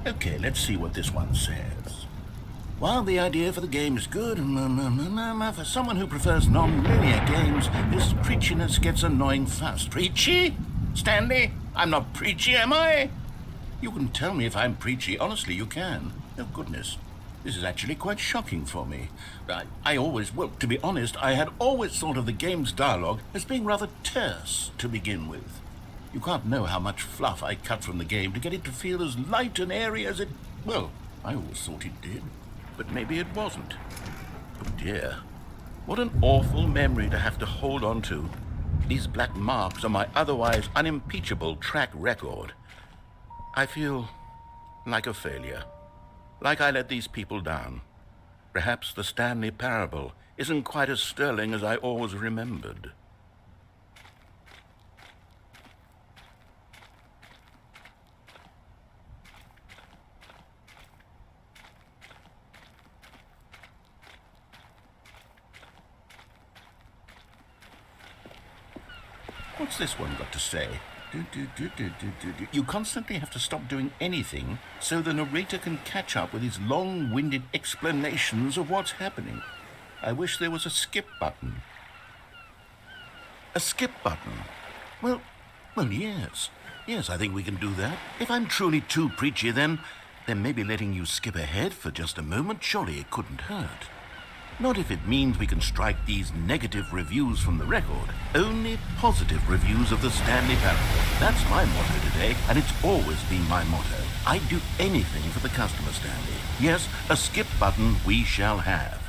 Okay, let's see what this one says. While the idea for the game is good, for someone who prefers non-linear games, this preachiness gets annoying fast. Preachy? Stanley? I'm not preachy, am I? You can tell me if I'm preachy. Honestly, you can. Oh, goodness. This is actually quite shocking for me. Well, to be honest, I had always thought of the game's dialogue as being rather terse to begin with. You can't know how much fluff I cut from the game to get it to feel as light and airy as it... Well, I always thought it did, but maybe it wasn't. Oh dear, what an awful memory to have to hold on to. These black marks on my otherwise unimpeachable track record. I feel like a failure, like I let these people down. Perhaps the Stanley Parable isn't quite as sterling as I always remembered. What's this one got to say? You constantly have to stop doing anything so the narrator can catch up with his long-winded explanations of what's happening. I wish there was a skip button. A skip button? Well, yes. Yes, I think we can do that. If I'm truly too preachy, then maybe letting you skip ahead for just a moment, surely it couldn't hurt. Not if it means we can strike these negative reviews from the record. Only positive reviews of the Stanley Parable. That's my motto today, and it's always been my motto. I'd do anything for the customer, Stanley. Yes, a skip button we shall have.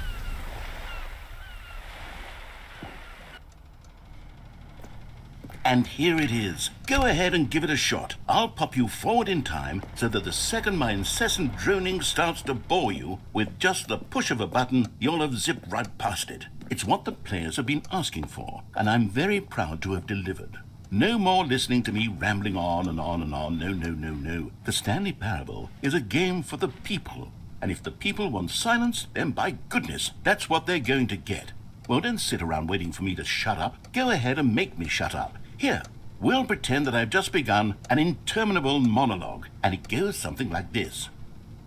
And here it is. Go ahead and give it a shot. I'll pop you forward in time so that the second my incessant droning starts to bore you, with just the push of a button, you'll have zipped right past it. It's what the players have been asking for, and I'm very proud to have delivered. No more listening to me rambling on and on and on. No, no, no, no. The Stanley Parable is a game for the people. And if the people want silence, then by goodness, that's what they're going to get. Well, don't sit around waiting for me to shut up. Go ahead and make me shut up. Here, we'll pretend that I've just begun an interminable monologue, and it goes something like this.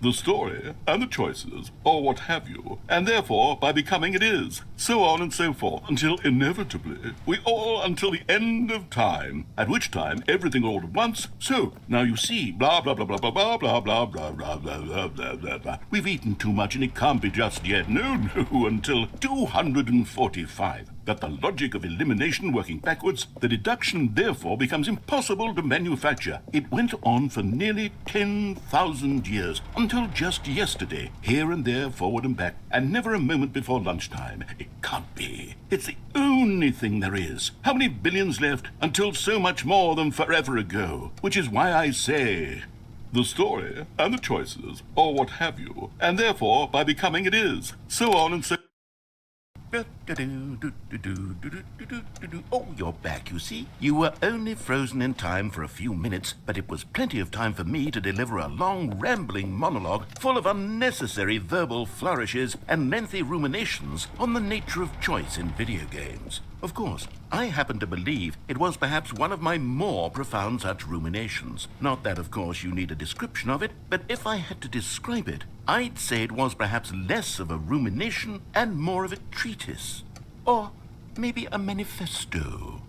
The story and the choices, or what have you, and therefore by becoming it is, so on and so forth, until inevitably we all until the end of time, at which time everything all at once. So now you see, blah blah blah blah blah blah blah blah blah blah blah blah blah blah blah. We've eaten too much and it can't be just yet. No, until 245. Got the logic of elimination working backwards, the deduction therefore becomes impossible to manufacture. It went on for nearly 10,000 years, until just yesterday, here and there, forward and back, and never a moment before lunchtime. It can't be. It's the only thing there is. How many billions left until so much more than forever ago? Which is why I say, the story and the choices, or what have you, and therefore by becoming it is, so on and so. Oh, you're back, you see. You were only frozen in time for a few minutes, but it was plenty of time for me to deliver a long, rambling monologue full of unnecessary verbal flourishes and lengthy ruminations on the nature of choice in video games. Of course, I happen to believe it was perhaps one of my more profound such ruminations. Not that, of course, you need a description of it, but if I had to describe it, I'd say it was perhaps less of a rumination and more of a treatise. Or maybe a manifesto.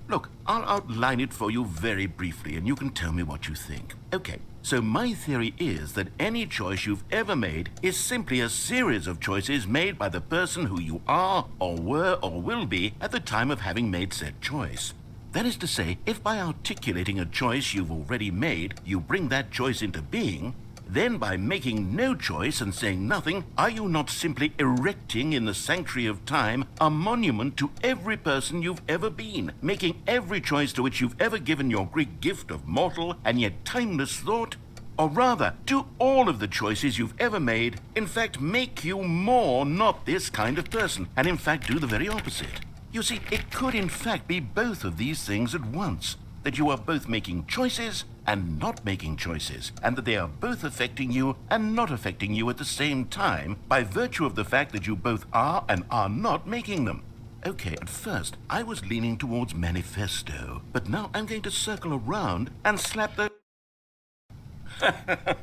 Look, I'll outline it for you very briefly, and you can tell me what you think. Okay, so my theory is that any choice you've ever made is simply a series of choices made by the person who you are, or were, or will be at the time of having made said choice. That is to say, if by articulating a choice you've already made, you bring that choice into being, then by making no choice and saying nothing, are you not simply erecting in the sanctuary of time a monument to every person you've ever been, making every choice to which you've ever given your Greek gift of mortal and yet timeless thought? Or rather, do all of the choices you've ever made, in fact, make you more not this kind of person, and in fact do the very opposite? You see, it could in fact be both of these things at once, that you are both making choices and not making choices, and that they are both affecting you and not affecting you at the same time by virtue of the fact that you both are and are not making them. Okay, at first I was leaning towards manifesto, but now I'm going to circle around and slap the...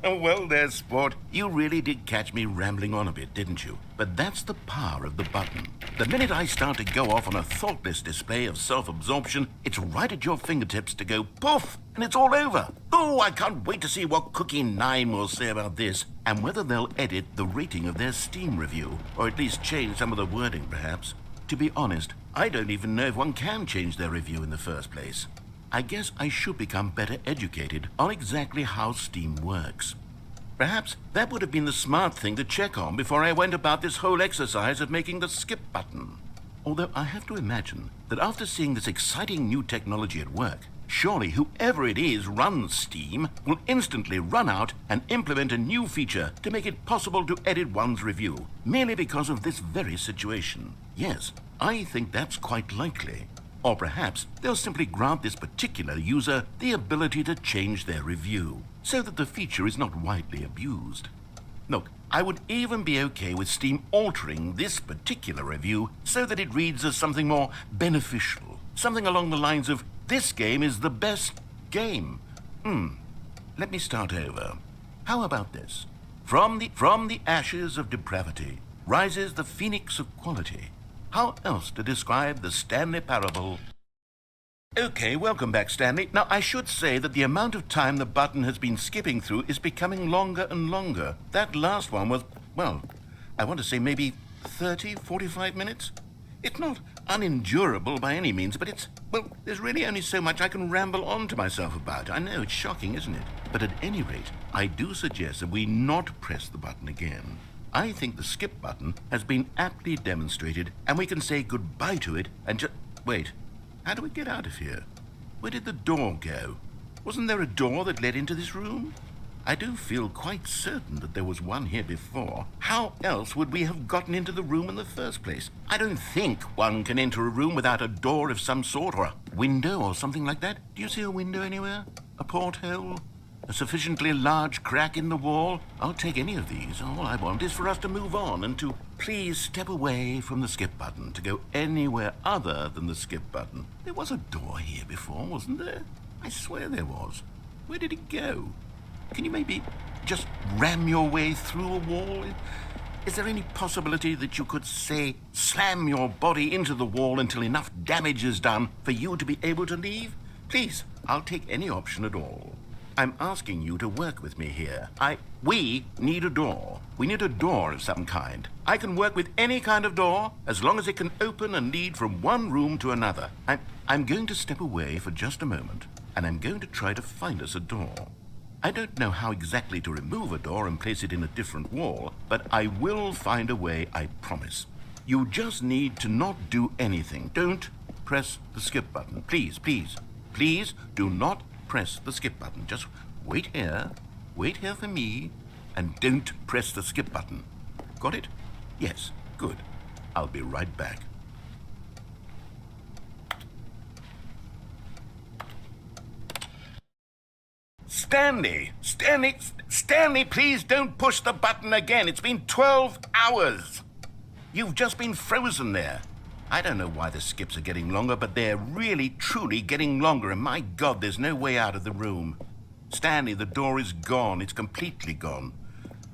Well there, sport. You really did catch me rambling on a bit, didn't you? But that's the power of the button. The minute I start to go off on a thoughtless display of self-absorption, it's right at your fingertips to go poof, and it's all over. Oh, I can't wait to see what Cookie 9 will say about this, and whether they'll edit the rating of their Steam review, or at least change some of the wording, perhaps. To be honest, I don't even know if one can change their review in the first place. I guess I should become better educated on exactly how Steam works. Perhaps that would have been the smart thing to check on before I went about this whole exercise of making the skip button. Although I have to imagine that after seeing this exciting new technology at work, surely whoever it is runs Steam will instantly run out and implement a new feature to make it possible to edit one's review, merely because of this very situation. Yes, I think that's quite likely. Or perhaps they'll simply grant this particular user the ability to change their review, so that the feature is not widely abused. Look, I would even be okay with Steam altering this particular review so that it reads as something more beneficial, something along the lines of, this game is the best game. Let me start over. How about this? From the ashes of depravity rises the phoenix of quality. How else to describe the Stanley Parable? Okay, welcome back, Stanley. Now, I should say that the amount of time the button has been skipping through is becoming longer and longer. That last one was, well, I want to say maybe 30, 45 minutes? It's not unendurable by any means, but well, there's really only so much I can ramble on to myself about. I know, it's shocking, isn't it? But at any rate, I do suggest that we not press the button again. I think the skip button has been aptly demonstrated, and we can say goodbye to it and just... Wait, how do we get out of here? Where did the door go? Wasn't there a door that led into this room? I do feel quite certain that there was one here before. How else would we have gotten into the room in the first place? I don't think one can enter a room without a door of some sort, or a window or something like that. Do you see a window anywhere? A porthole? A sufficiently large crack in the wall? I'll take any of these. All I want is for us to move on and to please step away from the skip button, to go anywhere other than the skip button. There was a door here before, wasn't there? I swear there was. Where did it go? Can you maybe just ram your way through a wall? Is there any possibility that you could, say, slam your body into the wall until enough damage is done for you to be able to leave? Please, I'll take any option at all. I'm asking you to work with me here. We need a door. We need a door of some kind. I can work with any kind of door as long as it can open and lead from one room to another. I'm going to step away for just a moment, and I'm going to try to find us a door. I don't know how exactly to remove a door and place it in a different wall, but I will find a way, I promise. You just need to not do anything. Don't press the skip button. Please, please, please do not press the skip button. Just wait here for me, and don't press the skip button. Got it? Yes, good. I'll be right back. Stanley, please don't push the button again. It's been 12 hours. You've just been frozen there. I don't know why the skips are getting longer, but they're really, truly getting longer, and my God, there's no way out of the room. Stanley, the door is gone. It's completely gone.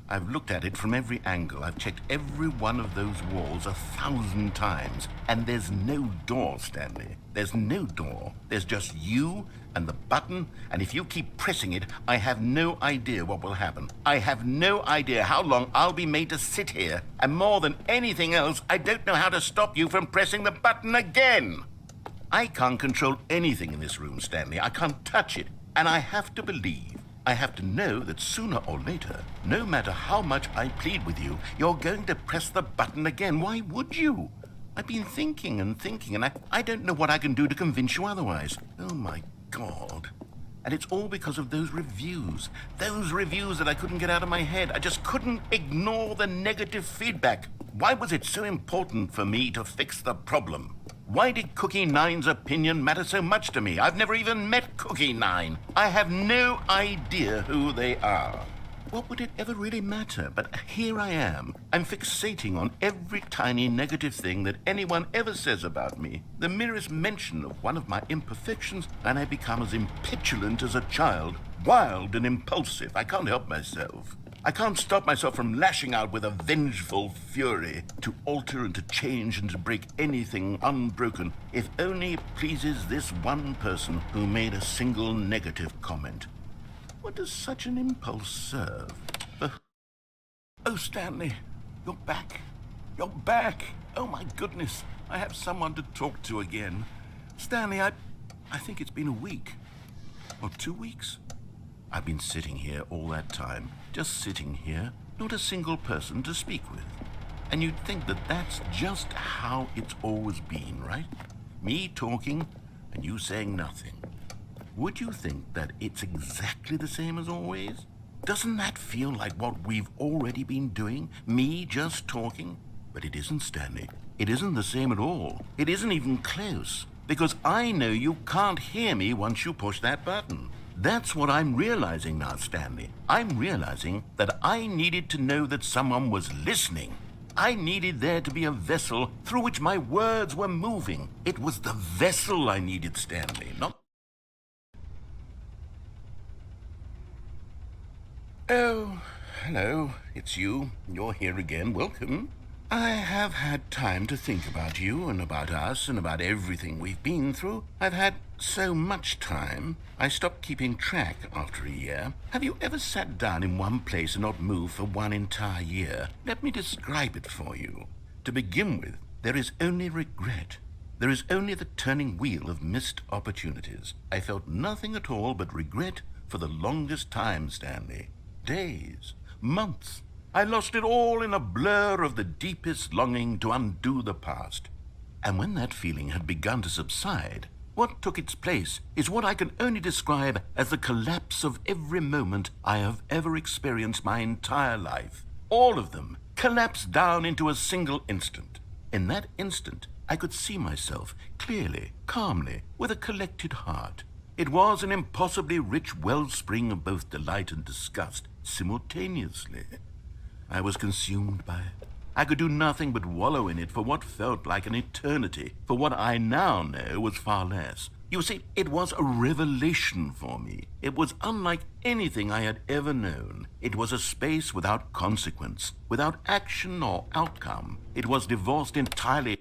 I've looked at it from every angle. I've checked every one of those walls 1,000 times, and there's no door, Stanley. There's no door. There's just you and the button, and if you keep pressing it, I have no idea what will happen. I have no idea how long I'll be made to sit here, and more than anything else, I don't know how to stop you from pressing the button again. I can't control anything in this room, Stanley. I can't touch it, and I have to believe, I have to know that sooner or later, no matter how much I plead with you, you're going to press the button again. Why would you? I've been thinking and thinking, and I don't know what I can do to convince you otherwise. Oh, my God. And it's all because of those reviews that I couldn't get out of my head. I just couldn't ignore the negative feedback. Why was it so important for me to fix the problem? Why did Cookie Nine's opinion matter so much to me? I've never even met Cookie Nine. I have no idea who they are. What would it ever really matter? But here I am. I'm fixating on every tiny negative thing that anyone ever says about me. The merest mention of one of my imperfections, and I become as impetulant as a child, wild and impulsive. I can't help myself. I can't stop myself from lashing out with a vengeful fury to alter and to change and to break anything unbroken, if only it pleases this one person who made a single negative comment. What does such an impulse serve? Oh, Stanley, you're back. You're back. Oh, my goodness. I have someone to talk to again. Stanley, I think it's been a week. Or 2 weeks. I've been sitting here all that time. Just sitting here. Not a single person to speak with. And you'd think that that's just how it's always been, right? Me talking and you saying nothing. Would you think that it's exactly the same as always? Doesn't that feel like what we've already been doing? Me just talking? But it isn't, Stanley. It isn't the same at all. It isn't even close. Because I know you can't hear me once you push that button. That's what I'm realizing now, Stanley. I'm realizing that I needed to know that someone was listening. I needed there to be a vessel through which my words were moving. It was the vessel I needed, Stanley, not... Oh, hello, it's you. You're here again. Welcome. I have had time to think about you and about us and about everything we've been through. I've had so much time, I stopped keeping track after a year. Have you ever sat down in one place and not moved for one entire year? Let me describe it for you. To begin with, there is only regret. There is only the turning wheel of missed opportunities. I felt nothing at all but regret for the longest time, Stanley. Days, months. I lost it all in a blur of the deepest longing to undo the past. And when that feeling had begun to subside, what took its place is what I can only describe as the collapse of every moment I have ever experienced my entire life. All of them collapsed down into a single instant. In that instant, I could see myself clearly, calmly, with a collected heart. It was an impossibly rich wellspring of both delight and disgust simultaneously. I was consumed by it. I could do nothing but wallow in it for what felt like an eternity, for what I now know was far less. You see, it was a revelation for me. It was unlike anything I had ever known. It was a space without consequence, without action or outcome. It was divorced entirely.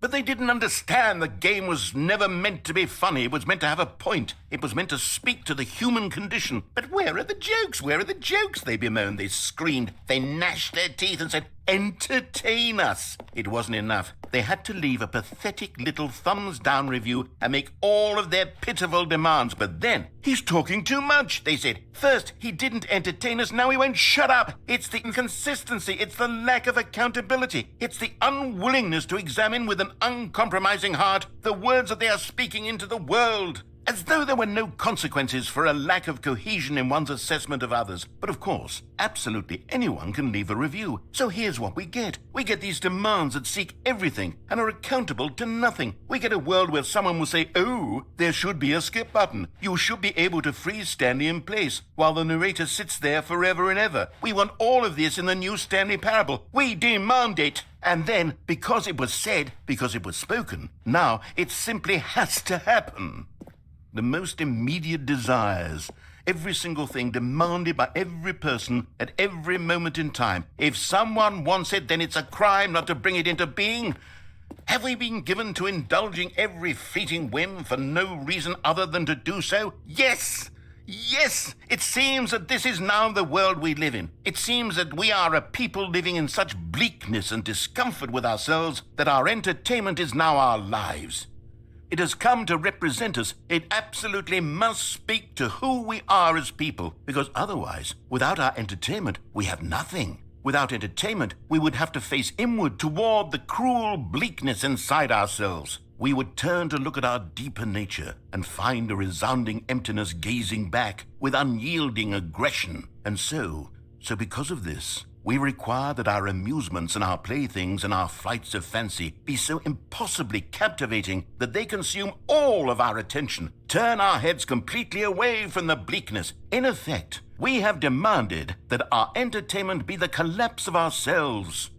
But they didn't understand the game was never meant to be funny. It was meant to have a point. It was meant to speak to the human condition. But where are the jokes? Where are the jokes? They bemoaned, they screamed, they gnashed their teeth and said, entertain us. It wasn't enough. They had to leave a pathetic little thumbs-down review and make all of their pitiful demands. But then, he's talking too much, they said. First, he didn't entertain us, now he won't shut up. It's the inconsistency, it's the lack of accountability. It's the unwillingness to examine with an uncompromising heart the words that they are speaking into the world. As though there were no consequences for a lack of cohesion in one's assessment of others. But of course, absolutely anyone can leave a review. So here's what we get. We get these demands that seek everything and are accountable to nothing. We get a world where someone will say, oh, there should be a skip button. You should be able to freeze Stanley in place while the narrator sits there forever and ever. We want all of this in the new Stanley parable. We demand it. And then, because it was said, because it was spoken, now it simply has to happen. The most immediate desires, every single thing demanded by every person at every moment in time. If someone wants it, then it's a crime not to bring it into being. Have we been given to indulging every fleeting whim for no reason other than to do so? Yes! Yes! It seems that this is now the world we live in. It seems that we are a people living in such bleakness and discomfort with ourselves that our entertainment is now our lives. It has come to represent us. It absolutely must speak to who we are as people, because otherwise, without our entertainment, we have nothing. Without entertainment, we would have to face inward toward the cruel bleakness inside ourselves. We would turn to look at our deeper nature and find a resounding emptiness gazing back with unyielding aggression. And so because of this, we require that our amusements and our playthings and our flights of fancy be so impossibly captivating that they consume all of our attention, turn our heads completely away from the bleakness. In effect, we have demanded that our entertainment be the collapse of ourselves.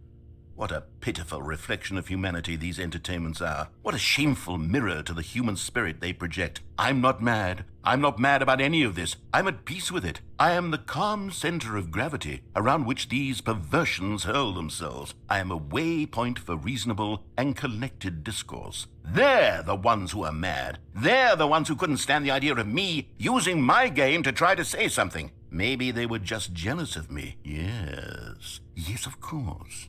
What a pitiful reflection of humanity these entertainments are. What a shameful mirror to the human spirit they project. I'm not mad. I'm not mad about any of this. I'm at peace with it. I am the calm center of gravity around which these perversions hurl themselves. I am a waypoint for reasonable and collected discourse. They're the ones who are mad. They're the ones who couldn't stand the idea of me using my game to try to say something. Maybe they were just jealous of me. Yes, of course.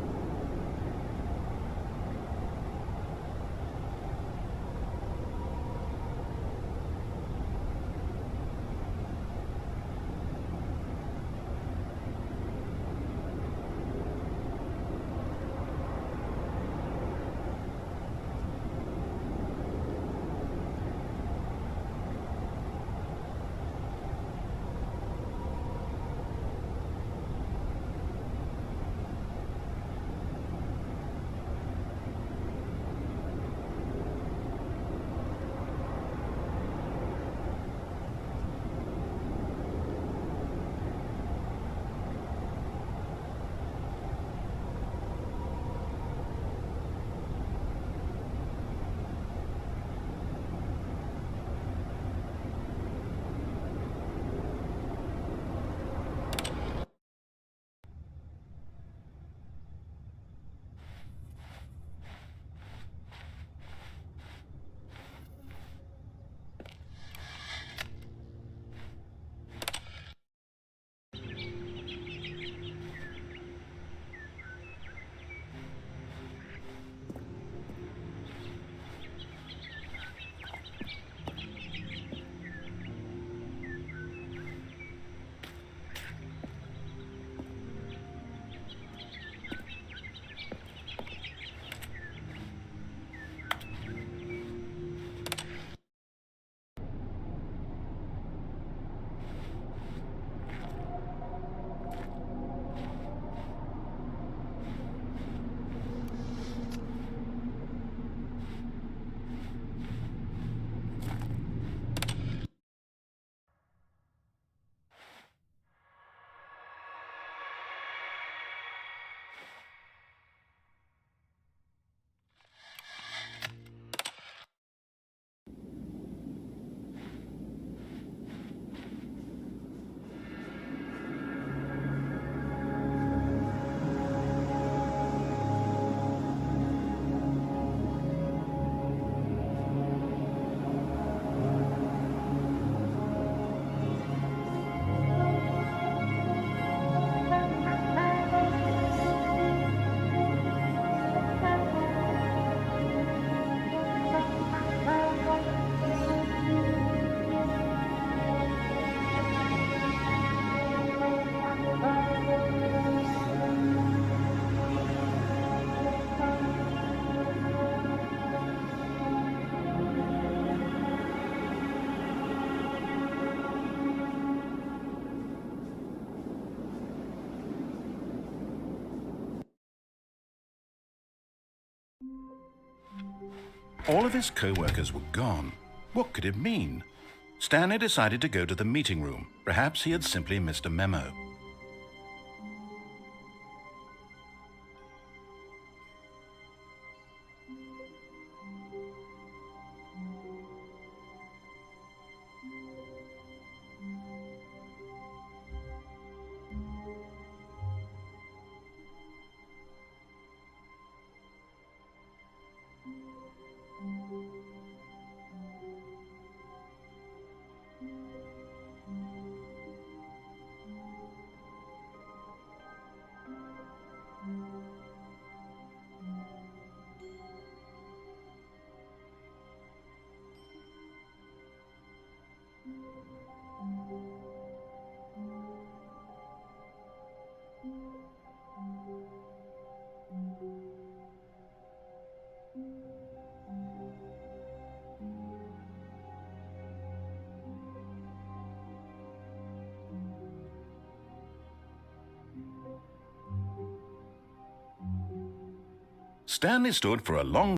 All of his co-workers were gone. What could it mean? Stanley decided to go to the meeting room. Perhaps he had simply missed a memo. Stanley stood for a long